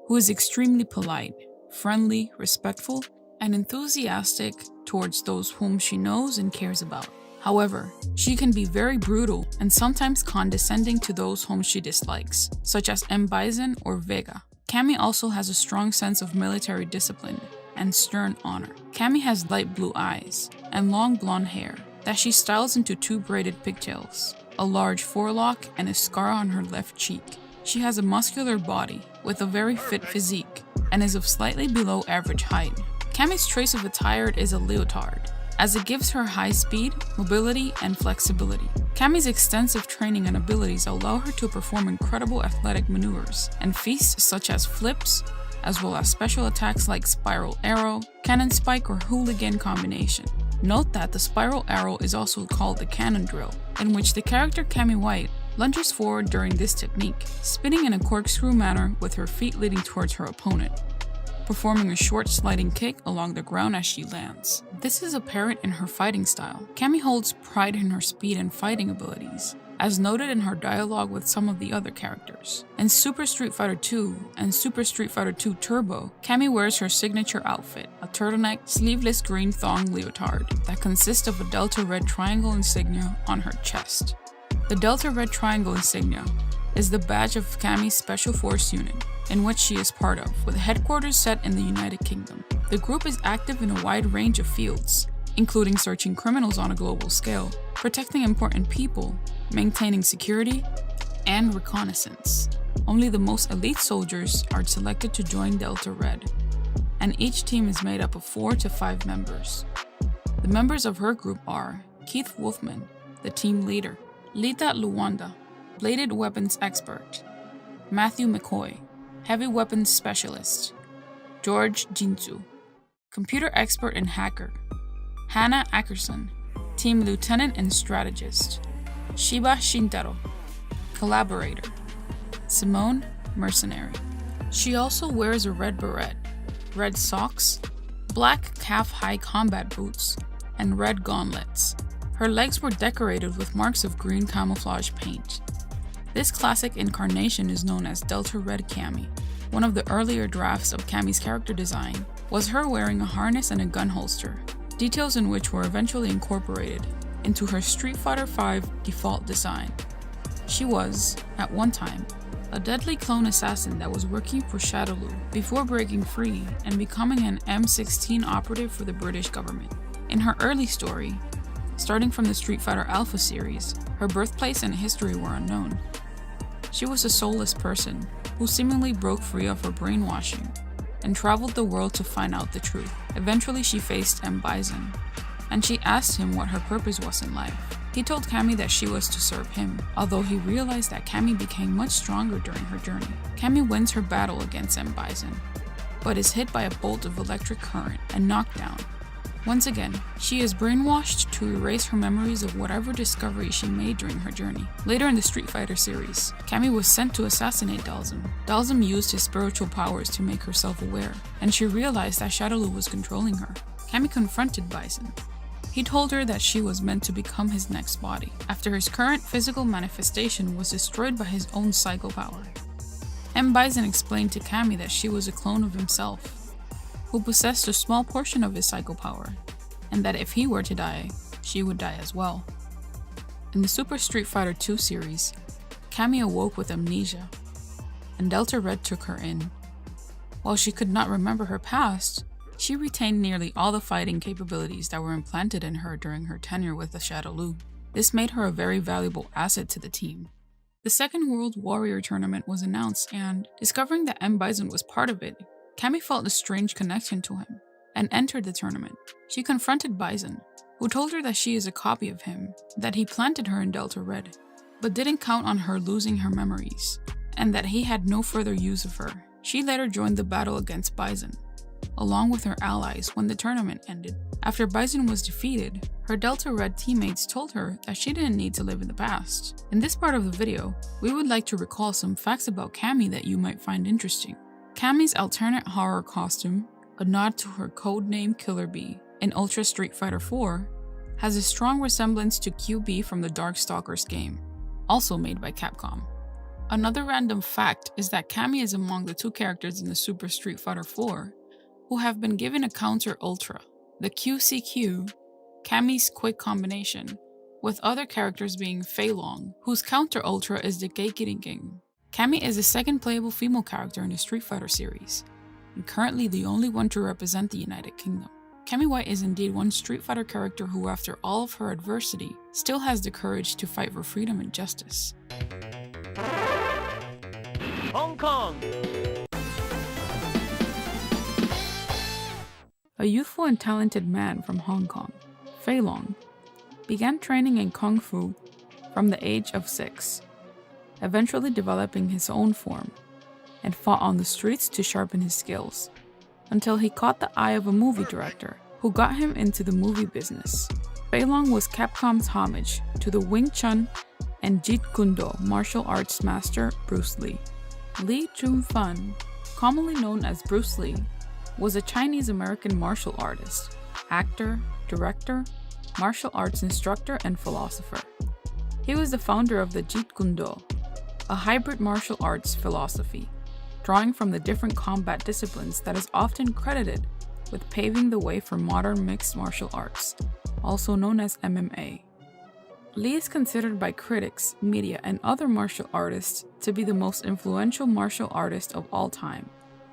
who is extremely polite, friendly, respectful, and enthusiastic towards those whom she knows and cares about. However, she can be very brutal and sometimes condescending to those whom she dislikes, such as M.Bison or Vega. Cammy also has a strong sense of military discipline and stern honor. Cammy has light blue eyes and long blonde hair that she styles into 2 braided pigtails, a large forelock, and a scar on her left cheek. She has a muscular body with a very fit physique and is of slightly below average height. Cammy's choice of attire is a leotard, as it gives her high speed, mobility, and flexibility. Cammy's extensive training and abilities allow her to perform incredible athletic maneuvers and feats such as flips, as well as special attacks like Spiral Arrow, Cannon Spike, or Hooligan Combination. Note that the Spiral Arrow is also called the Cannon Drill, in which the character Cammy White lunges forward during this technique, spinning in a corkscrew manner with her feet leading towards her opponent, performing a short sliding kick along the ground as she lands. This is apparent in her fighting style. Cammy holds pride in her speed and fighting abilities, as noted in her dialogue with some of the other characters. In Super Street Fighter 2 and Super Street Fighter 2 Turbo, Cammy wears her signature outfit, a turtleneck, sleeveless green thong leotard that consists of a Delta Red Triangle insignia on her chest. The Delta Red Triangle insignia is the badge of Cammy's Special Force unit, in which she is part of, with headquarters set in the United Kingdom. The group is active in a wide range of fields, including searching criminals on a global scale, protecting important people, maintaining security, and reconnaissance. Only the most elite soldiers are selected to join Delta Red, and each team is made up of 4 to 5 members. The members of her group are Keith Wolfman, the team leader, Lita Luwanda, bladed weapons expert, Matthew McCoy, heavy weapons specialist, George Jinzu, computer expert and hacker, Hannah Ackerson, team lieutenant and strategist, Shiba Shintaro, collaborator, Simone, mercenary. She also wears a red beret, red socks, black calf-high combat boots, and red gauntlets. Her legs were decorated with marks of green camouflage paint. This classic incarnation is known as Delta Red Cammy. One of the earlier drafts of Cammy's character design was her wearing a harness and a gun holster, details in which were eventually incorporated into her Street Fighter V default design. She was, at one time, a deadly clone assassin that was working for Shadowloo before breaking free and becoming an M16 operative for the British government. In her early story, starting from the Street Fighter Alpha series, her birthplace and history were unknown. She was a soulless person who seemingly broke free of her brainwashing and traveled the world to find out the truth. Eventually she faced M.Bison, and she asked him what her purpose was in life. He told Cammy that she was to serve him, although he realized that Cammy became much stronger during her journey. Cammy wins her battle against M.Bison, but is hit by a bolt of electric current and knocked down. Once again, she is brainwashed to erase her memories of whatever discovery she made during her journey. Later in the Street Fighter series, Cammy was sent to assassinate Dhalsim. Dhalsim used his spiritual powers to make her self-aware, and she realized that Shadowloo was controlling her. Cammy confronted Bison. He told her that she was meant to become his next body, after his current physical manifestation was destroyed by his own psycho power. M.Bison explained to Cammy that she was a clone of himself, who possessed a small portion of his psycho power, and that if he were to die, she would die as well. In the Super Street Fighter 2 series, Cammy awoke with amnesia, and Delta Red took her in. While she could not remember her past, she retained nearly all the fighting capabilities that were implanted in her during her tenure with the Shadow Lu. This made her a very valuable asset to the team. The second World Warrior tournament was announced, and discovering that M.Bison was part of it, Cammy felt a strange connection to him and entered the tournament. She confronted Bison, who told her that she is a copy of him, that he planted her in Delta Red, but didn't count on her losing her memories, and that he had no further use of her. She later joined the battle against Bison, along with her allies when the tournament ended. After Bison was defeated, her Delta Red teammates told her that she didn't need to live in the past. In this part of the video, we would like to recall some facts about Cammy that you might find interesting. Cammy's alternate horror costume, a nod to her codename Killer Bee in Ultra Street Fighter 4, has a strong resemblance to QB from the Darkstalkers game, also made by Capcom. Another random fact is that Cammy is among the 2 characters in the Super Street Fighter 4 who have been given a counter Ultra, the QCQ, Cammy's quick combination, with other characters being Fei Long, whose counter Ultra is the Geikiriging. Cammy is the second playable female character in the Street Fighter series, and currently the only one to represent the United Kingdom. Cammy White is indeed one Street Fighter character who, after all of her adversity, still has the courage to fight for freedom and justice. Hong Kong. A youthful and talented man from Hong Kong, Fei Long, began training in Kung Fu from the age of 6, eventually developing his own form, and fought on the streets to sharpen his skills, until he caught the eye of a movie director who got him into the movie business. Fei Long was Capcom's homage to the Wing Chun and Jeet Kune Do martial arts master Bruce Lee. Lee Jun-fan, commonly known as Bruce Lee, was a Chinese-American martial artist, actor, director, martial arts instructor, and philosopher. He was the founder of the Jeet Kune Do, a hybrid martial arts philosophy, drawing from the different combat disciplines that is often credited with paving the way for modern mixed martial arts, also known as MMA. Lee is considered by critics, media, and other martial artists to be the most influential martial artist of all time,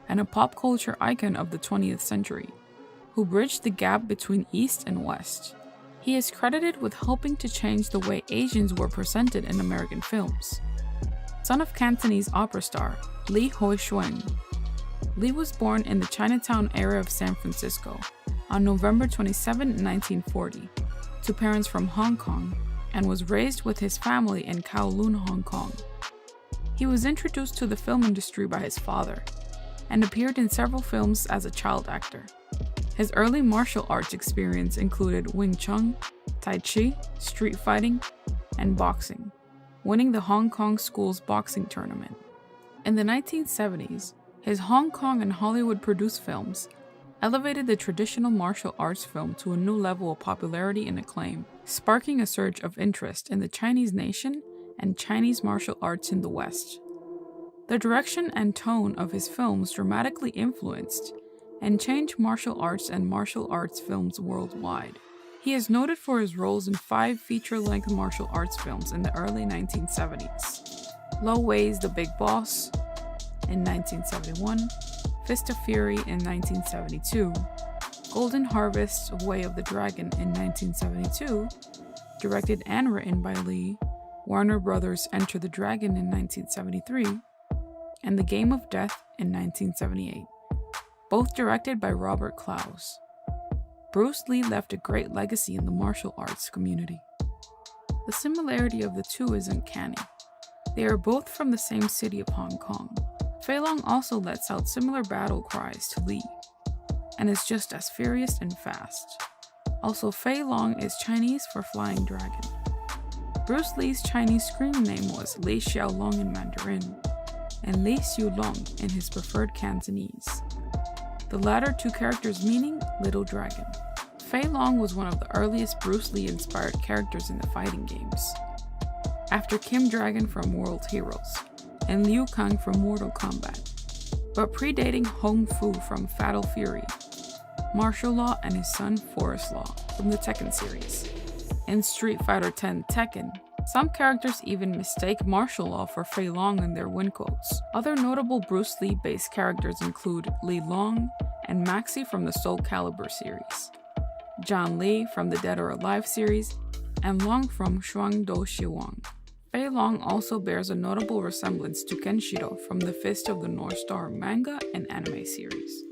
and a pop culture icon of the 20th century, who bridged the gap between East and West. He is credited with helping to change the way Asians were presented in American films. Son of Cantonese opera star Lee Hoi-shuen, Lee was born in the Chinatown area of San Francisco on November 27, 1940, to parents from Hong Kong, and was raised with his family in Kowloon, Hong Kong. He was introduced to the film industry by his father, and appeared in several films as a child actor. His early martial arts experience included Wing Chun, Tai Chi, street fighting, and boxing, winning the Hong Kong School's boxing tournament. In the 1970s, his Hong Kong and Hollywood-produced films elevated the traditional martial arts film to a new level of popularity and acclaim, sparking a surge of interest in the Chinese nation and Chinese martial arts in the West. The direction and tone of his films dramatically influenced and changed martial arts and martial arts films worldwide. He is noted for his roles in 5 feature-length martial arts films in the early 1970s. Lo Wei's The Big Boss in 1971, Fist of Fury in 1972, Golden Harvest: Way of the Dragon in 1972, directed and written by Lee, Warner Brothers' Enter the Dragon in 1973, and The Game of Death in 1978, both directed by Robert Clouse. Bruce Lee left a great legacy in the martial arts community. The similarity of the two is uncanny. They are both from the same city of Hong Kong. Fei Long also lets out similar battle cries to Lee, and is just as furious and fast. Also, Fei Long is Chinese for flying dragon. Bruce Lee's Chinese screen name was Li Xiaolong in Mandarin, and Li Xiulong in his preferred Cantonese, the latter 2 characters meaning Little Dragon. Fei Long was one of the earliest Bruce Lee-inspired characters in the fighting games, after Kim Dragon from World Heroes, and Liu Kang from Mortal Kombat, but predating Hong Fu from Fatal Fury. martial law, and his son Forest Law from the Tekken series. In Street Fighter X Tekken, some characters even mistake martial law for Fei Long in their win quotes. Other notable Bruce Lee-based characters include Li Long and Maxi from the Soul Calibur series, John Lee from the Dead or Alive series, and Long from Shuang Do Shiwang. Fei Long also bears a notable resemblance to Kenshiro from the Fist of the North Star manga and anime series.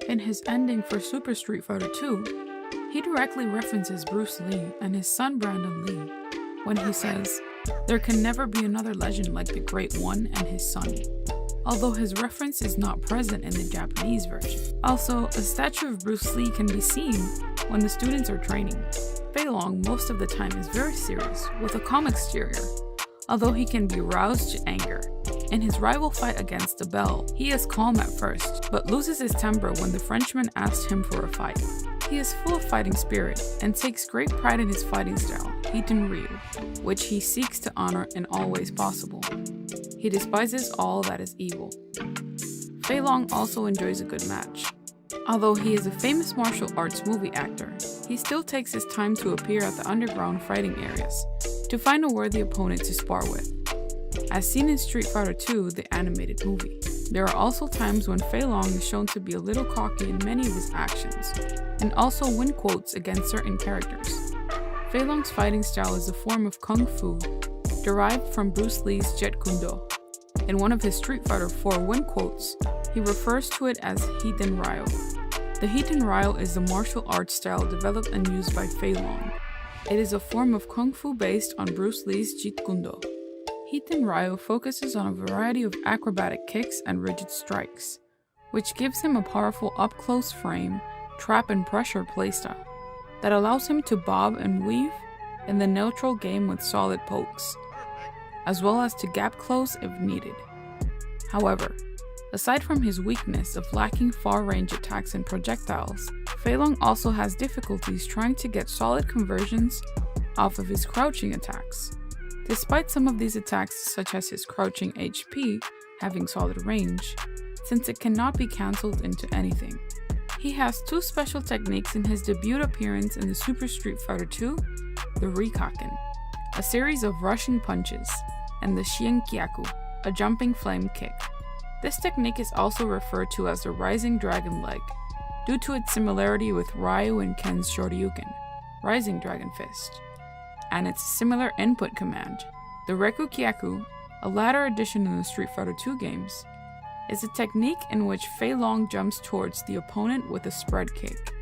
In his ending for Super Street Fighter II, he directly references Bruce Lee and his son Brandon Lee when he says, "There can never be another legend like the Great One and his son," although his reference is not present in the Japanese version. Also, a statue of Bruce Lee can be seen when the students are training. Fei Long most of the time is very serious, with a calm exterior, although he can be roused to anger. In his rival fight against the Bell, he is calm at first, but loses his temper when the Frenchman asks him for a fight. He is full of fighting spirit and takes great pride in his fighting style, Hiten Ryu, which he seeks to honor in all ways possible. He despises all that is evil. Fei Long also enjoys a good match. Although he is a famous martial arts movie actor, he still takes his time to appear at the underground fighting areas to find a worthy opponent to spar with, as seen in Street Fighter II, the animated movie. There are also times when Fei Long is shown to be a little cocky in many of his actions, and also win quotes against certain characters. Fei Long's fighting style is a form of Kung Fu, derived from Bruce Lee's Jeet Kune Do. In one of his Street Fighter IV win quotes, he refers to it as Hiten Ryu. The Hiten Ryu is the martial arts style developed and used by Fei Long. It is a form of Kung Fu based on Bruce Lee's Jeet Kune Do. Hiten Ryu focuses on a variety of acrobatic kicks and rigid strikes, which gives him a powerful up-close frame, trap and pressure playstyle that allows him to bob and weave in the neutral game with solid pokes, as well as to gap close if needed. However, aside from his weakness of lacking far-range attacks and projectiles, Fei Long also has difficulties trying to get solid conversions off of his crouching attacks. Despite some of these attacks, such as his crouching HP having solid range, since it cannot be cancelled into anything. He has two special techniques in his debut appearance in the Super Street Fighter II, the Rikaken, a series of rushing punches, and the Shienkiaku, a jumping flame kick. This technique is also referred to as the Rising Dragon Leg, due to its similarity with Ryu and Ken's Shoryuken, Rising Dragon Fist, and its similar input command. The Rekukyaku, a latter addition in the Street Fighter II games, is a technique in which Fei Long jumps towards the opponent with a spread kick.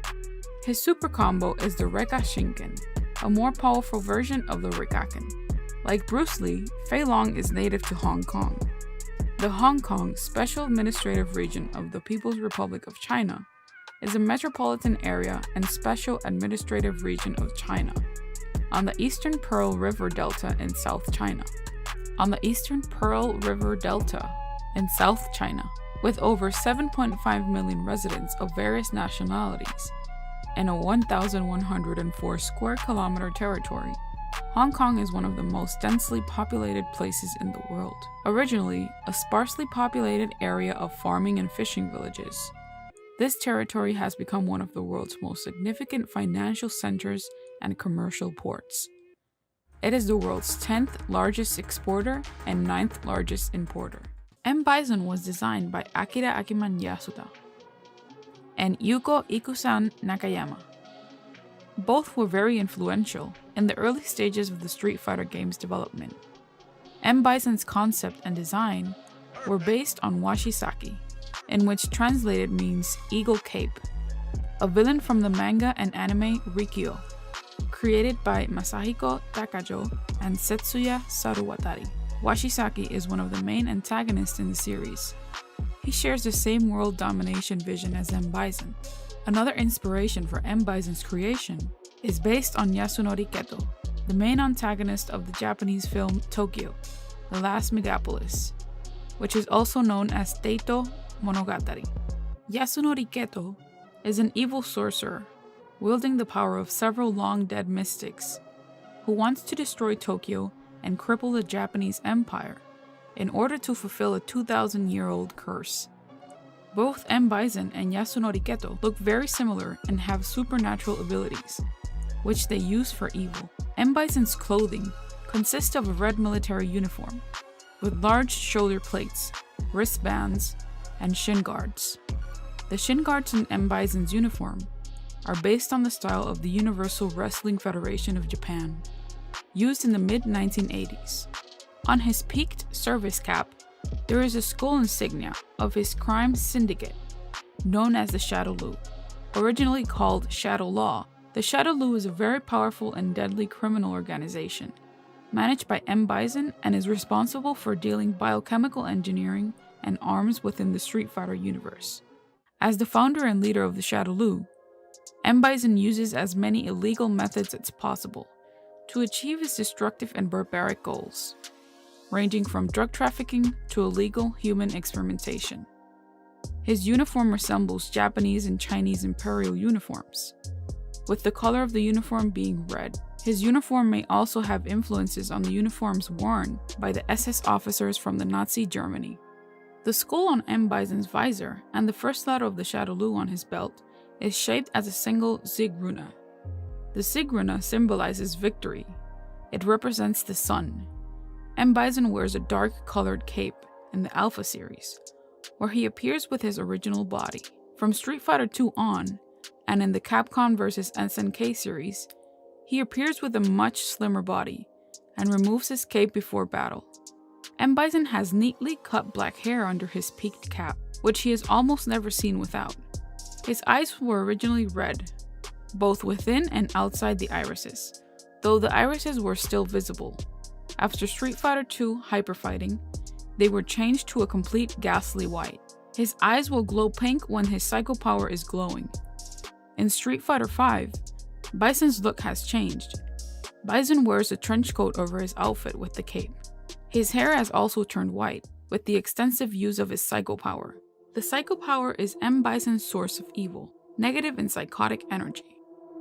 His super combo is the Reka Shinken, a more powerful version of the Rikaken. Like Bruce Lee, Fei Long is native to Hong Kong. The Hong Kong Special Administrative Region of the People's Republic of China is a metropolitan area and special administrative region of China, on the Eastern Pearl River Delta in South China. In South China, with over 7.5 million residents of various nationalities and a 1,104 square kilometer territory, Hong Kong is one of the most densely populated places in the world. Originally a sparsely populated area of farming and fishing villages, this territory has become one of the world's most significant financial centers and commercial ports. It is the world's 10th largest exporter and 9th largest importer. M.Bison was designed by Akira Akiman Yasuda and Yuko Ikusan Nakayama. Both were very influential in the early stages of the Street Fighter game's development. M.Bison's concept and design were based on Washisaki, in which translated means Eagle Cape, a villain from the manga and anime Rikyo, created by Masahiko Takajo and Setsuya Saruwatari. Washisaki is one of the main antagonists in the series. He shares the same world domination vision as M.Bison. Another inspiration for M.Bison's creation is based on Yasunori Keto, the main antagonist of the Japanese film Tokyo, The Last Megapolis, which is also known as Teito Monogatari. Yasunori Keto is an evil sorcerer, wielding the power of several long-dead mystics, who wants to destroy Tokyo and cripple the Japanese Empire in order to fulfill a 2,000-year-old curse. Both M.Bison and Yasunori Keto look very similar and have supernatural abilities, which they use for evil. M.Bison's clothing consists of a red military uniform, with large shoulder plates, wristbands, and shin guards. The shin guards in M.Bison's uniform are based on the style of the Universal Wrestling Federation of Japan, used in the mid-1980s. On his peaked service cap, there is a skull insignia of his crime syndicate, known as the Shadow Lu. Originally called Shadow Law, the Shadow Lu is a very powerful and deadly criminal organization, managed by M.Bison and is responsible for dealing biochemical engineering and arms within the Street Fighter universe. As the founder and leader of the Shadow Lu, M.Bison uses as many illegal methods as possible to achieve his destructive and barbaric goals, ranging from drug trafficking to illegal human experimentation. His uniform resembles Japanese and Chinese imperial uniforms, with the color of the uniform being red. His uniform may also have influences on the uniforms worn by the SS officers from the Nazi Germany. The skull on M.Bison's visor and the first letter of the Shadow Lu on his belt is shaped as a single Sig runa. The Sig runa symbolizes victory. It represents the sun. M.Bison wears a dark-colored cape in the Alpha series, where he appears with his original body. From Street Fighter 2 on, and in the Capcom vs SNK series, he appears with a much slimmer body and removes his cape before battle. M.Bison has neatly cut black hair under his peaked cap, which he is almost never seen without. His eyes were originally red, both within and outside the irises, though the irises were still visible. After Street Fighter 2 Hyper Fighting, they were changed to a complete ghastly white. His eyes will glow pink when his psycho power is glowing. In Street Fighter 5, Bison's look has changed. Bison wears a trench coat over his outfit with the cape. His hair has also turned white, with the extensive use of his psycho power. The psycho power is M.Bison's source of evil, negative and psychotic energy.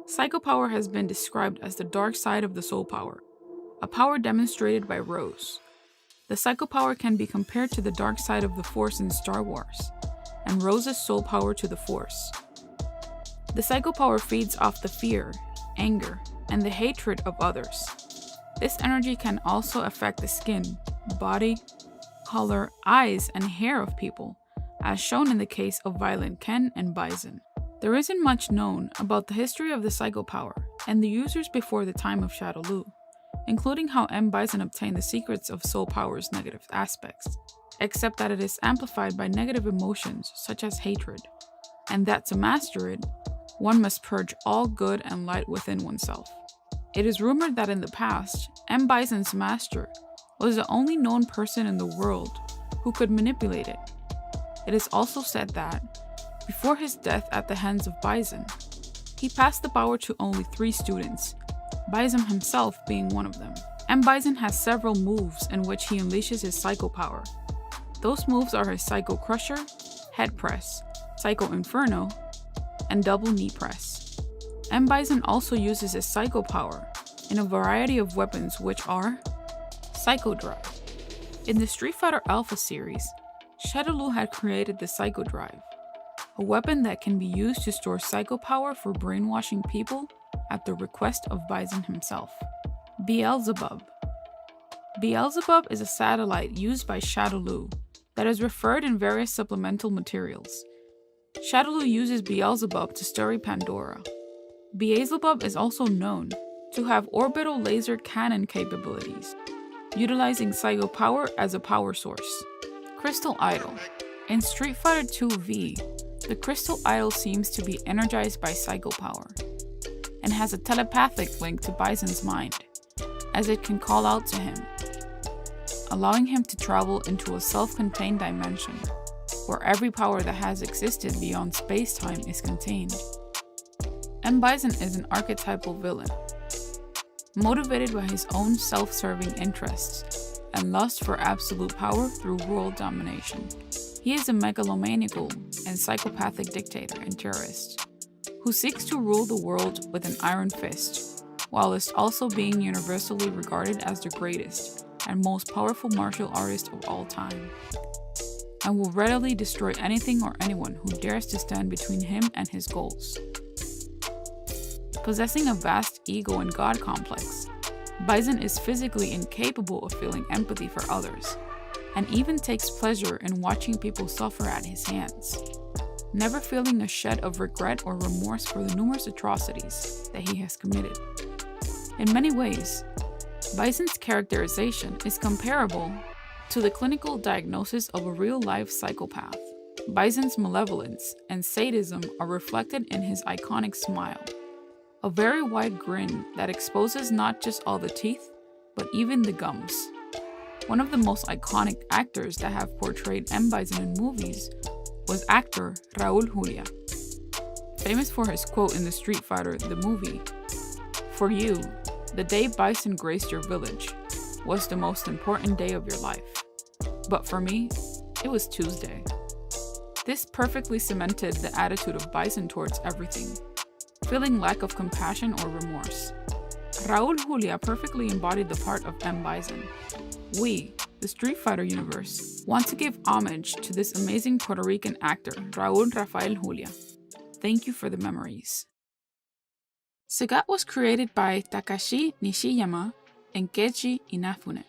Psycho power has been described as the dark side of the soul power, a power demonstrated by Rose. The psycho power can be compared to the dark side of the Force in Star Wars, and Rose's soul power to the Force. The psycho power feeds off the fear, anger, and the hatred of others. This energy can also affect the skin, body, color, eyes, and hair of people, as shown in the case of Violent Ken and Bison. There isn't much known about the history of the psycho power and the users before the time of Shadow Lu, including how M.Bison obtained the secrets of soul power's negative aspects, except that it is amplified by negative emotions such as hatred, and that to master it, one must purge all good and light within oneself. It is rumored that in the past, M.Bison's master was the only known person in the world who could manipulate it. It is also said that, before his death at the hands of Bison, he passed the power to only 3 students, Bison himself being one of them. M.Bison has several moves in which he unleashes his psycho power. Those moves are his Psycho Crusher, Head Press, Psycho Inferno, and Double Knee Press. M.Bison also uses his psycho power in a variety of weapons which are Psycho Drive. In the Street Fighter Alpha series, Shadow Lu had created the Psycho Drive, a weapon that can be used to store psycho power for brainwashing people at the request of Bison himself. Beelzebub. Beelzebub is a satellite used by Shadow Lu that is referred in various supplemental materials. Shadow Lu uses Beelzebub to study Pandora. Beelzebub is also known to have orbital laser cannon capabilities, utilizing psycho power as a power source. Crystal Idol. In Street Fighter 2V, the Crystal Idol seems to be energized by psycho power, and has a telepathic link to Bison's mind, as it can call out to him, allowing him to travel into a self-contained dimension, where every power that has existed beyond space-time is contained. M.Bison is an archetypal villain, motivated by his own self-serving interests and lust for absolute power through world domination. He is a megalomaniacal and psychopathic dictator and terrorist, who seeks to rule the world with an iron fist, whilst also being universally regarded as the greatest and most powerful martial artist of all time. and will readily destroy anything or anyone who dares to stand between him and his goals. Possessing a vast ego and god complex, Bison is physically incapable of feeling empathy for others, and even takes pleasure in watching people suffer at his hands, never feeling a shed of regret or remorse for the numerous atrocities that he has committed. In many ways, Bison's characterization is comparable to the clinical diagnosis of a real-life psychopath. Bison's malevolence and sadism are reflected in his iconic smile, a very wide grin that exposes not just all the teeth, but even the gums. One of the most iconic actors that have portrayed M.Bison in movies was actor Raul Julia. Famous for his quote in the Street Fighter, the movie, "For you, the day Bison graced your village was the most important day of your life. But for me, it was Tuesday." This perfectly cemented the attitude of Bison towards everything, feeling lack of compassion or remorse. Raul Julia perfectly embodied the part of M.Bison. We, the Street Fighter universe, want to give homage to this amazing Puerto Rican actor, Raul Rafael Julia. Thank you for the memories. Sagat was created by Takashi Nishiyama and Keiichi Inafune.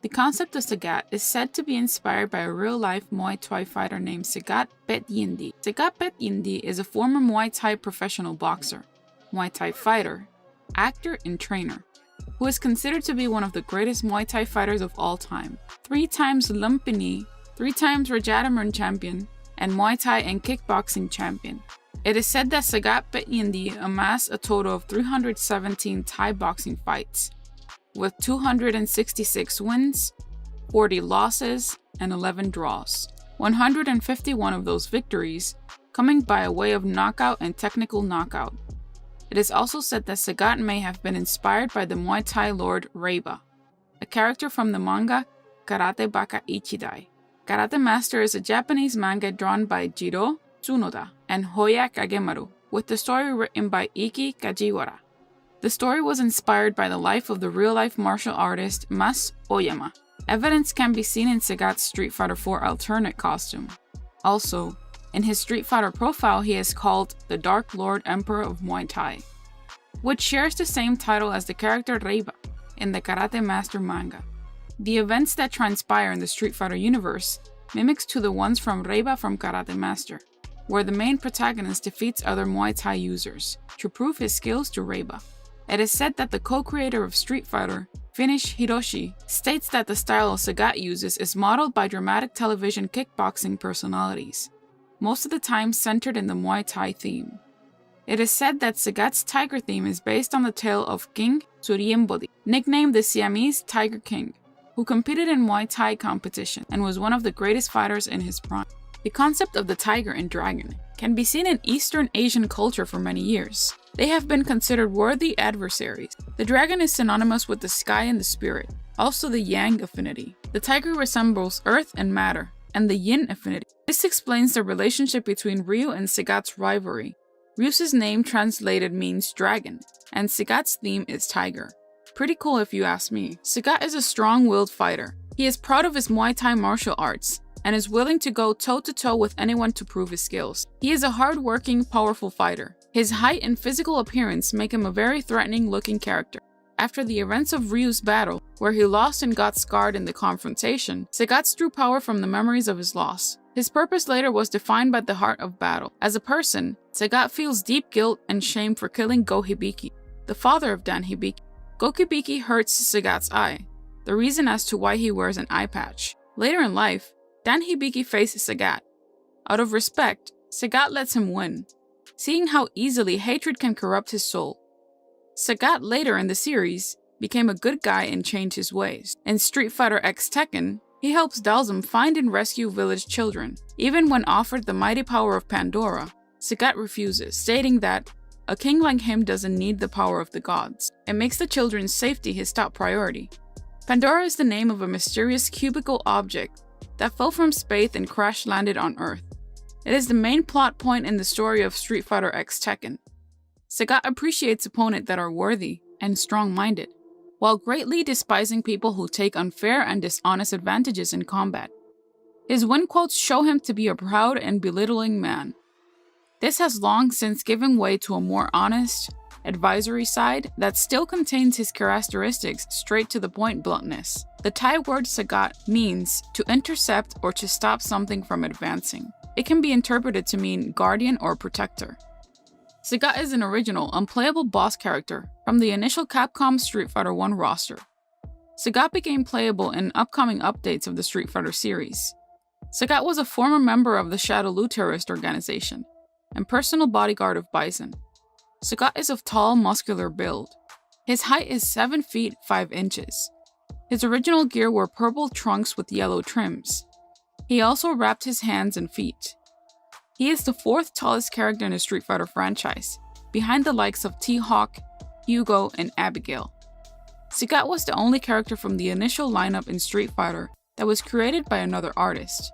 The concept of Sagat is said to be inspired by a real-life Muay Thai fighter named Sagat Bet Yindi. Sagat Bet Yindi is a former Muay Thai professional boxer, Muay Thai fighter, actor, and trainer, who is considered to be one of the greatest Muay Thai fighters of all time. 3 times Lumpini, 3 times Rajadamern champion, and Muay Thai and kickboxing champion. It is said that Sagat Bet Yindi amassed a total of 317 Thai boxing fights, with 266 wins, 40 losses, and 11 draws. 151 of those victories coming by a way of knockout and technical knockout. It is also said that Sagat may have been inspired by the Muay Thai lord Reiba, a character from the manga Karate Baka Ichidai. Karate Master is a Japanese manga drawn by Jiro Tsunoda and Hoya Kagemaru, with the story written by Iki Kajiwara. The story was inspired by the life of the real-life martial artist Mas Oyama. Evidence can be seen in Sagat's Street Fighter 4 alternate costume. Also, in his Street Fighter profile he is called the Dark Lord Emperor of Muay Thai, which shares the same title as the character Reiba in the Karate Master manga. The events that transpire in the Street Fighter universe mimics to the ones from Reiba from Karate Master, where the main protagonist defeats other Muay Thai users to prove his skills to Reiba. It is said that the co-creator of Street Fighter, Finish Hiroshi, states that the style Sagat uses is modeled by dramatic television kickboxing personalities, most of the time centered in the Muay Thai theme. It is said that Sagat's tiger theme is based on the tale of King Suriembodi, nicknamed the Siamese Tiger King, who competed in Muay Thai competition and was one of the greatest fighters in his prime. The concept of the tiger and dragon can be seen in Eastern Asian culture for many years. They have been considered worthy adversaries. The dragon is synonymous with the sky and the spirit, also the yang affinity. The tiger resembles earth and matter, and the yin affinity. This explains the relationship between Ryu and Sagat's rivalry. Ryu's name translated means dragon, and Sagat's theme is tiger. Pretty cool if you ask me. Sagat is a strong-willed fighter. He is proud of his Muay Thai martial arts, and is willing to go toe-to-toe with anyone to prove his skills. He is a hard-working, powerful fighter. His height and physical appearance make him a very threatening-looking character. After the events of Ryu's battle, where he lost and got scarred in the confrontation, Sagat drew power from the memories of his loss. His purpose later was defined by the heart of battle. As a person, Sagat feels deep guilt and shame for killing Go Hibiki, the father of Dan Hibiki. Go Hibiki hurts Sagat's eye, the reason as to why he wears an eye patch. Later in life, Dan Hibiki faces Sagat. Out of respect, Sagat lets him win, seeing how easily hatred can corrupt his soul. Sagat later in the series became a good guy and changed his ways. In Street Fighter X Tekken, he helps Dhalsim find and rescue village children. Even when offered the mighty power of Pandora, Sagat refuses, stating that a king like him doesn't need the power of the gods. It makes the children's safety his top priority. Pandora is the name of a mysterious cubical object that fell from space and crash-landed on Earth. It is the main plot point in the story of Street Fighter X Tekken. Sagat appreciates opponents that are worthy and strong-minded, while greatly despising people who take unfair and dishonest advantages in combat. His win quotes show him to be a proud and belittling man. This has long since given way to a more honest, advisory side that still contains his characteristics straight to the point bluntness. The Thai word Sagat means to intercept or to stop something from advancing. It can be interpreted to mean guardian or protector. Sagat is an original, unplayable boss character from the initial Capcom Street Fighter 1 roster. Sagat became playable in upcoming updates of the Street Fighter series. Sagat was a former member of the Shadowloo terrorist organization and personal bodyguard of Bison. Sagat is of tall, muscular build. His height is 7 feet 5 inches. His original gear were purple trunks with yellow trims. He also wrapped his hands and feet. He is the 4th tallest character in the Street Fighter franchise, behind the likes of T.Hawk, Hugo, and Abigail. Sagat was the only character from the initial lineup in Street Fighter that was created by another artist.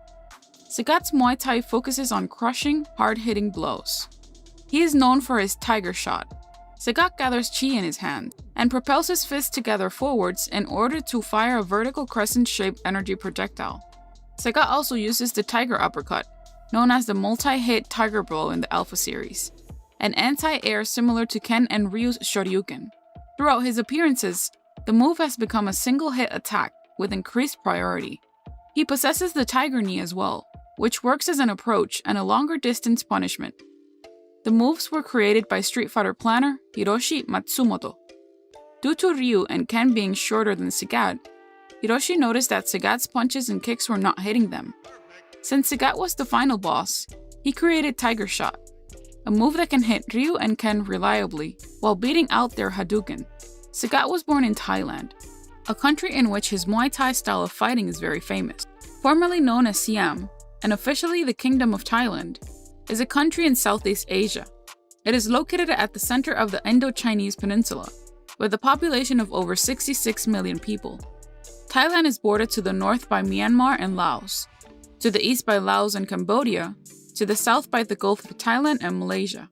Sagat's Muay Thai focuses on crushing, hard-hitting blows. He is known for his tiger shot. Sagat gathers chi in his hand and propels his fists together forwards in order to fire a vertical crescent-shaped energy projectile. Sagat also uses the tiger uppercut, known as the multi-hit tiger blow in the Alpha series, an anti-air similar to Ken and Ryu's Shoryuken. Throughout his appearances, the move has become a single-hit attack with increased priority. He possesses the tiger knee as well, which works as an approach and a longer distance punishment. The moves were created by Street Fighter planner Hiroshi Matsumoto. Due to Ryu and Ken being shorter than Sagat, Hiroshi noticed that Sagat's punches and kicks were not hitting them. Since Sagat was the final boss, he created Tiger Shot, a move that can hit Ryu and Ken reliably while beating out their Hadouken. Sagat was born in Thailand, a country in which his Muay Thai style of fighting is very famous. Formerly known as Siam, and officially the Kingdom of Thailand, is a country in Southeast Asia. It is located at the center of the Indo-Chinese peninsula, with a population of over 66 million people. Thailand is bordered to the north by Myanmar and Laos, to the east by Laos and Cambodia, to the south by the Gulf of Thailand and Malaysia,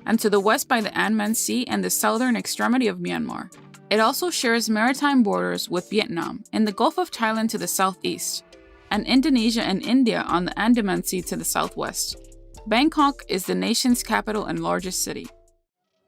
and to the west by the Andaman Sea and the southern extremity of Myanmar. It also shares maritime borders with Vietnam in the Gulf of Thailand to the southeast, and Indonesia and India on the Andaman Sea to the southwest. Bangkok is the nation's capital and largest city.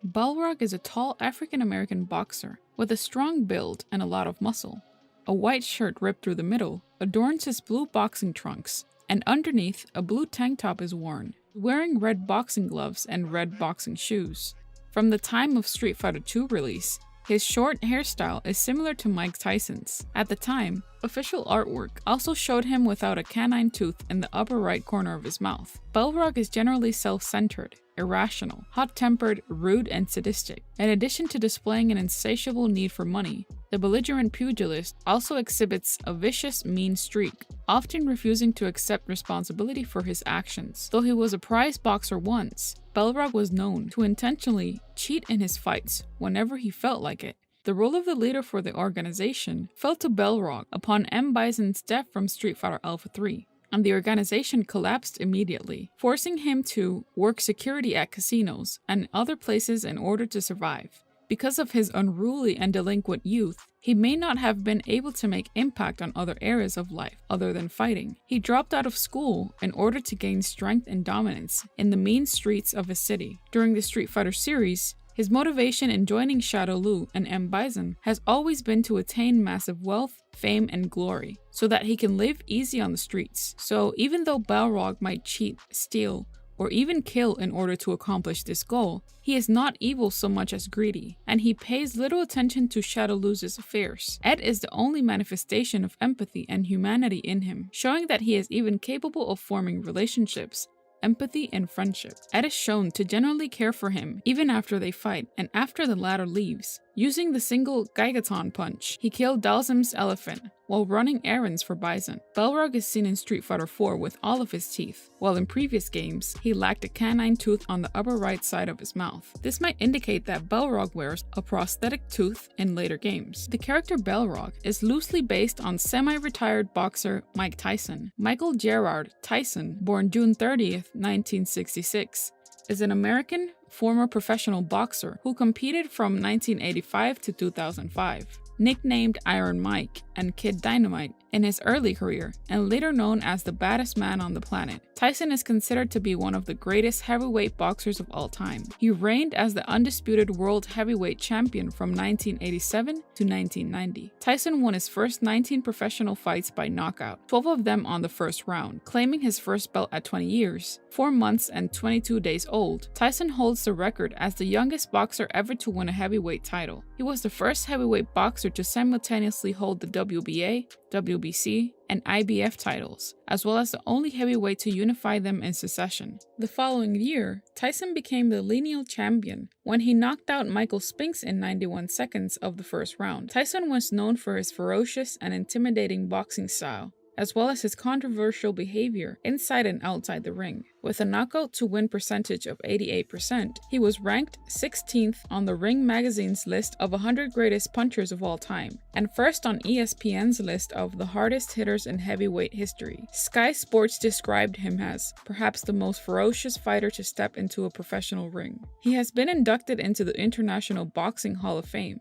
Balrog is a tall African-American boxer with a strong build and a lot of muscle. A white shirt ripped through the middle adorns his blue boxing trunks, and underneath, a blue tank top is worn, wearing red boxing gloves and red boxing shoes. From the time of Street Fighter 2 release, his short hairstyle is similar to Mike Tyson's. At the time, official artwork also showed him without a canine tooth in the upper right corner of his mouth. Balrog is generally self-centered, irrational, hot-tempered, rude, and sadistic. In addition to displaying an insatiable need for money, the belligerent pugilist also exhibits a vicious, mean streak, often refusing to accept responsibility for his actions. Though he was a prize boxer once, Balrog was known to intentionally cheat in his fights whenever he felt like it. The role of the leader for the organization fell to Balrog upon M.Bison's death from Street Fighter Alpha 3, and the organization collapsed immediately, forcing him to work security at casinos and other places in order to survive. Because of his unruly and delinquent youth, he may not have been able to make impact on other areas of life other than fighting. He dropped out of school in order to gain strength and dominance in the mean streets of his city. During the Street Fighter series, his motivation in joining Shadowloo and M.Bison has always been to attain massive wealth, fame, and glory, so that he can live easy on the streets. So even though Balrog might cheat, steal, or even kill in order to accomplish this goal, he is not evil so much as greedy, and he pays little attention to Shadowloo's affairs. Ed is the only manifestation of empathy and humanity in him, showing that he is even capable of forming relationships, empathy, and friendship. Ed is shown to generally care for him even after they fight and after the latter leaves. Using the single Gigaton punch, he killed Dhalsim's elephant while running errands for Bison. Balrog is seen in Street Fighter 4 with all of his teeth, while in previous games, he lacked a canine tooth on the upper right side of his mouth. This might indicate that Balrog wears a prosthetic tooth in later games. The character Balrog is loosely based on semi-retired boxer Mike Tyson. Michael Gerard Tyson, born June 30th, 1966, is an American former professional boxer who competed from 1985 to 2005. nicknamed Iron Mike and Kid Dynamite in his early career, and later known as the baddest man on the planet. Tyson is considered to be one of the greatest heavyweight boxers of all time. He reigned as the undisputed world heavyweight champion from 1987 to 1990. Tyson won his first 19 professional fights by knockout, 12 of them on the first round, claiming his first belt at 20 years, 4 months and 22 days old. Tyson holds the record as the youngest boxer ever to win a heavyweight title. He was the first heavyweight boxer to simultaneously hold the WBA, WBC, and IBF titles, as well as the only heavyweight to unify them in succession. The following year, Tyson became the lineal champion when he knocked out Michael Spinks in 91 seconds of the first round. Tyson was known for his ferocious and intimidating boxing style, as well as his controversial behavior inside and outside the ring. With a knockout to win percentage of 88%, he was ranked 16th on the Ring magazine's list of 100 greatest punchers of all time, and first on ESPN's list of the hardest hitters in heavyweight history. Sky Sports described him as perhaps the most ferocious fighter to step into a professional ring. He has been inducted into the International Boxing Hall of Fame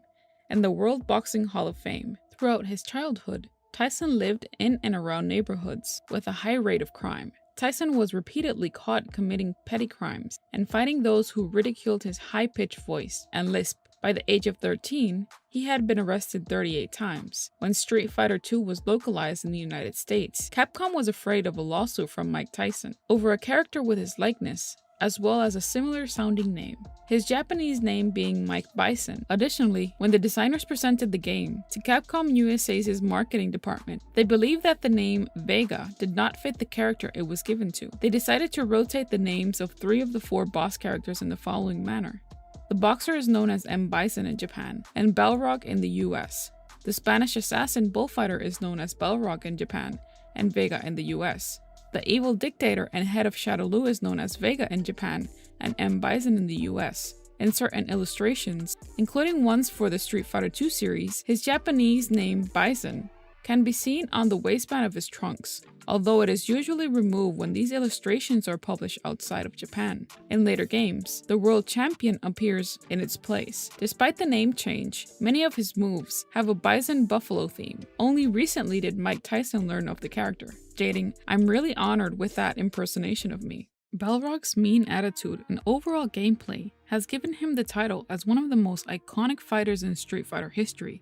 and the World Boxing Hall of Fame. Throughout his childhood, Tyson lived in and around neighborhoods with a high rate of crime. Tyson was repeatedly caught committing petty crimes and fighting those who ridiculed his high-pitched voice and lisp. By the age of 13, he had been arrested 38 times. When Street Fighter II was localized in the United States, Capcom was afraid of a lawsuit from Mike Tyson over a character with his likeness, as well as a similar sounding name, his Japanese name being M.Bison. Additionally, when the designers presented the game to Capcom USA's marketing department, they believed that the name Vega did not fit the character it was given to. They decided to rotate the names of 3 of the 4 boss characters in the following manner. The boxer is known as M.Bison in Japan and Balrog in the US. The Spanish assassin bullfighter is known as Balrog in Japan and Vega in the US. The evil dictator and head of Shadowloo is known as Vega in Japan and M.Bison in the US. In certain illustrations, including ones for the Street Fighter II series, his Japanese name Bison can be seen on the waistband of his trunks, although it is usually removed when these illustrations are published outside of Japan. In later games, the world champion appears in its place. Despite the name change, many of his moves have a bison buffalo theme. Only recently did Mike Tyson learn of the character, stating, "I'm really honored with that impersonation of me." Balrog's mean attitude and overall gameplay has given him the title as one of the most iconic fighters in Street Fighter history.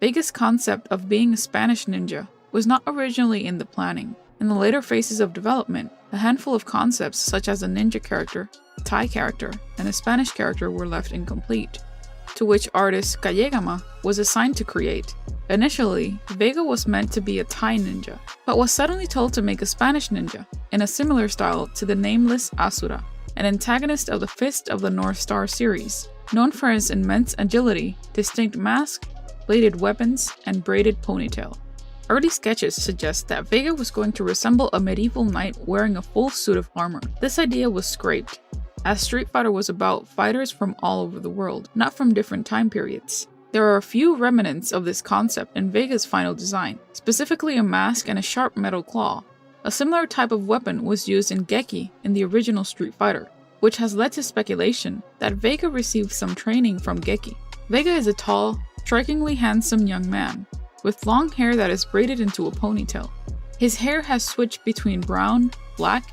Vega's concept of being a Spanish ninja was not originally in the planning. In the later phases of development, a handful of concepts such as a ninja character, a Thai character, and a Spanish character were left incomplete, to which artist Kayegama was assigned to create. Initially, Vega was meant to be a Thai ninja, but was suddenly told to make a Spanish ninja, in a similar style to the nameless Asura, an antagonist of the Fist of the North Star series, known for his immense agility, distinct mask, bladed weapons, and braided ponytail. Early sketches suggest that Vega was going to resemble a medieval knight wearing a full suit of armor. This idea was scrapped, as Street Fighter was about fighters from all over the world, not from different time periods. There are a few remnants of this concept in Vega's final design, specifically a mask and a sharp metal claw. A similar type of weapon was used in Geki in the original Street Fighter, which has led to speculation that Vega received some training from Geki. Vega is a tall, strikingly handsome young man, with long hair that is braided into a ponytail. His hair has switched between brown, black,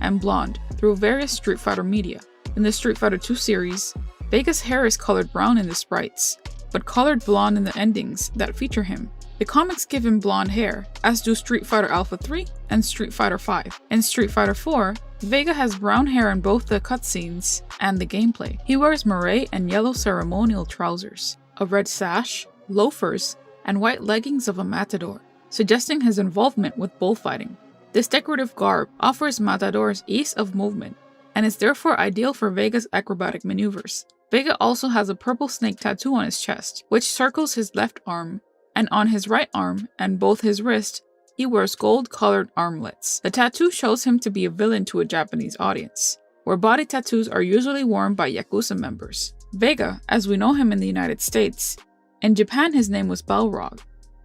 and blonde through various Street Fighter media. In the Street Fighter II series, Vega's hair is colored brown in the sprites, but colored blonde in the endings that feature him. The comics give him blonde hair, as do Street Fighter Alpha 3 and Street Fighter V. In Street Fighter 4, Vega has brown hair in both the cutscenes and the gameplay. He wears moire and yellow ceremonial trousers, a red sash, loafers, and white leggings of a matador, suggesting his involvement with bullfighting. This decorative garb offers matadors ease of movement, and is therefore ideal for Vega's acrobatic maneuvers. Vega also has a purple snake tattoo on his chest, which circles his left arm, and on his right arm and both his wrists, he wears gold-colored armlets. The tattoo shows him to be a villain to a Japanese audience, where body tattoos are usually worn by Yakuza members. Vega, as we know him in the United States, in Japan his name was Balrog.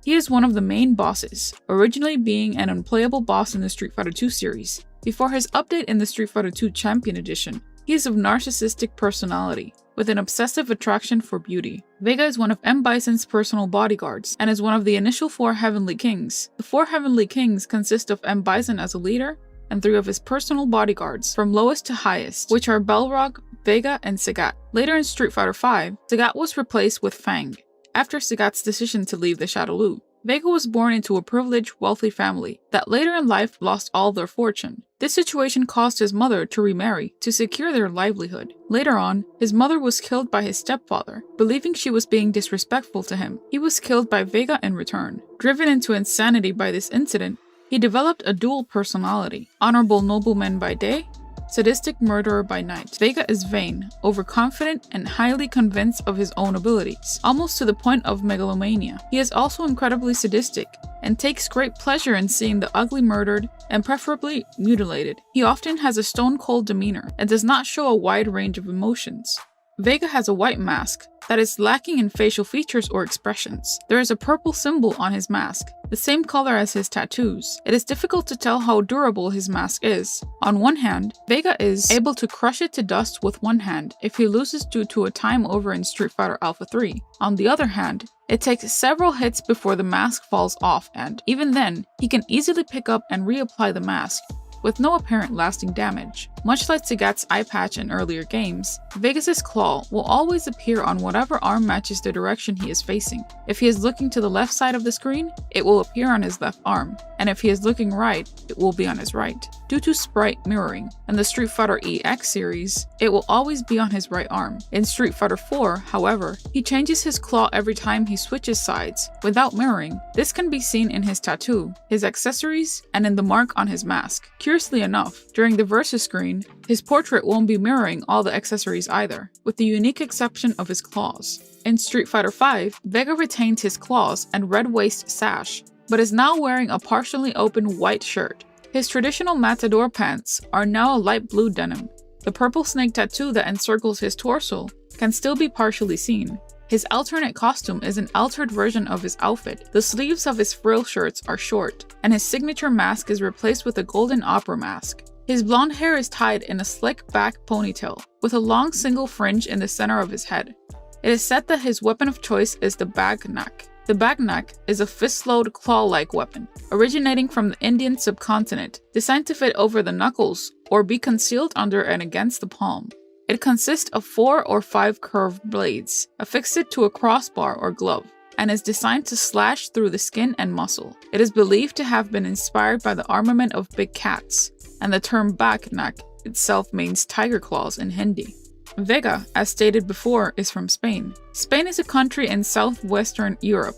He is one of the main bosses, originally being an unplayable boss in the Street Fighter II series. Before his update in the Street Fighter II Champion Edition, he is of narcissistic personality, with an obsessive attraction for beauty. Vega is one of M.Bison's personal bodyguards, and is one of the initial 4 Heavenly Kings. The 4 Heavenly Kings consist of M.Bison as a leader, and 3 of his personal bodyguards, from lowest to highest, which are Balrog, Vega, and Sagat. Later in Street Fighter V, Sagat was replaced with Fang, after Sagat's decision to leave the Shadow Loop. Vega was born into a privileged, wealthy family that later in life lost all their fortune. This situation caused his mother to remarry to secure their livelihood. Later on, his mother was killed by his stepfather, believing she was being disrespectful to him. He was killed by Vega in return. Driven into insanity by this incident, he developed a dual personality: honorable nobleman by day, sadistic murderer by night. Vega is vain, overconfident, and highly convinced of his own abilities, almost to the point of megalomania. He is also incredibly sadistic, and takes great pleasure in seeing the ugly murdered, and preferably mutilated. He often has a stone-cold demeanor, and does not show a wide range of emotions. Vega has a white mask that is lacking in facial features or expressions. There is a purple symbol on his mask, the same color as his tattoos. It is difficult to tell how durable his mask is. On one hand, Vega is able to crush it to dust with one hand if he loses due to a time over in Street Fighter Alpha 3. On the other hand, it takes several hits before the mask falls off, and even then, he can easily pick up and reapply the mask, with no apparent lasting damage. Much like Sagat's eye patch in earlier games, Vegas' claw will always appear on whatever arm matches the direction he is facing. If he is looking to the left side of the screen, it will appear on his left arm, and if he is looking right, it will be on his right. Due to sprite mirroring, in the Street Fighter EX series, it will always be on his right arm. In Street Fighter 4, however, he changes his claw every time he switches sides, without mirroring. This can be seen in his tattoo, his accessories, and in the mark on his mask. Curiously enough, during the versus screen, his portrait won't be mirroring all the accessories either, with the unique exception of his claws. In Street Fighter V, Vega retained his claws and red waist sash, but is now wearing a partially open white shirt. His traditional matador pants are now a light blue denim. The purple snake tattoo that encircles his torso can still be partially seen. His alternate costume is an altered version of his outfit. The sleeves of his frill shirts are short, and his signature mask is replaced with a golden opera mask. His blonde hair is tied in a slick back ponytail, with a long single fringe in the center of his head. It is said that his weapon of choice is the bagnak. The bagnak is a fist-load claw-like weapon, originating from the Indian subcontinent, designed to fit over the knuckles or be concealed under and against the palm. It consists of 4 or 5 curved blades, affixed to a crossbar or glove, and is designed to slash through the skin and muscle. It is believed to have been inspired by the armament of big cats, and the term bagnak itself means tiger claws in Hindi. Vega, as stated before, is from Spain. Spain is a country in southwestern Europe,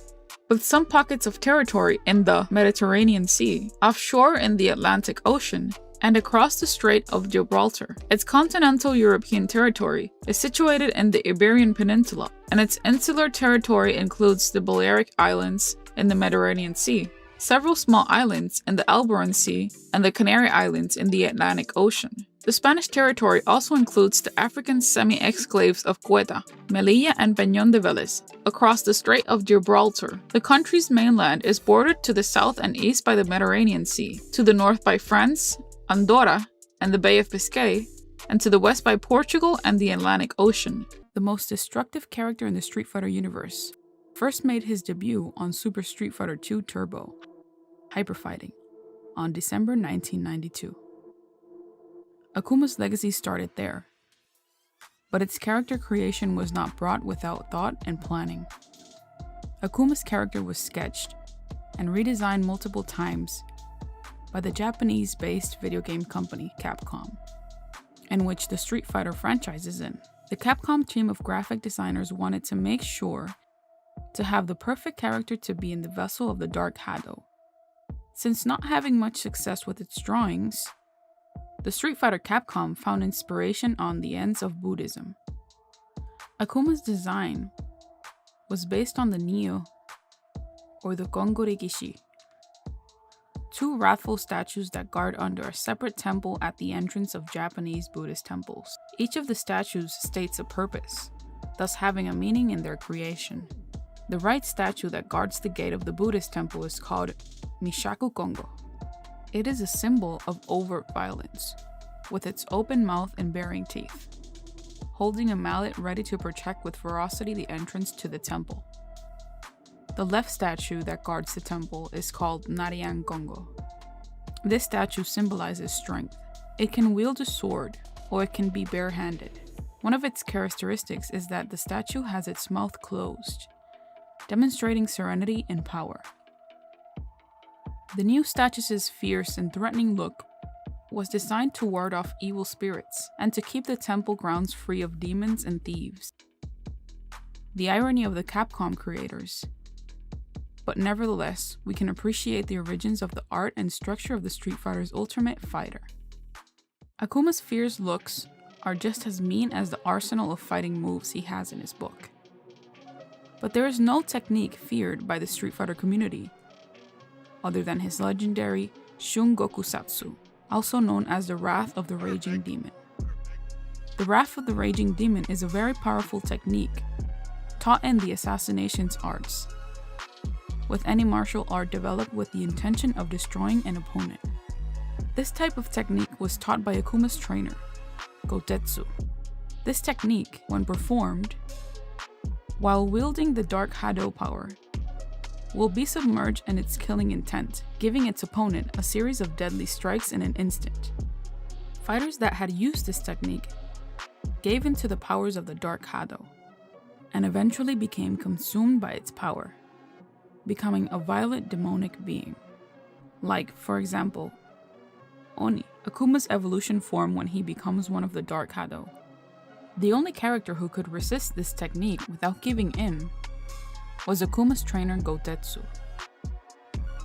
with some pockets of territory in the Mediterranean Sea, offshore in the Atlantic Ocean, and across the Strait of Gibraltar. Its continental European territory is situated in the Iberian Peninsula, and its insular territory includes the Balearic Islands in the Mediterranean Sea, several small islands in the Alboran Sea, and the Canary Islands in the Atlantic Ocean. The Spanish territory also includes the African semi-exclaves of Ceuta, Melilla, and Peñón de Vélez. Across the Strait of Gibraltar, the country's mainland is bordered to the south and east by the Mediterranean Sea, to the north by France, Andorra, and the Bay of Biscay, and to the west by Portugal and the Atlantic Ocean. The most destructive character in the Street Fighter universe first made his debut on Super Street Fighter II Turbo, Hyperfighting, on December 1992. Akuma's legacy started there, but its character creation was not brought without thought and planning. Akuma's character was sketched and redesigned multiple times by the Japanese-based video game company Capcom, in which the Street Fighter franchise is in. The Capcom team of graphic designers wanted to make sure to have the perfect character to be in the vessel of the Dark Hado. Since not having much success with its drawings, the Street Fighter Capcom found inspiration on the ends of Buddhism. Akuma's design was based on the Nio, or the Gongorigishi, 2 wrathful statues that guard under a separate temple at the entrance of Japanese Buddhist temples. Each of the statues states a purpose, thus having a meaning in their creation. The right statue that guards the gate of the Buddhist temple is called Mishaku Kongo. It is a symbol of overt violence, with its open mouth and baring teeth. holding a mallet ready to protect with ferocity the entrance to the temple. The left statue that guards the temple is called Narian Gongo. This statue symbolizes strength. It can wield a sword, or it can be barehanded. One of its characteristics is that the statue has its mouth closed, demonstrating serenity and power. The new statue's fierce and threatening look was designed to ward off evil spirits and to keep the temple grounds free of demons and thieves. The irony of the Capcom creators. But nevertheless, we can appreciate the origins of the art and structure of the Street Fighter's Ultimate Fighter. Akuma's fierce looks are just as mean as the arsenal of fighting moves he has in his book. But there is no technique feared by the Street Fighter community, other than his legendary Shun Gokusatsu, also known as the Wrath of the Raging Demon. The Wrath of the Raging Demon is a very powerful technique, taught in the Assassinations arts, with any martial art developed with the intention of destroying an opponent. This type of technique was taught by Akuma's trainer, Gotetsu. This technique, when performed, while wielding the Dark Hado power, will be submerged in its killing intent, giving its opponent a series of deadly strikes in an instant. Fighters that had used this technique gave into the powers of the Dark Hado, and eventually became consumed by its power, becoming a violent demonic being. Like, for example, Oni, Akuma's evolution form when he becomes one of the Dark Hado. The only character who could resist this technique without giving in was Akuma's trainer Gotetsu.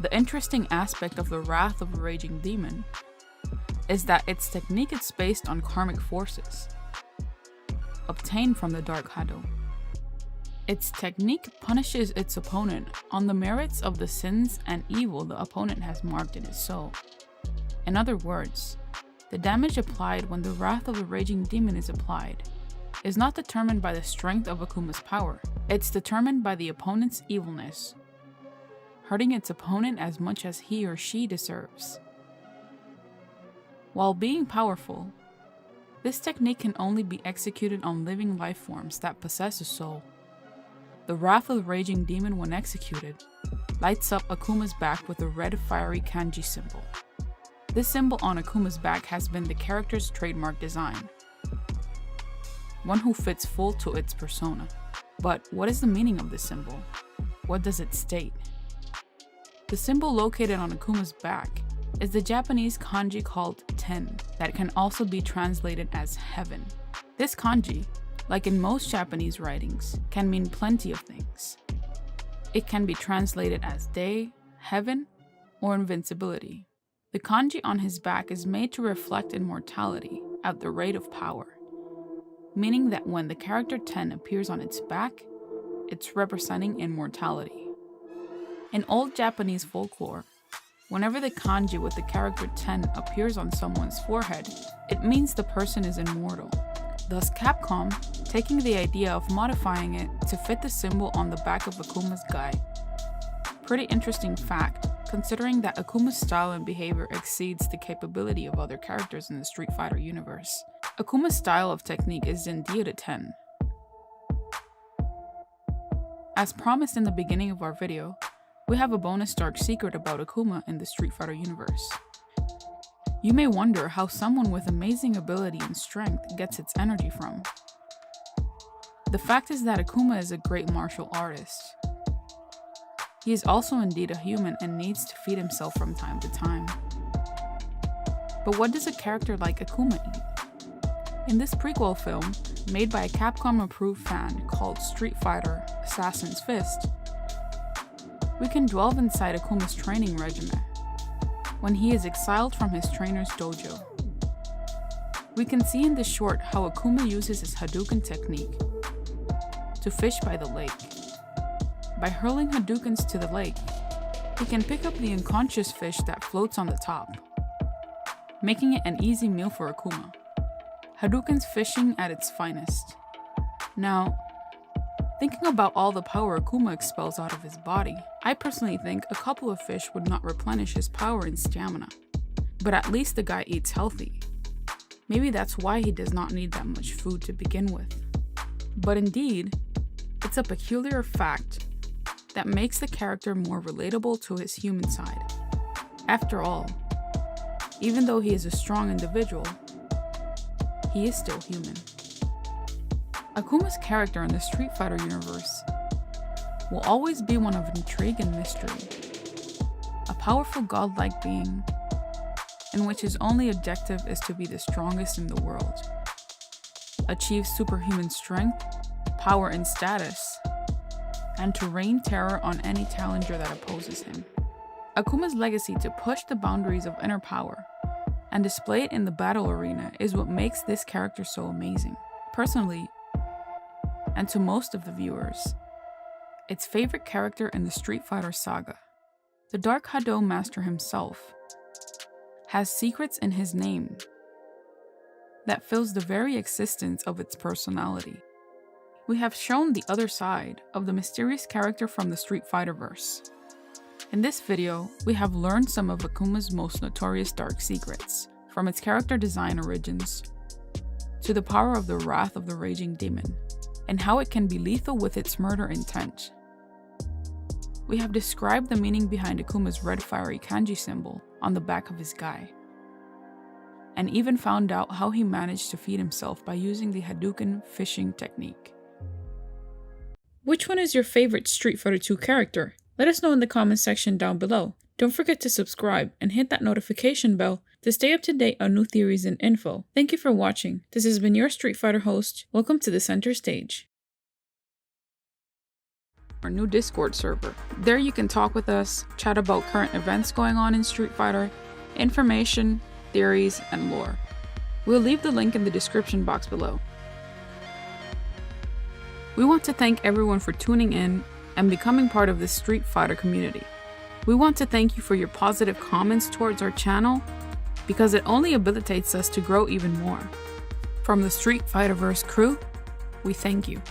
The interesting aspect of the Wrath of a Raging Demon is that its technique is based on karmic forces obtained from the Dark Hado. Its technique punishes its opponent on the merits of the sins and evil the opponent has marked in his soul. In other words, the damage applied when the Wrath of the Raging Demon is applied is not determined by the strength of Akuma's power, it's determined by the opponent's evilness, hurting its opponent as much as he or she deserves. While being powerful, this technique can only be executed on living life forms that possess a soul. The Wrath of the Raging Demon, when executed, lights up Akuma's back with a red fiery kanji symbol. This symbol on Akuma's back has been the character's trademark design, one who fits full to its persona. But what is the meaning of this symbol? What does it state? The symbol located on Akuma's back is the Japanese kanji called ten, that can also be translated as heaven. This kanji, like in most Japanese writings, can mean plenty of things. It can be translated as day, heaven, or invincibility. The kanji on his back is made to reflect immortality at the rate of power, meaning that when the character 10 appears on its back, it's representing immortality. In old Japanese folklore, whenever the kanji with the character 10 appears on someone's forehead, it means the person is immortal. Thus Capcom, taking the idea of modifying it to fit the symbol on the back of Akuma's guy. Pretty interesting fact, considering that Akuma's style and behavior exceeds the capability of other characters in the Street Fighter universe. Akuma's style of technique is indeed a 10. As promised in the beginning of our video, we have a bonus dark secret about Akuma in the Street Fighter universe. You may wonder how someone with amazing ability and strength gets its energy from. The fact is that Akuma is a great martial artist. He is also indeed a human and needs to feed himself from time to time. But what does a character like Akuma eat? In this prequel film, made by a Capcom-approved fan called Street Fighter Assassin's Fist, we can delve inside Akuma's training regimen when he is exiled from his trainer's dojo. We can see in this short how Akuma uses his Hadouken technique to fish by the lake. By hurling Hadoukens to the lake, he can pick up the unconscious fish that floats on the top, making it an easy meal for Akuma. Hadouken's fishing at its finest. Now, thinking about all the power Akuma expels out of his body, I personally think a couple of fish would not replenish his power and stamina. But at least the guy eats healthy. Maybe that's why he does not need that much food to begin with. But indeed, it's a peculiar fact that makes the character more relatable to his human side. After all, even though he is a strong individual, he is still human. Akuma's character in the Street Fighter universe will always be one of intrigue and mystery. A powerful godlike being in which his only objective is to be the strongest in the world, achieve superhuman strength, power and status, and to rain terror on any challenger that opposes him. Akuma's legacy to push the boundaries of inner power and display it in the battle arena is what makes this character so amazing. Personally, and to most of the viewers, its favorite character in the Street Fighter saga. The Dark Hado Master himself has secrets in his name that fills the very existence of its personality. We have shown the other side of the mysterious character from the Street Fighter verse. In this video, we have learned some of Akuma's most notorious dark secrets, from its character design origins to the power of the wrath of the raging demon, and how it can be lethal with its murder intent. We have described the meaning behind Akuma's red fiery kanji symbol on the back of his guy, and even found out how he managed to feed himself by using the Hadouken fishing technique. Which one is your favorite Street Fighter 2 character? Let us know in the comment section down below. Don't forget to subscribe and hit that notification bell to stay up to date on new theories and info. Thank you for watching. This has been your Street Fighter host. Welcome to the center stage. Our new Discord server. There you can talk with us, chat about current events going on in Street Fighter, information, theories, and lore. We'll leave the link in the description box below. We want to thank everyone for tuning in and becoming part of this Street Fighter community. We want to thank you for your positive comments towards our channel because it only habilitates us to grow even more. From the Street Fighterverse crew, we thank you.